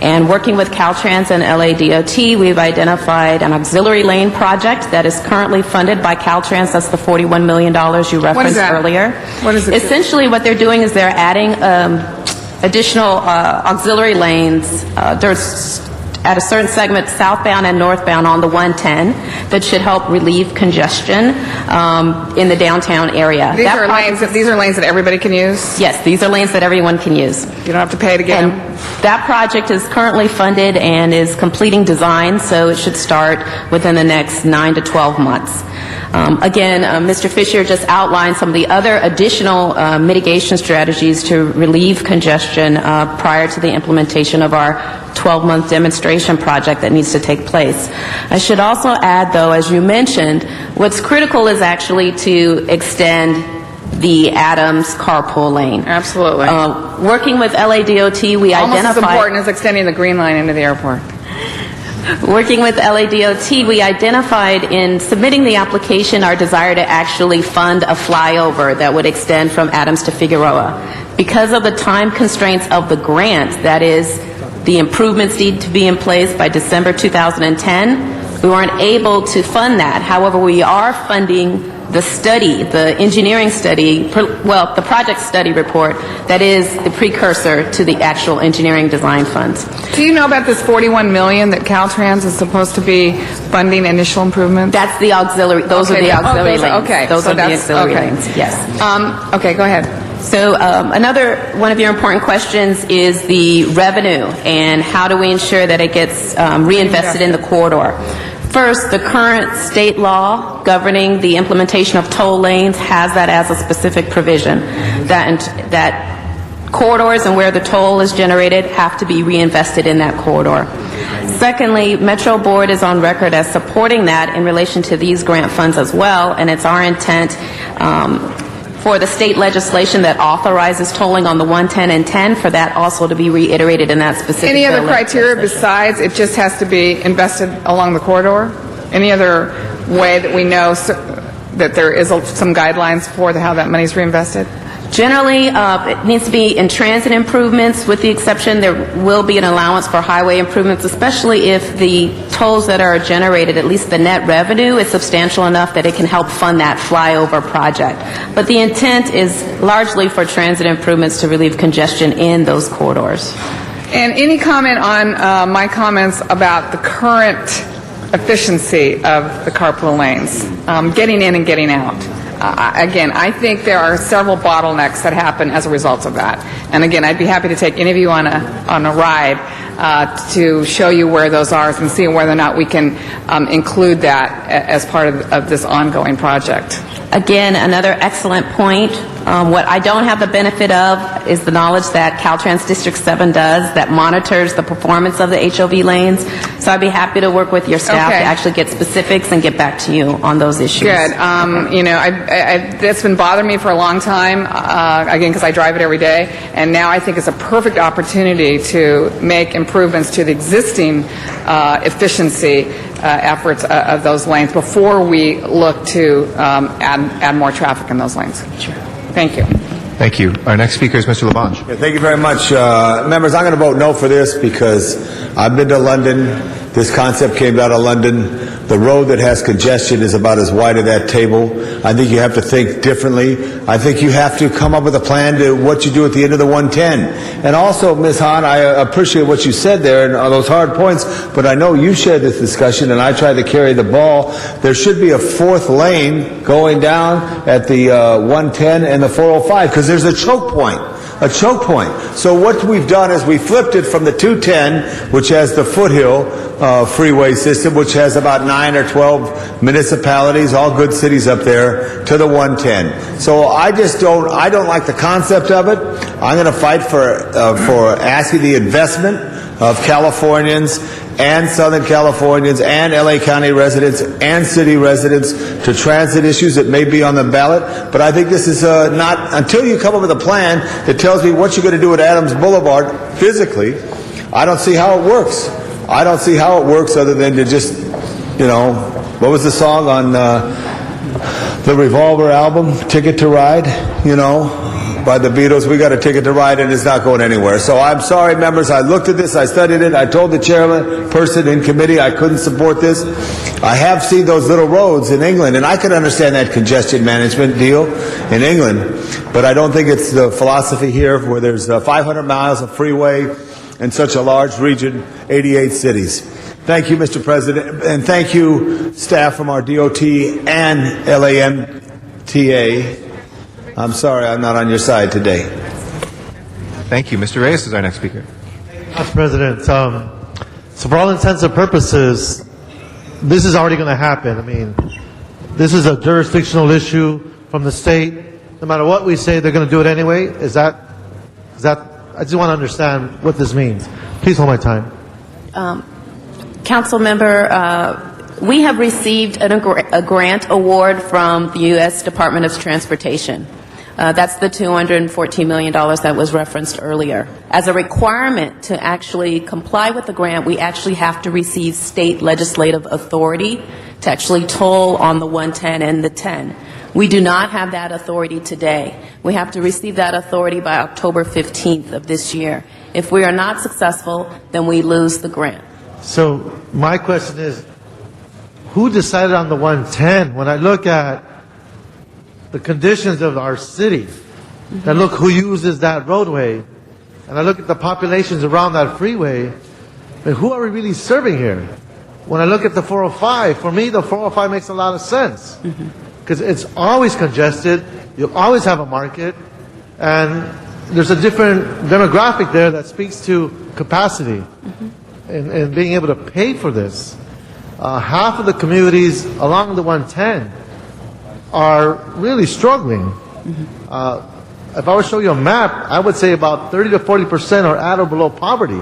And working with Caltrans and LADOT, we've identified an auxiliary lane project that is currently funded by Caltrans. That's the $41 million you referenced earlier. What is it? Essentially, what they're doing is they're adding additional auxiliary lanes. There's at a certain segment, southbound and northbound on the 110, that should help relieve congestion in the downtown area. These are lanes that everybody can use? Yes, these are lanes that everyone can use. You don't have to pay to get them? That project is currently funded and is completing design, so it should start within the next 9 to 12 months. Again, Mr. Fisher just outlined some of the other additional mitigation strategies to relieve congestion prior to the implementation of our 12-month demonstration project that needs to take place. I should also add, though, as you mentioned, what's critical is actually to extend the Adams carpool lane. Absolutely. Working with LADOT, we almost identified... as important as extending the Green Line into the airport. Working with LADOT, we identified in submitting the application our desire to actually fund a flyover that would extend from Adams to Figueroa. Because of the time constraints of the grant, that is, the improvements need to be in place by December 2010, We weren't able to fund that. However, we are funding the study, the engineering study, the project study report that is the precursor to the actual engineering design funds. Do you know about this $41 million that Caltrans is supposed to be funding initial improvements? That's the auxiliary. Those are the auxiliary lanes. Okay, those so are the that's- auxiliary okay. lanes. Yes. Okay, go ahead. So another one of your important questions is the revenue and how do we ensure that it gets reinvested in the corridor. First, the current state law governing the implementation of toll lanes has that as a specific provision, that corridors and where the toll is generated have to be reinvested in that corridor. Secondly, Metro Board is on record as supporting that in relation to these grant funds as well, and it's our intent for the state legislation that authorizes tolling on the 110 and 10 for that also to be reiterated in that specific Any other bill criteria legislation. besides it just has to be invested along the corridor? Any other way that we know that there is some guidelines for how that money is reinvested? Generally, it needs to be in transit improvements, with the exception there will be an allowance for highway improvements, especially if the tolls that are generated, at least the net revenue, is substantial enough that it can help fund that flyover project. But the intent is largely for transit improvements to relieve congestion in those corridors. And any comment on my comments about the current efficiency of the carpool lanes, getting in and getting out? Again, I think there are several bottlenecks that happen as a result of that. And again, I'd be happy to take any of you on a ride to show you where those are and see whether or not we can include that as part of this ongoing project. Again, another excellent point. What I don't have the benefit of is the knowledge that Caltrans District 7 does that monitors the performance of the HOV lanes. So I'd be happy to work with your staff Okay. to actually get specifics and get back to you on those issues. Good. That's been bothering me for a long time, again, because I drive it every day, and now I think it's a perfect opportunity to make improvements to the existing efficiency efforts of those lanes before we look to add more traffic in those lanes. Sure. Thank you. Thank you. Our next speaker is Mr. Labange. Yeah, thank you very much. Members, I'm going to vote no for this because I've been to London. This concept came out of London. The road that has congestion is about as wide as that table. I think you have to think differently. I think you have to come up with a plan to what you do at the end of the 110. And also, Ms. Hahn, I appreciate what you said there and all those hard points, but I know you shared this discussion and I tried to carry the ball. There should be a fourth lane going down at the 110 and the 405 because there's a choke point. A choke point. So what we've done is we flipped it from the 210, which has the foothill freeway system, which has about 9 or 12 municipalities, all good cities up there, to the 110. So I don't like the concept of it. I'm going to fight for asking the investment of Californians and Southern Californians and LA County residents and city residents to transit issues that may be on the ballot. But I think this is not, until you come up with a plan that tells me what you're going to do at Adams Boulevard physically, I don't see how it works. I don't see how it works other than to just, what was the song on the Revolver album, Ticket to Ride, by the Beatles? We got a ticket to ride and it's not going anywhere. So I'm sorry, members. I looked at this. I studied it. I told the chairperson in committee I couldn't support this. I have seen those little roads in England, and I can understand that congestion management deal in England, but I don't think it's the philosophy here where there's 500 miles of freeway in such a large region, 88 cities. Thank you, Mr. President, and thank you, staff from our DOT and LAMTA. I'm sorry I'm not on your side today. Thank you. Mr. Reyes is our next speaker. Mr. President, so for all intents and purposes, this is already going to happen. I mean, this is a jurisdictional issue from the state. No matter what we say, they're going to do it anyway. Is that? I just want to understand what this means. Please hold my time. Council member, we have received a grant award from the U.S. Department of Transportation. That's the $214 million that was referenced earlier. As a requirement to actually comply with the grant, we actually have to receive state legislative authority to actually toll on the 110 and the 10. We do not have that authority today. We have to receive that authority by October 15th of this year. If we are not successful, then we lose the grant. So my question is, who decided on the 110? When I look at the conditions of our city, and look who uses that roadway, and I look at the populations around that freeway, I mean, who are we really serving here? When I look at the 405, for me, the 405 makes a lot of sense. Because it's always congested, you'll always have a market, and there's a different demographic there that speaks to capacity and being able to pay for this. Half of the communities along the 110 are really struggling. If I were to show you a map, I would say about 30 to 40% are at or below poverty.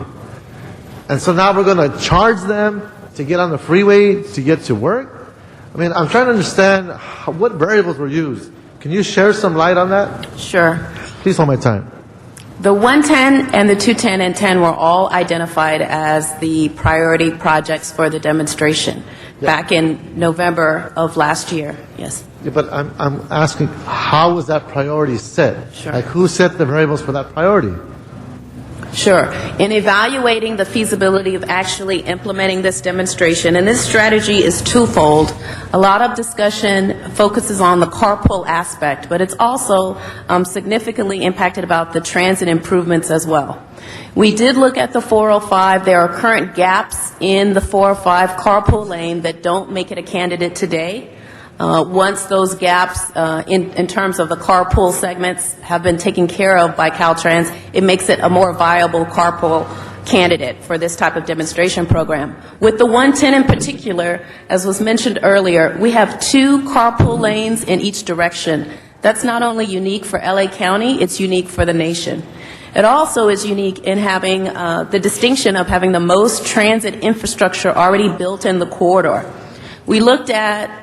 And so now we're going to charge them to get on the freeway to get to work? I mean, I'm trying to understand what variables were used. Can you share some light on that? Sure. Please hold my time. The 110 and the 210 and 10 were all identified as the priority projects for the demonstration back in November of last year. Yes. Yeah, but I'm asking, how was that priority set? Sure. Like, who set the variables for that priority? Sure. In evaluating the feasibility of actually implementing this demonstration, and this strategy is twofold, a lot of discussion focuses on the carpool aspect, but it's also significantly impacted about the transit improvements as well. We did look at the 405. There are current gaps in the 405 carpool lane that don't make it a candidate today. Once those gaps in terms of the carpool segments have been taken care of by Caltrans, it makes it a more viable carpool candidate for this type of demonstration program. With the 110 in particular, as was mentioned earlier, we have 2 carpool lanes in each direction. That's not only unique for LA County, it's unique for the nation. It also is unique in having the distinction of having the most transit infrastructure already built in the corridor. We looked at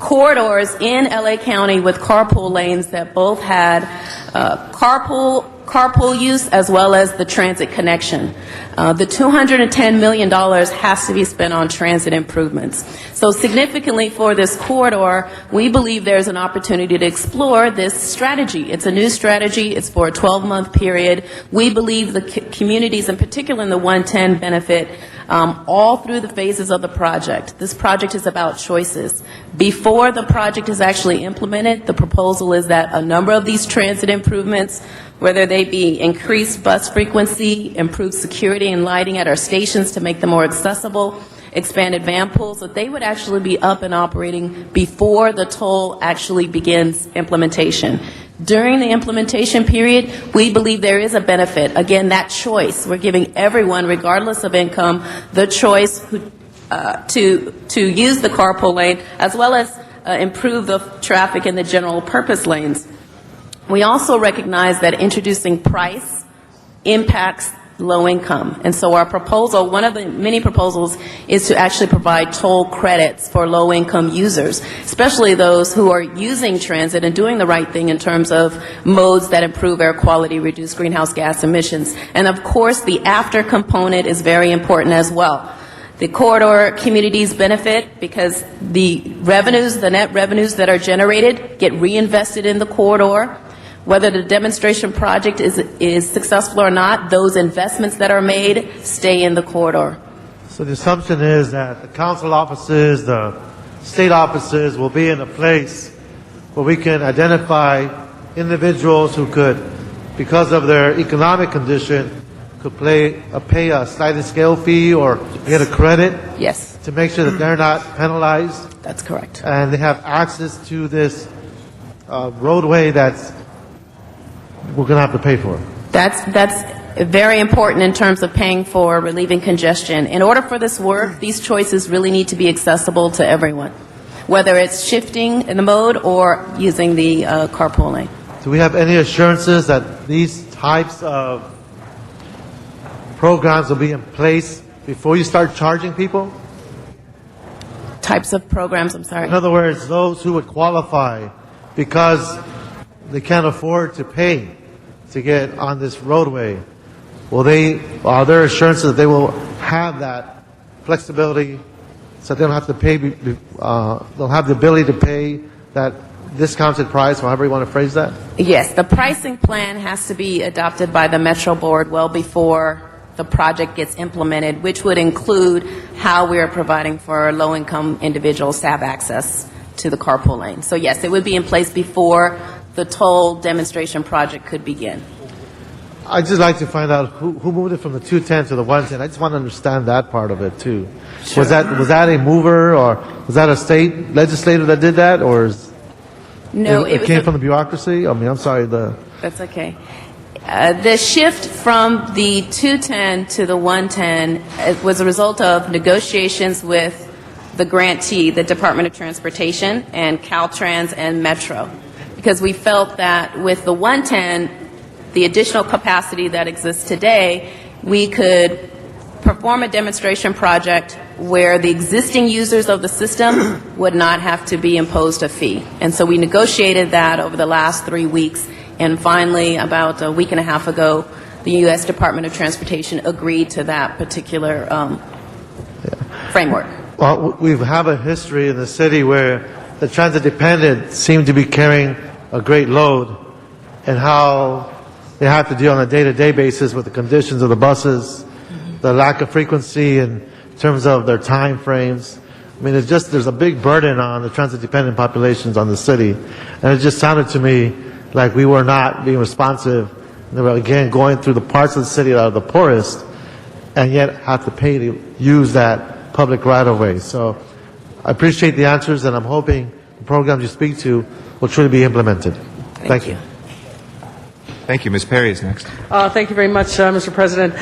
corridors in LA County with carpool lanes that both had carpool use as well as the transit connection. The $210 million has to be spent on transit improvements. So significantly for this corridor, we believe there's an opportunity to explore this strategy. It's a new strategy. It's for a 12-month period. We believe the communities, in particular in the 110, benefit all through the phases of the project. This project is about choices. Before the project is actually implemented, the proposal is that a number of these transit improvements, whether they be increased bus frequency, improved security and lighting at our stations to make them more accessible, expanded van pools, that they would actually be up and operating before the toll actually begins implementation. During the implementation period, we believe there is a benefit. Again, that choice. We're giving everyone, regardless of income, the choice to use the carpool lane, as well as improve the traffic in the general purpose lanes. We also recognize that introducing price impacts low income. And so our proposal, one of the many proposals, is to actually provide toll credits for low income users, especially those who are using transit and doing the right thing in terms of modes that improve air quality, reduce greenhouse gas emissions. And of course, the after component is very important as well. The corridor communities benefit because the revenues, the net revenues that are generated get reinvested in the corridor. Whether the demonstration project is successful or not, those investments that are made stay in the corridor. So the assumption is that the council offices, the state offices will be in a place where we can identify individuals who could, because of their economic condition, could pay a sliding scale fee or get a credit. Yes. To make sure that they're not penalized. That's correct. And they have access to this roadway that's we're going to have to pay for. That's very important in terms of paying for relieving congestion. In order for this work, these choices really need to be accessible to everyone, whether it's shifting in the mode or using the carpool lane. Do we have any assurances that these types of programs will be in place before you start charging people? Types of programs, I'm sorry. In other words, those who would qualify because they can't afford to pay to get on this roadway, are there assurances that they will have that flexibility so they don't have to pay, they'll have the ability to pay that discounted price, however you want to phrase that? Yes, the pricing plan has to be adopted by the Metro Board well before the project gets implemented, which would include how we are providing for low-income individuals to have access to the carpool lane. So yes, it would be in place before the toll demonstration project could begin. I'd just like to find out who moved it from the 210 to the 110. I just want to understand that part of it too. Sure. Was that a mover, or was that a state legislator that did that, or No, it came from the bureaucracy? I mean, I'm sorry. That's okay. The shift from the 210 to the 110 was a result of negotiations with the grantee, the Department of Transportation, and Caltrans and Metro, because we felt that with the 110, the additional capacity that exists today, we could perform a demonstration project where the existing users of the system would not have to be imposed a fee. And so we negotiated that over the last 3 weeks, and finally, about a week and a half ago, the U.S. Department of Transportation agreed to that particular framework. Well, we have a history in the city where the transit dependent seem to be carrying a great load, and how they have to deal on a day-to-day basis with the conditions of the buses, the lack of frequency in terms of their time frames. I mean, there's a big burden on the transit-dependent populations on the city. And it just sounded to me like we were not being responsive. They were, again, going through the parts of the city that are the poorest, and yet have to pay to use that public right-of-way. So I appreciate the answers, and I'm hoping the programs you speak to will truly be implemented. Thank you. Thank you. Ms. Perry is next. Thank you very much, Mr. President.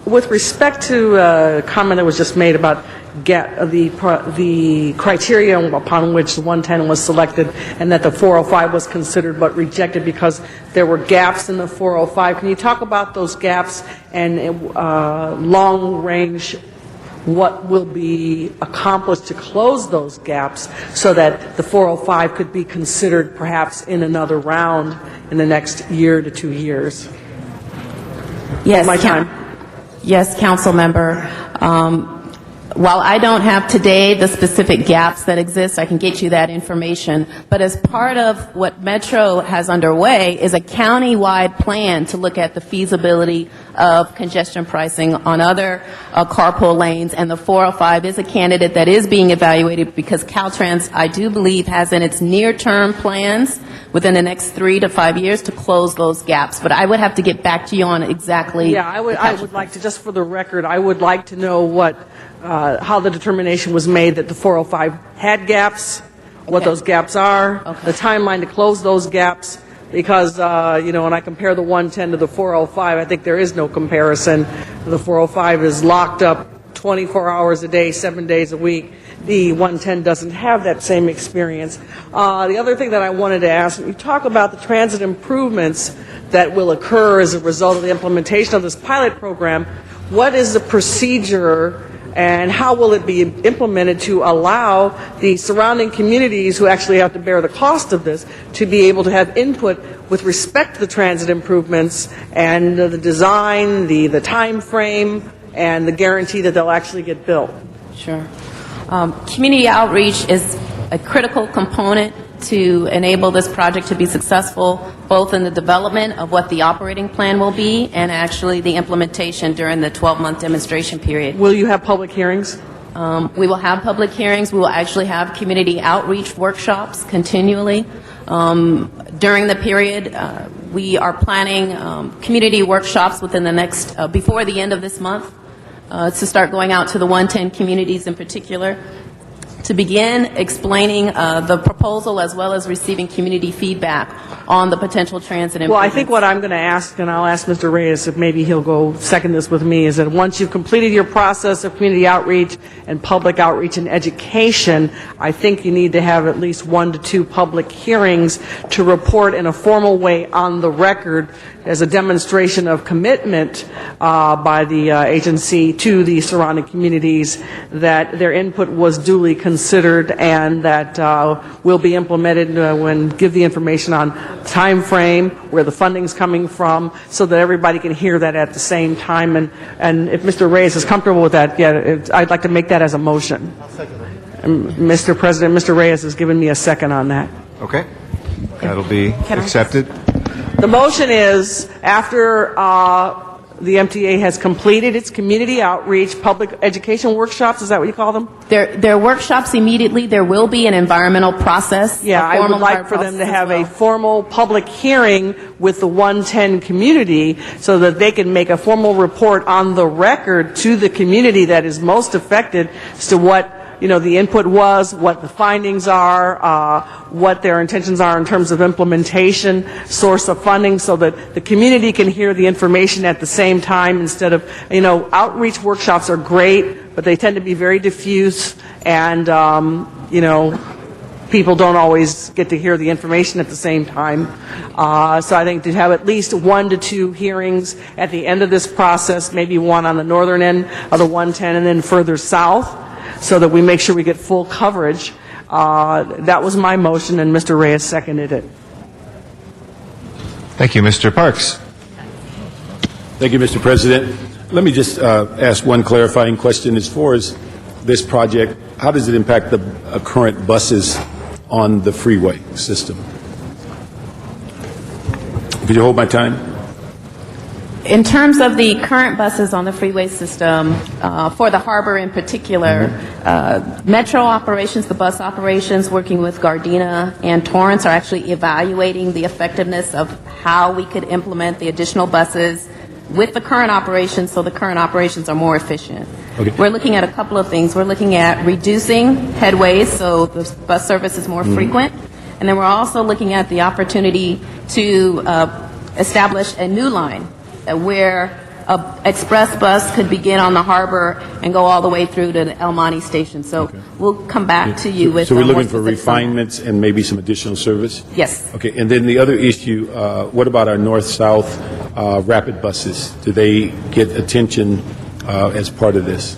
With respect to a comment that was just made about the criteria upon which the 110 was selected, and that the 405 was considered but rejected because there were gaps in the 405, can you talk about those gaps and long range, what will be accomplished to close those gaps so that the 405 could be considered perhaps in another round in the next year to 2 years? Yes, my time. Yes, Council Member. While I don't have today the specific gaps that exist, I can get you that information. But as part of what Metro has underway is a county-wide plan to look at the feasibility of congestion pricing on other carpool lanes, and the 405 is a candidate that is being evaluated because Caltrans, I do believe, has in its near-term plans within the next 3 to 5 years to close those gaps. But I would have to get back to you on exactly. Yeah, I would like to, just for the record, I would like to know how the determination was made that the 405 had gaps, what those gaps are, the timeline to close those gaps, because, when I compare the 110 to the 405, I think there is no comparison. The 405 is locked up 24 hours a day, 7 days a week. The 110 doesn't have that same experience. The other thing that I wanted to ask, you talk about the transit improvements that will occur as a result of the implementation of this pilot program. What is the procedure and how will it be implemented to allow the surrounding communities who actually have to bear the cost of this to be able to have input with respect to the transit improvements and the design, the time frame, and the guarantee that they'll actually get built? Sure. Community outreach is a critical component to enable this project to be successful, both in the development of what the operating plan will be and actually the implementation during the 12-month demonstration period. Will you have public hearings? We will have public hearings. We will actually have community outreach workshops continually. During the period, we are planning community workshops within the next, before the end of this month, to start going out to the 110 communities in particular, to begin explaining the proposal as well as receiving community feedback on the potential transit improvements. Well, I think what I'm going to ask, and I'll ask Mr. Reyes if maybe he'll go second this with me, is that once you've completed your process of community outreach and public outreach and education, I think you need to have at least 1 to 2 public hearings to report in a formal way on the record as a demonstration of commitment by the agency to the surrounding communities that their input was duly considered and that will be implemented when give the information on time frame, where the funding's coming from, so that everybody can hear that at the same time. And if Mr. Reyes is comfortable with that, I'd like to make that as a motion. Mr. President, Mr. Reyes has given me a second on that. Okay. That'll be accepted. The motion is, after the MTA has completed its community outreach, public education workshops, is that what you call them? There are workshops immediately. There will be an environmental process. Yeah, a I would formal like for them to process have as a well. formal public hearing with the 110 community so that they can make a formal report on the record to the community that is most affected as to what, you know, the input was, what the findings are, what their intentions are in terms of implementation, source of funding, so that the community can hear the information at the same time instead of, you know, outreach workshops are great, but they tend to be very diffuse and, you know, people don't always get to hear the information at the same time. So I think to have at least 1 to 2 hearings at the end of this process, maybe one on the northern end of the 110 and then further south, so that we make sure we get full coverage. That was my motion, and Mr. Reyes seconded it. Thank you, Mr. Parks. Thank you, Mr. President. Let me just ask one clarifying question. As far as this project, how does it impact the current buses on the freeway system? Could you hold my time? In terms of the current buses on the freeway system, for the harbor in particular, Metro operations, the bus operations, working with Gardena and Torrance, are actually evaluating the effectiveness of how we could implement the additional buses with the current operations so the current operations are more efficient. Okay. We're looking at a couple of things. We're looking at reducing headways so the bus service is more frequent. And then we're also looking at the opportunity to establish a new line where a express bus could begin on the harbor and go all the way through to the El Monte station. So we'll come back to you with So we're more looking for specifics on that. refinements and maybe some additional service? Yes. Okay, and then the other issue, what about our north-south rapid buses? Do they get attention as part of this?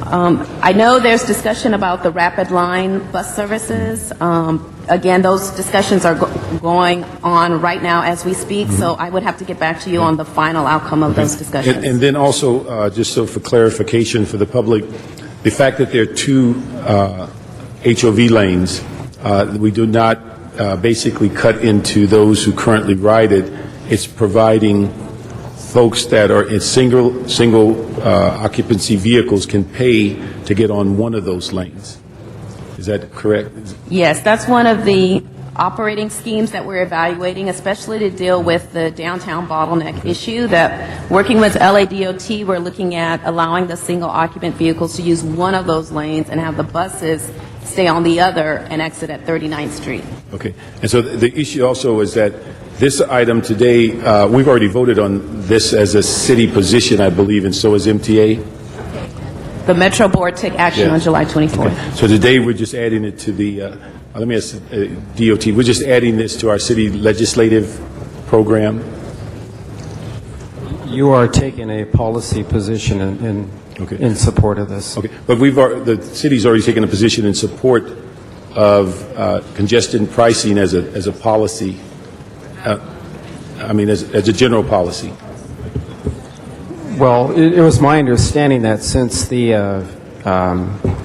I know there's discussion about the Rapid Line bus services. Again, those discussions are going on right now as we speak, so I would have to get back to you on the final outcome of those discussions. And then also, just so for clarification for the public, the fact that there are 2 HOV lanes, we do not basically cut into those who currently ride it. It's providing folks that are in single occupancy vehicles can pay to get on one of those lanes. Is that correct? Yes, that's one of the operating schemes that we're evaluating, especially to deal with the downtown bottleneck issue. That working with LADOT, we're looking at allowing the single occupant vehicles to use one of those lanes and have the buses stay on the other and exit at 39th Street. Okay. And so the issue also is that this item today, we've already voted on this as a city position, I believe, and so is MTA. The Metro Board took action on July 24th. Okay. So today we're just adding it to the, let me ask DOT, we're just adding this to our city legislative program? You are taking a policy position in support of this. Okay, but the city's already taken a position in support of congestion pricing as a policy. I mean, as a general policy. Well, it was my understanding that since the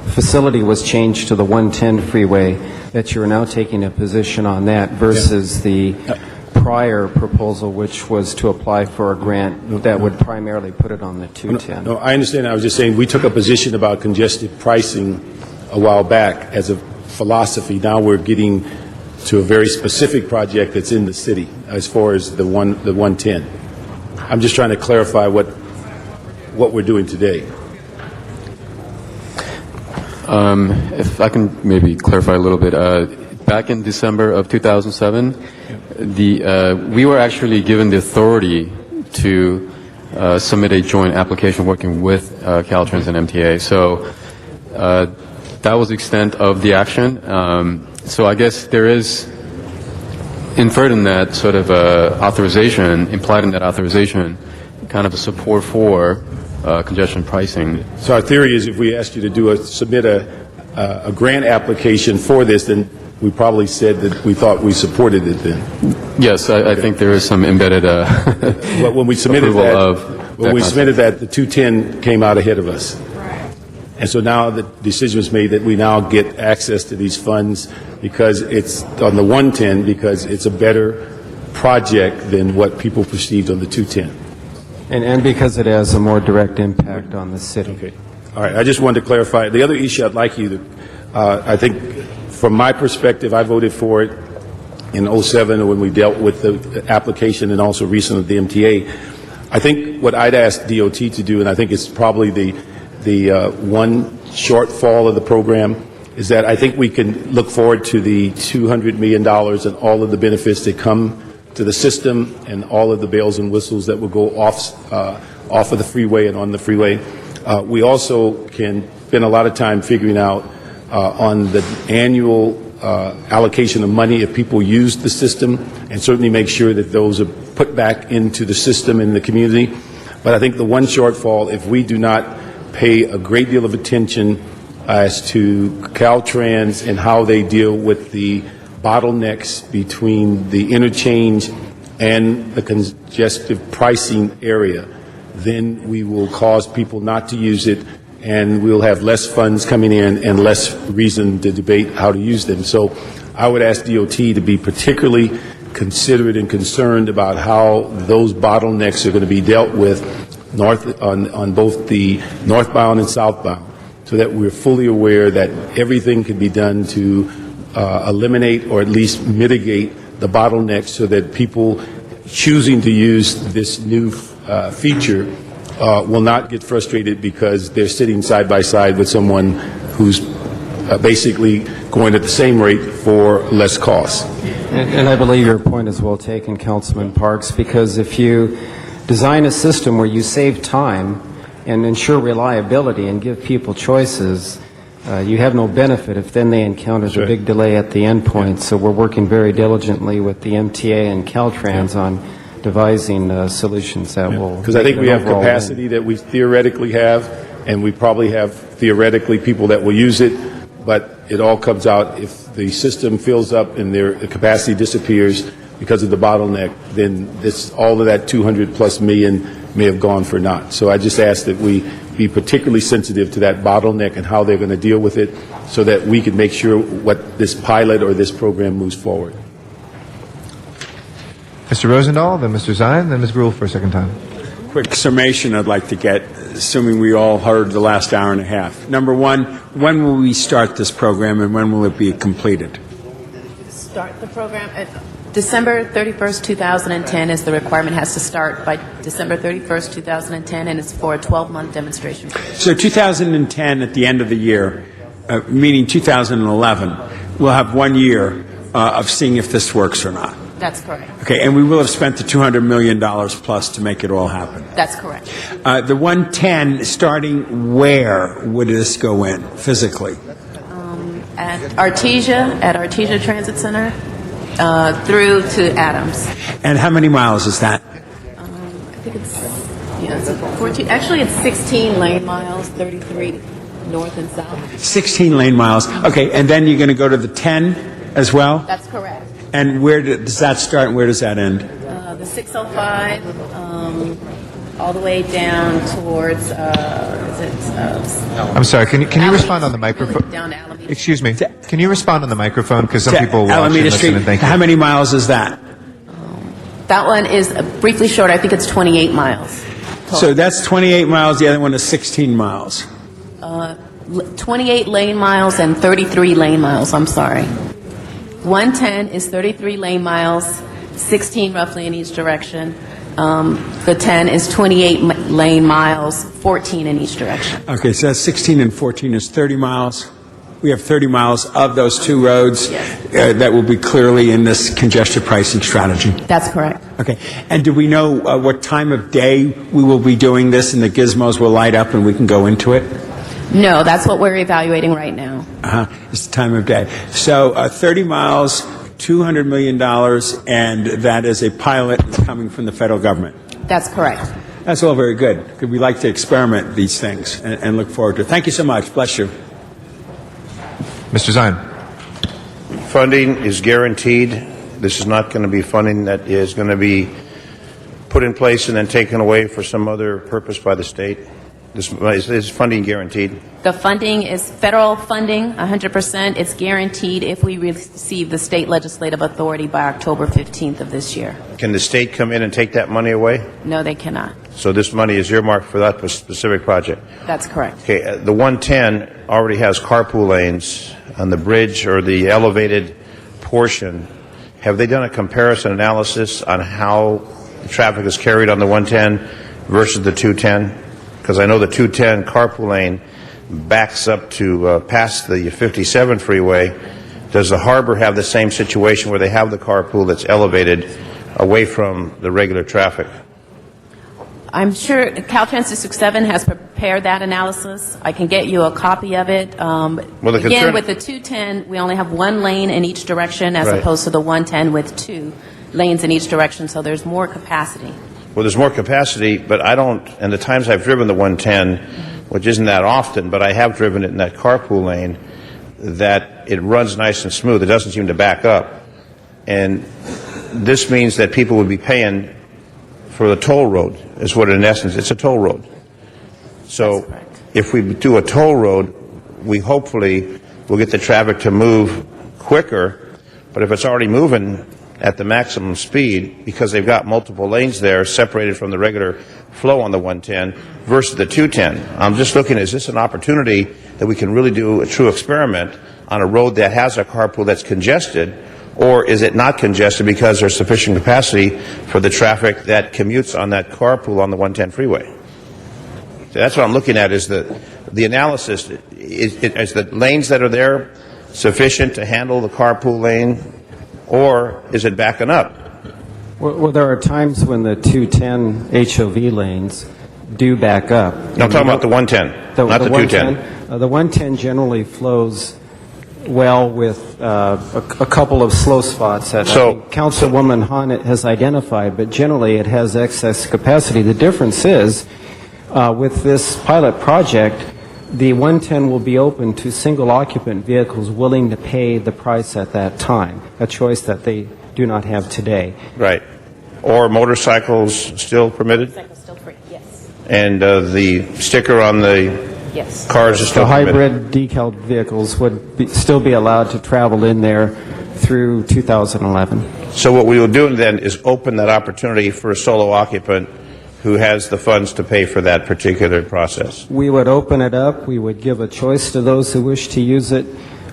facility was changed to the 110 freeway, that you're now taking a position on that versus the prior proposal, which was to apply for a grant that would primarily put it on the 210. No, I understand. I was just saying we took a position about congested pricing a while back as a philosophy. Now we're getting to a very specific project that's in the city as far as the 110. I'm just trying to clarify what we're doing today. If I can maybe clarify a little bit. Back in December of 2007, we were actually given the authority to submit a joint application working with Caltrans and MTA. So that was the extent of the action. So I guess there is inferred in that sort of authorization, implied in that authorization, kind of a support for congestion pricing. So our theory is if we asked you to submit a grant application for this, then we probably said that we thought we supported it then. Yes, I think there is some embedded but when we submitted that, the 210 came out ahead of us. And so now the decision was made that we now get access to these funds because it's on the 110 because it's a better project than what people perceived on the 210. And because it has a more direct impact on the city. Okay. All right. I just wanted to clarify. The other issue I'd like you to, I think from my perspective, I voted for it in 2007 when we dealt with the application and also recently the MTA. I think what I'd ask DOT to do, and I think it's probably the one shortfall of the program, is that I think we can look forward to the $200 million and all of the benefits that come to the system and all of the bells and whistles that will go off of the freeway and on the freeway. We also can spend a lot of time figuring out on the annual allocation of money if people use the system, and certainly make sure that those are put back into the system and the community. But I think the one shortfall, if we do not pay a great deal of attention as to Caltrans and how they deal with the bottlenecks between the interchange and the congestive pricing area, then we will cause people not to use it, and we'll have less funds coming in and less reason to debate how to use them. So I would ask DOT to be particularly considerate and concerned about how those bottlenecks are going to be dealt with on both the northbound and southbound, so that we're fully aware that everything can be done to eliminate or at least mitigate the bottlenecks, so that people choosing to use this new feature will not get frustrated because they're sitting side by side with someone who's basically going at the same rate for less cost. And I believe your point is well taken, Councilman Parks, because if you design a system where you save time and ensure reliability and give people choices, you have no benefit if then they encounter a big delay at the end point. So we're working very diligently with the MTA and Caltrans on devising solutions that will... Because I think we have capacity that we theoretically have, and we probably have theoretically people that will use it, but it all comes out if the system fills up and the capacity disappears because of the bottleneck, then all of that $200+ million may have gone for naught. So I just ask that we be particularly sensitive to that bottleneck and how they're going to deal with it, so that we can make sure what this pilot or this program moves forward. Mr. Rosendahl, then Mr. Zine, then Ms. Gruhl for a second time. Quick summation I'd like to get, assuming we all heard the last hour and a half. Number one, when will we start this program and when will it be completed? Start the program at December 31st, 2010 is the requirement. Has to start by December 31st, 2010, and it's for a 12-month demonstration. So 2010 at the end of the year, meaning 2011, we'll have 1 year of seeing if this works or not. That's correct. Okay, and we will have spent the $200 million plus to make it all happen. That's correct. The 110, starting where would this go in physically? At Artesia Transit Center, through to Adams. And how many miles is that? I think it's 14. Actually, it's 16 lane miles, 33 north and south. 16 lane miles. Okay, and then you're going to go to the 10 as well? That's correct. And where does that start and where does that end? The 605, all the way down towards, I'm sorry, can you respond on the microphone? Down to Alameda. Excuse me. Can you respond on the microphone? Because some people watch and Alameda listen, Street. and thank you. How many miles is that? That one is briefly short. I think it's 28 miles. Total. So that's 28 miles. The other one is 16 miles. 28 lane miles and 33 lane miles. I'm sorry. 110 is 33 lane miles, 16 roughly in each direction. The 10 is 28 lane miles, 14 in each direction. Okay, so that's 16 and 14 is 30 miles. We have 30 miles of those two roads that will be clearly in this congestion pricing strategy. That's correct. Okay, and do we know what time of day we will be doing this and the gizmos will light up and we can go into it? No, that's what we're evaluating right now. It's the time of day. So 30 miles, $200 million, and that is a pilot coming from the federal government. That's correct. That's all very good, because we like to experiment these things and look forward to it. Thank you so much. Bless you. Mr. Zine. Funding is guaranteed. This is not going to be funding that is going to be put in place and then taken away for some other purpose by the state. Is funding guaranteed? The funding is federal funding, 100%. It's guaranteed if we receive the state legislative authority by October 15th of this year. Can the state come in and take that money away? No, they cannot. So this money is earmarked for that specific project? That's correct. Okay, the 110 already has carpool lanes on the bridge or the elevated portion. Have they done a comparison analysis on how traffic is carried on the 110 versus the 210? Because I know the 210 carpool lane backs up to past the 57 freeway. Does the harbor have the same situation where they have the carpool that's elevated away from the regular traffic? I'm sure Caltrans District 7 has prepared that analysis. I can get you a copy of it. Again, with the 210, we only have one lane in each direction as opposed to the 110 with two lanes in each direction, so there's more capacity. Well, there's more capacity, but I don't, and the times I've driven the 110, which isn't that often, but I have driven it in that carpool lane, that it runs nice and smooth. It doesn't seem to back up. And this means that people would be paying for the toll road, is what in essence, it's a toll road. So if we do a toll road, we hopefully will get the traffic to move quicker, but if it's already moving at the maximum speed, because they've got multiple lanes there separated from the regular flow on the 110 versus the 210. I'm just looking, is this an opportunity that we can really do a true experiment on a road that has a carpool that's congested, or is it not congested because there's sufficient capacity for the traffic that commutes on that carpool on the 110 freeway? So that's what I'm looking at, is the analysis. Is the lanes that are there sufficient to handle the carpool lane, or is it backing up? Well, there are times when the 210 HOV lanes do back up. No, I'm talking about the 110, not the 210. The 110 generally flows well with a couple of slow spots that I think Councilwoman Hahn has identified, but generally it has excess capacity. The difference is, with this pilot project, the 110 will be open to single-occupant vehicles willing to pay the price at that time, a choice that they do not have today. Right. Or motorcycles still permitted? Motorcycles still free, yes. And the sticker on the cars is still the permitted? hybrid decal vehicles would still be allowed to travel in there through 2011. So what we will do then is open that opportunity for a solo occupant who has the funds to pay for that particular process. We would open it up. We would give a choice to those who wish to use it.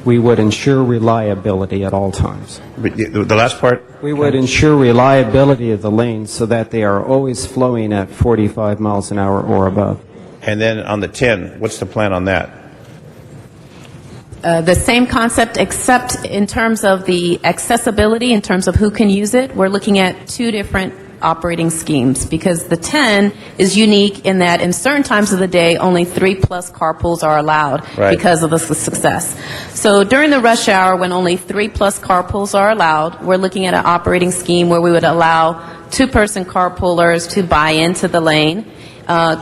We would ensure reliability at all times. The last part? We would ensure reliability of the lanes so that they are always flowing at 45 miles an hour or above. And then on the 10, what's the plan on that? The same concept, except in terms of the accessibility, in terms of who can use it. We're looking at two different operating schemes, because the 10 is unique in that in certain times of the day only 3+ carpools are allowed because of the success. So during the rush hour, when only 3+ carpools are allowed, we're looking at an operating scheme where we would allow 2-person carpoolers to buy into the lane,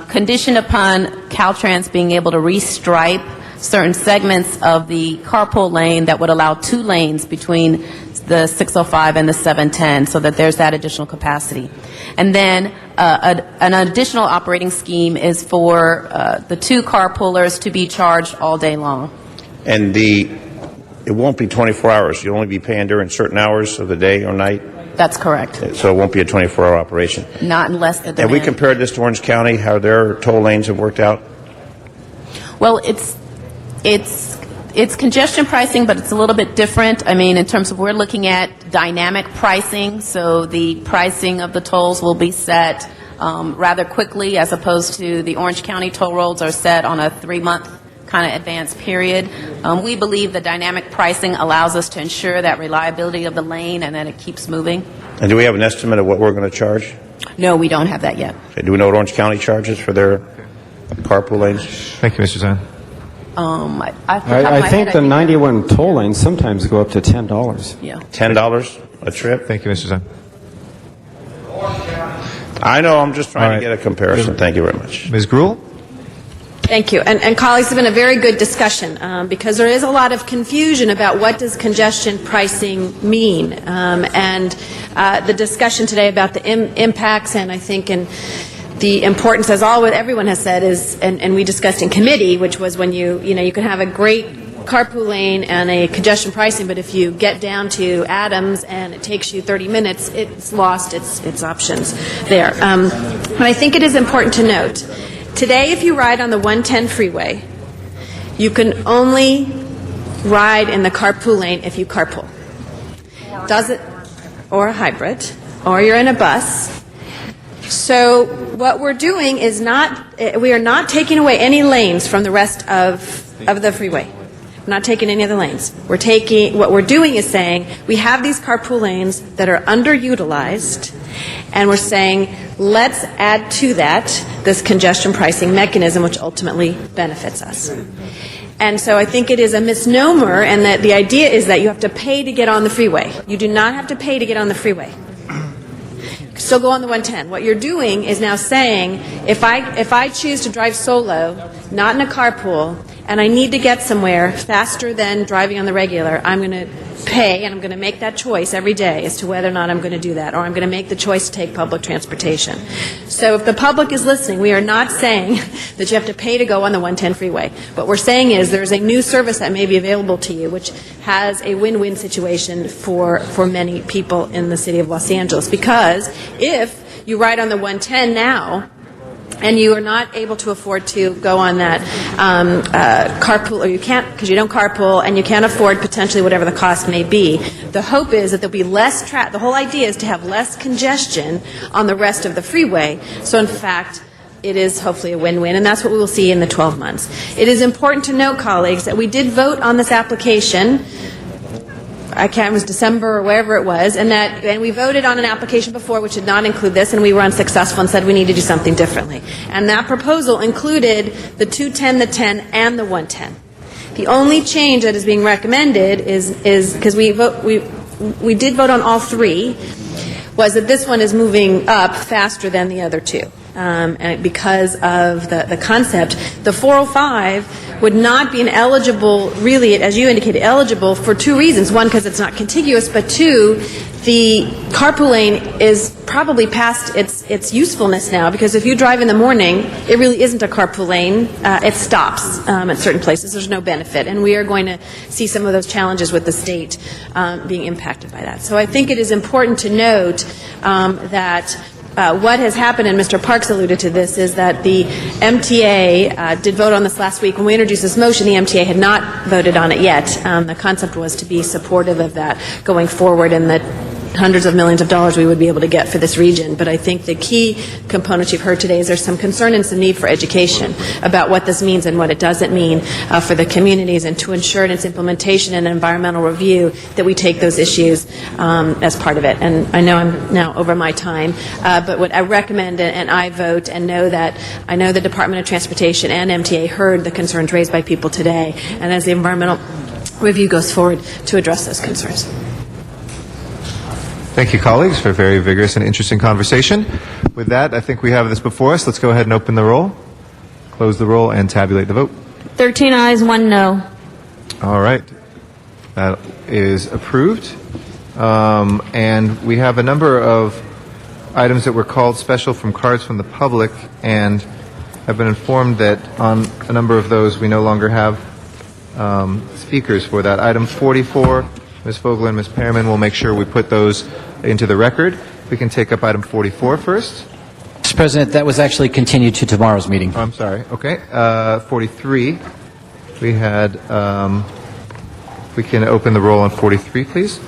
conditioned upon Caltrans being able to restripe certain segments of the carpool lane that would allow 2 lanes between the 605 and the 710, so that there's that additional capacity. And then an additional operating scheme is for the 2 carpoolers to be charged all day long. And it won't be 24 hours. You'll only be paying during certain hours of the day or night? That's correct. So it won't be a 24-hour operation. Not unless the demand. Have we compared this to Orange County, how their toll lanes have worked out? Well, it's congestion pricing, but it's a little bit different. I mean, in terms of we're looking at dynamic pricing, so the pricing of the tolls will be set rather quickly, as opposed to the Orange County toll roads are set on a 3-month kind of advance period. We believe the dynamic pricing allows us to ensure that reliability of the lane and that it keeps moving. And do we have an estimate of what we're going to charge? No, we don't have that yet. Okay, do we know what Orange County charges for their carpool lanes? Thank you, Mr. Zahn. I think the 91 toll lanes sometimes go up to $10. Yeah. $10 a trip? Thank you, Mr. Zahn. I know, I'm just trying to get a comparison. Thank you very much. Ms. Gruhl? Thank you. And colleagues, it's been a very good discussion because there is a lot of confusion about what does congestion pricing mean. And the discussion today about the impacts, and I think in the importance, as everyone has said, is, and we discussed in committee, which was when you can have a great carpool lane and a congestion pricing, but if you get down to Adams and it takes you 30 minutes, it's lost its options there. But I think it is important to note, today if you ride on the 110 freeway, you can only ride in the carpool lane if you carpool. Or a hybrid, or you're in a bus. So what we're doing is we are not taking away any lanes from the rest of the freeway. We're not taking any of the lanes. What we're doing is saying we have these carpool lanes that are underutilized, and we're saying let's add to that this congestion pricing mechanism, which ultimately benefits us. And so I think it is a misnomer, and that the idea is that you have to pay to get on the freeway. You do not have to pay to get on the freeway. Still go on the 110. What you're doing is now saying, if I choose to drive solo, not in a carpool, and I need to get somewhere faster than driving on the regular, I'm going to pay, and I'm going to make that choice every day as to whether or not I'm going to do that, or I'm going to make the choice to take public transportation. So if the public is listening, we are not saying that you have to pay to go on the 110 freeway. What we're saying is there's a new service that may be available to you, which has a win-win situation for many people in the city of Los Angeles. Because if you ride on the 110 now, and you are not able to afford to go on that carpool, or you can't because you don't carpool, and you can't afford potentially whatever the cost may be, the hope is that there'll be less the whole idea is to have less congestion on the rest of the freeway. So in fact, it is hopefully a win-win, and that's what we will see in the 12 months. It is important to note, colleagues, that we did vote on this application. It was December or wherever it was, and we voted on an application before which did not include this, and we were unsuccessful and said we need to do something differently. And that proposal included the 210, the 10, and the 110. The only change that is being recommended is because we did vote on all three, was that this one is moving up faster than the other two. And because of the concept, the 405 would not be eligible, really, as you indicated, eligible for two reasons. One, because it's not contiguous, but two, the carpool lane is probably past its usefulness now, because if you drive in the morning, it really isn't a carpool lane. It stops at certain places. There's no benefit. And we are going to see some of those challenges with the state being impacted by that. So I think it is important to note that what has happened, and Mr. Parks alluded to this, is that the MTA did vote on this last week. When we introduced this motion, the MTA had not voted on it yet. The concept was to be supportive of that going forward, and that hundreds of millions of dollars we would be able to get for this region. But I think the key components you've heard today is there's some concern and some need for education about what this means and what it doesn't mean for the communities, and to ensure in its implementation and environmental review that we take those issues as part of it. And I know I'm now over my time, but what I recommend, and I vote, and know that I know the Department of Transportation and MTA heard the concerns raised by people today, and as the environmental review goes forward, to address those concerns. Thank you, colleagues, for a very vigorous and interesting conversation. With that, I think we have this before us. Let's go ahead and open the roll, close the roll, and tabulate the vote. 13 ayes, 1 no. All right. That is approved. And we have a number of items that were called special from cards from the public, and have been informed that on a number of those we no longer have speakers for that. Item 44, Ms. Vogler and Ms. Perriman will make sure we put those into the record. We can take up item 44 first. Mr. President, that was actually continued to tomorrow's meeting. Oh, I'm sorry. Okay. 43, we had, we can open the roll on 43, please.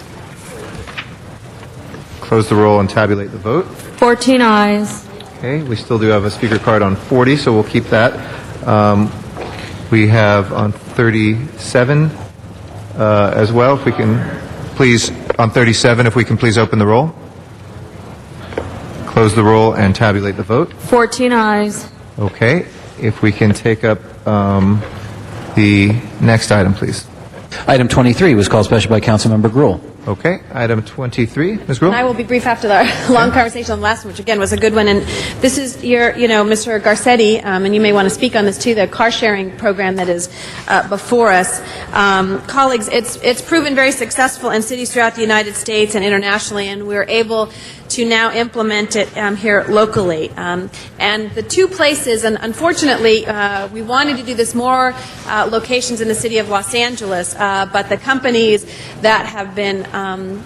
Close the roll and tabulate the vote. 14 ayes. Okay. We still do have a speaker card on 40, so we'll keep that. We have on 37 as well. If we can please, on 37, if we can please open the roll. Close the roll and tabulate the vote. 14 ayes. Okay. If we can take up the next item, please. Item 23 was called special by Councilmember Gruhl. Okay, item 23, Ms. Gruhl? And I will be brief after the long conversation on the last one, which again was a good one. And this is your, Mr. Garcetti, and you may want to speak on this too, the car sharing program that is before us. Colleagues, it's proven very successful in cities throughout the United States and internationally, and we're able to now implement it here locally. And the two places, and unfortunately, we wanted to do this more locations in the city of Los Angeles, but the companies that have been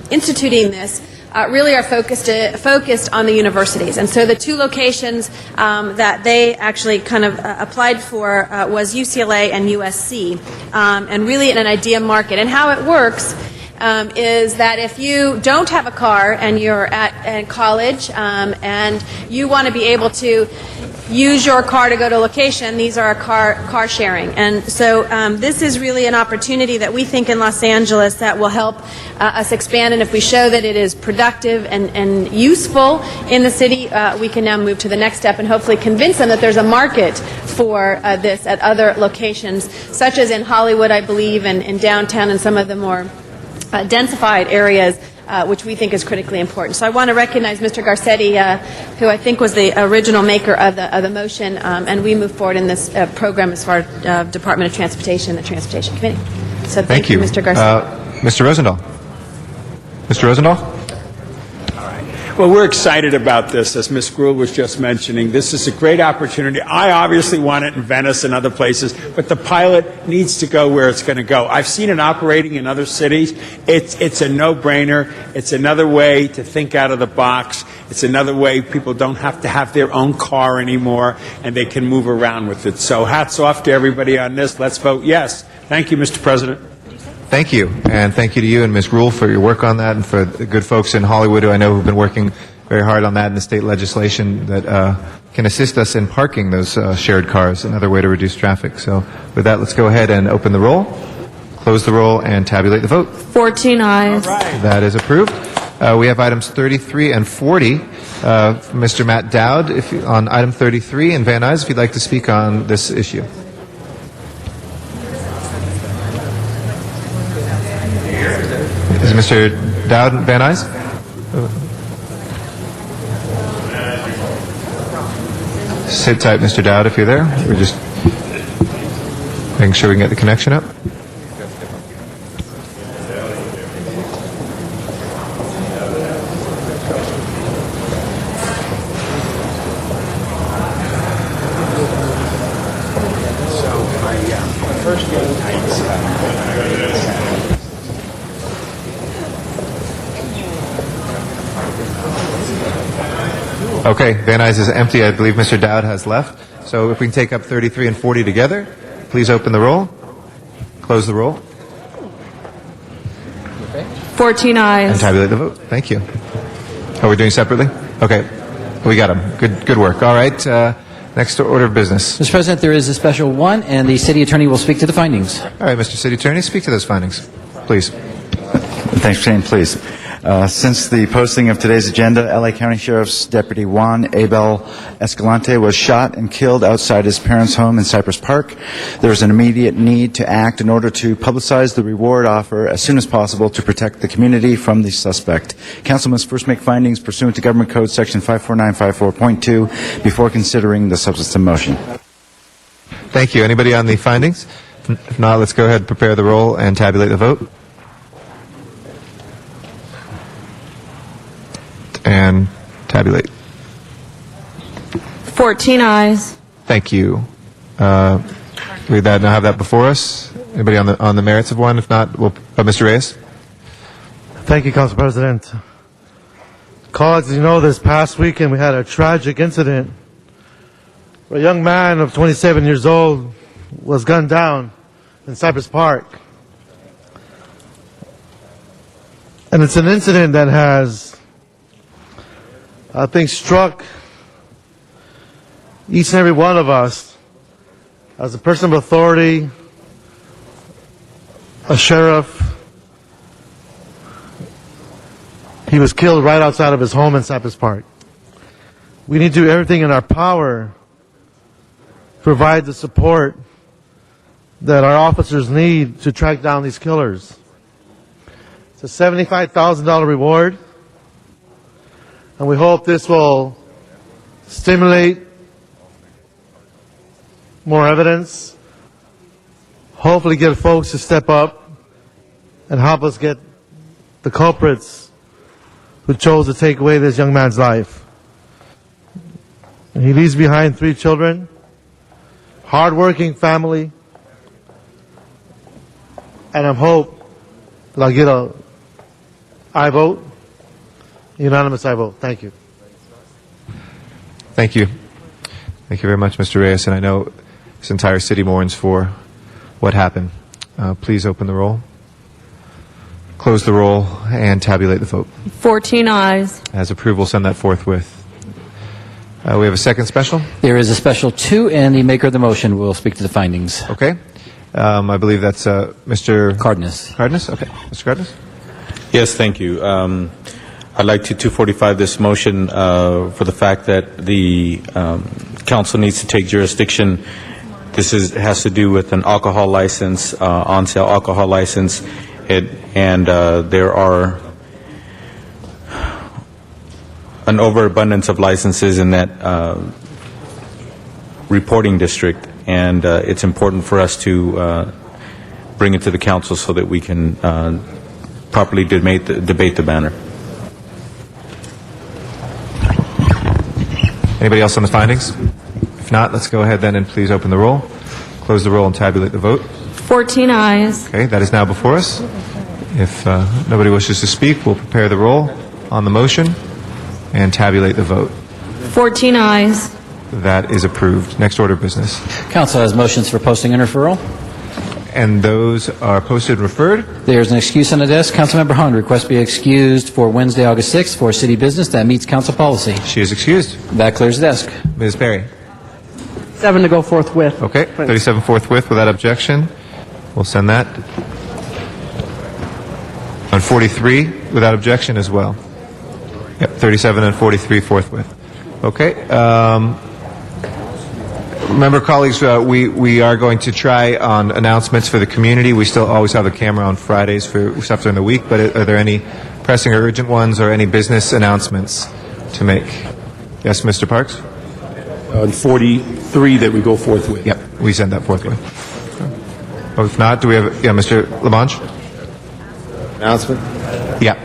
instituting this really are focused on the universities. And so the two locations that they actually kind of applied for was UCLA and USC, and really in an idea market. And how it works is that if you don't have a car and you're at college and you want to be able to use your car to go to a location, these are car sharing. And so this is really an opportunity that we think in Los Angeles that will help us expand, and if we show that it is productive and useful in the city, we can now move to the next step and hopefully convince them that there's a market for this at other locations, such as in Hollywood, I believe, and in downtown and some of the more densified areas, which we think is critically important. So I want to recognize Mr. Garcetti, who I think was the original maker of the motion, and we move forward in this program as far as Department of Transportation and the Transportation Committee. So thank you, Mr. Garcetti. Mr. Rosendahl. Mr. Rosendahl? Well, we're excited about this, as Ms. Gruhl was just mentioning. This is a great opportunity. I obviously want it in Venice and other places, but the pilot needs to go where it's going to go. I've seen it operating in other cities. It's a no-brainer. It's another way to think out of the box. It's another way people don't have to have their own car anymore, and they can move around with it. So hats off to everybody on this. Let's vote yes. Thank you, Mr. President. Thank you, and thank you to you and Ms. Gruhl for your work on that, and for the good folks in Hollywood who I know have been working very hard on that in the state legislation that can assist us in parking those shared cars, another way to reduce traffic. So with that, let's go ahead and open the roll, close the roll, and tabulate the vote. 14 ayes. That is approved. We have items 33 and 40. Mr. Matt Dowd, on item 33, and Van Nuys, if you'd like to speak on this issue. Is Mr. Dowd and Van Nuys? Sit tight, Mr. Dowd, if you're there. We're just making sure we can get the connection up. Okay, Van Nuys is empty. I believe Mr. Dowd has left. So if we can take up 33 and 40 together, please open the roll, close the roll, 14 ayes. and tabulate the vote. Thank you. Are we doing separately? Okay, we got them. Good work. All right, next order of business. Mr. President, there is a special one, and the city attorney will speak to the findings. All right, Mr. City Attorney, speak to those findings, please. Thanks, Shane. Please. Since the posting of today's agenda, LA County Sheriff's Deputy Juan Abel Escalante was shot and killed outside his parents' home in Cypress Park. There is an immediate need to act in order to publicize the reward offer as soon as possible to protect the community from the suspect. Council must first make findings pursuant to Government Code Section 54954.2 before considering the substantive motion. Thank you. Anybody on the findings? If not, let's go ahead and prepare the roll and tabulate the vote. And tabulate. 14 ayes. Thank you. We now have that before us. Anybody on the merits of one? If not, we'll, Mr. Reyes. Thank you, Council President. Colleagues, you know, this past weekend we had a tragic incident where a young man of 27 years old was gunned down in Cypress Park. And it's an incident that has, I think, struck each and every one of us as a person of authority, a sheriff. He was killed right outside of his home in Cypress Park. We need to do everything in our power to provide the support that our officers need to track down these killers. It's It's a $75,000 reward. And we hope this will stimulate more evidence, hopefully get folks to step up and help us get the culprits who chose to take away this young man's life. And he leaves behind 3 children, hard-working family, and I hope that I'll get a aye vote, unanimous aye vote. Thank you. Thank you. Thank you very much, Mr. Reyes. And I know this entire city mourns for what happened. Please open the roll, close the roll, and tabulate the vote. 14 ayes. As approval, send that forthwith. We have a second special. There is a special 2, and the maker of the motion will speak to the findings. Okay. I believe that's Mr. Cardenas. Cardenas? Okay. Mr. Cardenas? Yes, thank you. I'd like to 245 this motion for the fact that the council needs to take jurisdiction. This has to do with an alcohol license, on-sale alcohol license, and there are an overabundance of licenses in that reporting district, and it's important for us to bring it to the council so that we can properly debate the banner. Anybody else on the findings? If not, let's go ahead then and please open the roll, close the roll, and tabulate the vote. 14 ayes. Okay, that is now before us. If nobody wishes to speak, we'll prepare the roll on the motion and tabulate the vote. 14 ayes. That is approved. Next order of business. Council has motions for posting and referral. And those are posted and referred. There's an excuse on the desk. Councilmember Hahn, request be excused for Wednesday, August 6th for city business that meets council policy. She is excused. That clears the desk. Ms. Perry. 7 to go forthwith. Okay, 37 forthwith without objection. We'll send that. On 43, without objection as well. Yep, 37 and 43 forthwith. Okay. Remember, colleagues, we are going to try on announcements for the community. We still always have a camera on Fridays for stuff during the week, but are there any pressing or urgent ones or any business announcements to make? Yes, Mr. Parks? On 43 that we go forthwith. Yep, we send that forthwith. If not, do we have, Mr. Labange? Announcement? Yeah.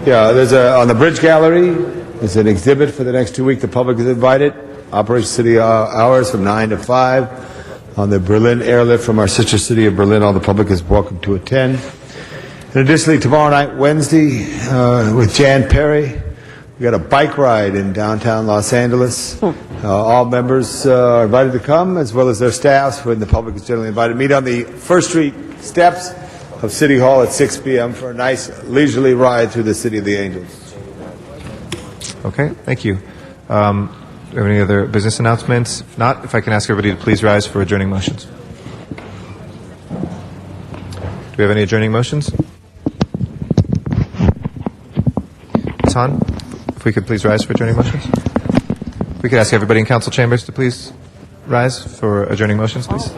Yeah, there's on the Bridge Gallery, there's an exhibit for the next 2 weeks. The public is invited. Operation City hours from 9 to 5. On the Berlin airlift from our sister city of Berlin, all the public is welcome to attend. And additionally, tomorrow night, Wednesday, with Jan Perry, we got a bike ride in downtown Los Angeles. All members are invited to come, as well as their staffs, when the public is generally invited. Meet on the First Street steps of City Hall at 6 p.m. for a nice leisurely ride through the City of the Angels. Okay, thank you. Do we have any other business announcements? If not, if I can ask everybody to please rise for adjourning motions. Do we have any adjourning motions? Ms. Hahn, if we could please rise for adjourning motions. If we could ask everybody in council chambers to please rise for adjourning motions, please.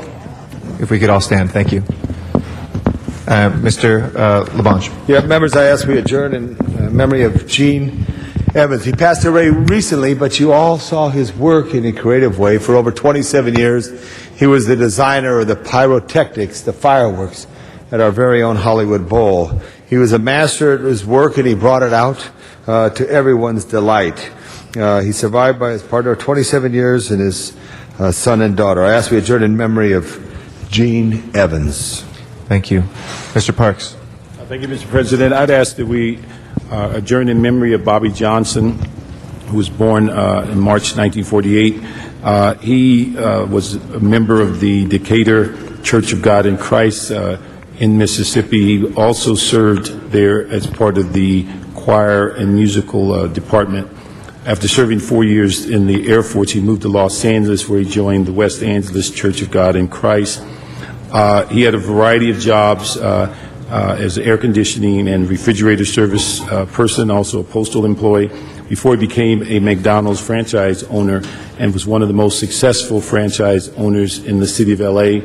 If we could all stand, thank you. Mr. Labange. Yeah, members, I ask we adjourn in memory of Gene Evans. He passed away recently, but you all saw his work in a creative way. For over 27 years, he was the designer of the pyrotechnics, the fireworks, at our very own Hollywood Bowl. He was a master at his work, and he brought it out to everyone's delight. He survived by his partner 27 years and his son and daughter. I ask we adjourn in memory of Gene Evans. Thank you. Mr. Parks. Thank you, Mr. President. I'd ask that we adjourn in memory of Bobby Johnson, who was born in March 1948. He was a member of the Decatur Church of God in Christ in Mississippi. He also served there as part of the choir and musical department. After serving 4 years in the Air Force, he moved to Los Angeles, where he joined the West Angeles Church of God in Christ. He had a variety of jobs as an air conditioning and refrigerator service person, also a postal employee, before he became a McDonald's franchise owner and was one of the most successful franchise owners in the city of L.A.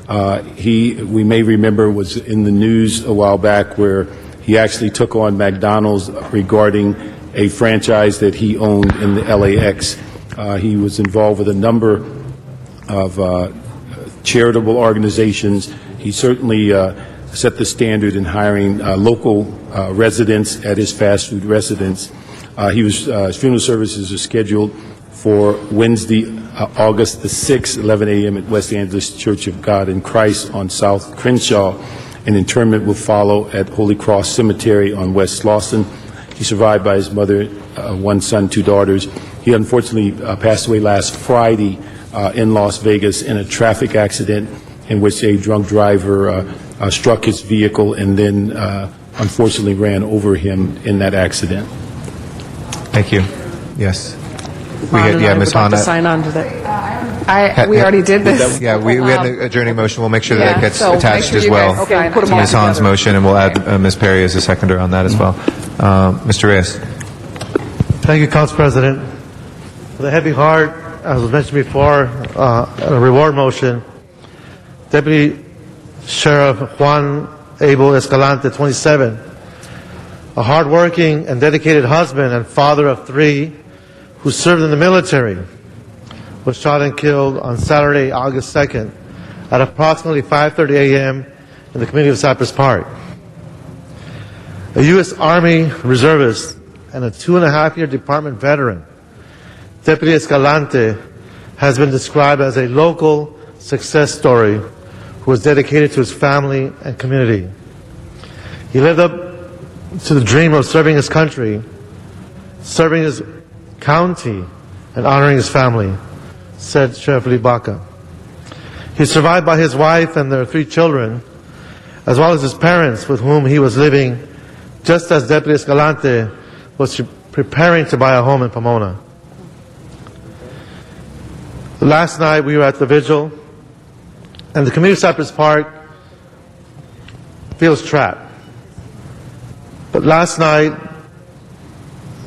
We may remember, was in the news a while back where He actually took on McDonald's regarding a franchise that he owned in the LAX. He was involved with a number of charitable organizations. He certainly set the standard in hiring local residents at his fast food residence. His funeral services are scheduled for Wednesday, August the 6th, 11 a.m. at West Angeles Church of God in Christ on South Crenshaw. An interment will follow at Holy Cross Cemetery on West Slauson. He's survived by his mother, one son, two daughters. He unfortunately passed away last Friday in Las Vegas in a traffic accident in which a drunk driver struck his vehicle and then unfortunately ran over him in that accident. Thank you. Yes. Ms. Ms. Hahn. Sign on to that. We already did this. Yeah, we had an adjourning motion. We'll make sure that gets so attached make sure as you well guys sign put it. them all to Ms. Hahn's together. motion, and we'll add Ms. Perry as a seconder on that as well. Mr. Reyes. Thank you, Council President. With a heavy heart, as was mentioned before, a reward motion, Deputy Sheriff Juan Abel Escalante, 27, a hardworking and dedicated husband and father of three who served in the military, was shot and killed on Saturday, August 2nd at approximately 5:30 a.m. in the community of Cypress Park. A U.S. Army reservist and a 2.5-year department veteran, Deputy Escalante has been described as a local success story who was dedicated to his family and community. He lived up to the dream of serving his country, serving his county, and honoring his family, said Sheriff Lee Baca. He is survived by his wife and their three children, as well as his parents with whom he was living just as Deputy Escalante was preparing to buy a home in Pomona. Last night we were at the vigil, and the community of Cypress Park feels trapped. But last night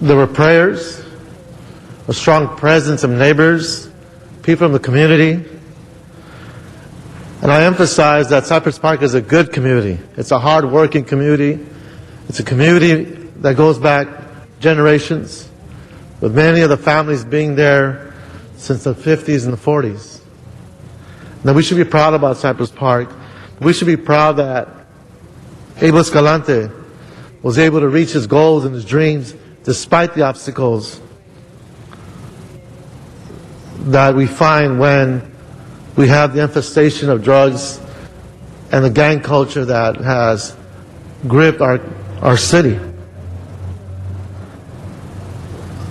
there were prayers, a strong presence of neighbors, people from the community. And I emphasize that Cypress Park is a good community. It's a hard-working community. It's a community that goes back generations, with many of the families being there since the 50s and the 40s. Now, we should be proud about Cypress Park. We should be proud that Abel Escalante was able to reach his goals and his dreams despite the obstacles that we find when we have the infestation of drugs and the gang culture that has gripped our city.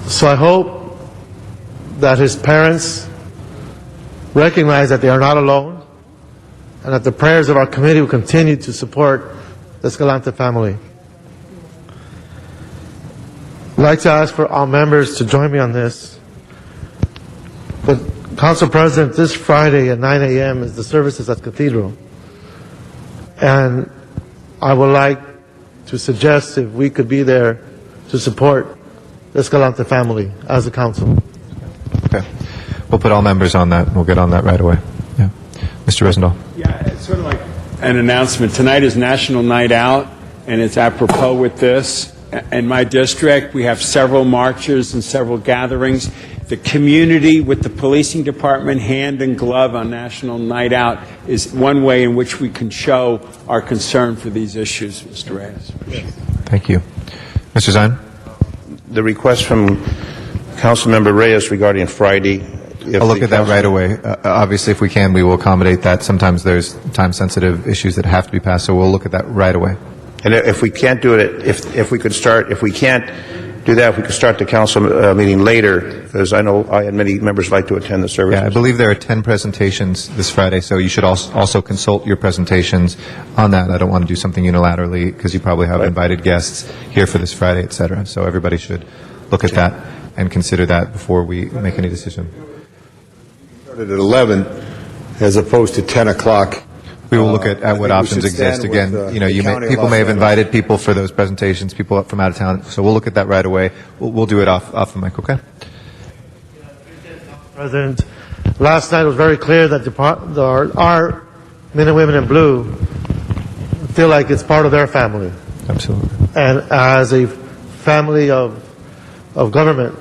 So I hope that his parents recognize that they are not alone and that the prayers of our committee will continue to support the Escalante family. I'd like to ask for all members to join me on this. But Council President, this Friday at 9 a.m. is the services at Cathedral. And I would like to suggest if we could be there to support the Escalante family as a council. Okay. We'll put all members on that, and we'll get on that right away. Yeah. Mr. Rosendahl. Yeah, it's sort of like an announcement. Tonight is National Night Out, and it's apropos with this. In my district, we have several marches and several gatherings. The community with the policing department hand in glove on National Night Out is one way in which we can show our concern for these issues, Mr. Reyes. Thank you. Mr. Zine? The request from Councilmember Reyes regarding Friday. I'll look at that right away. Obviously, if we can, we will accommodate that. Sometimes there's time-sensitive issues that have to be passed, so we'll look at that right away. And if we can't do it, if we could start, if we can't do that, if we could start the council meeting later, because I know I and many members like to attend the service. Yeah, I believe there are 10 presentations this Friday, so you should also consult your presentations on that. I don't want to do something unilaterally, because you probably have invited guests here for this Friday, et cetera. So everybody should look at that and consider that before we make any decision. Started at 11 as opposed to 10 o'clock. We will look at what options exist. Again, people may have invited people for those presentations, people up from out of town, so we'll look at that right away. We'll do it off the mic, okay? President, last night was very clear that our men and women in blue feel like it's part of their family. Absolutely. And as a family of government,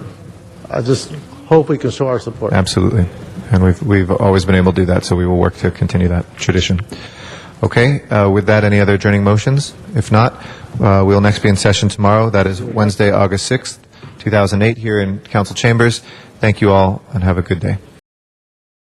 I just hope we can show our support. Absolutely. And we've always been able to do that, so we will work to continue that tradition. Okay, with that, any other adjourning motions? If not, we'll next be in session tomorrow. That is Wednesday, August 6th, 2008, here in Council Chambers. Thank you all, and have a good day.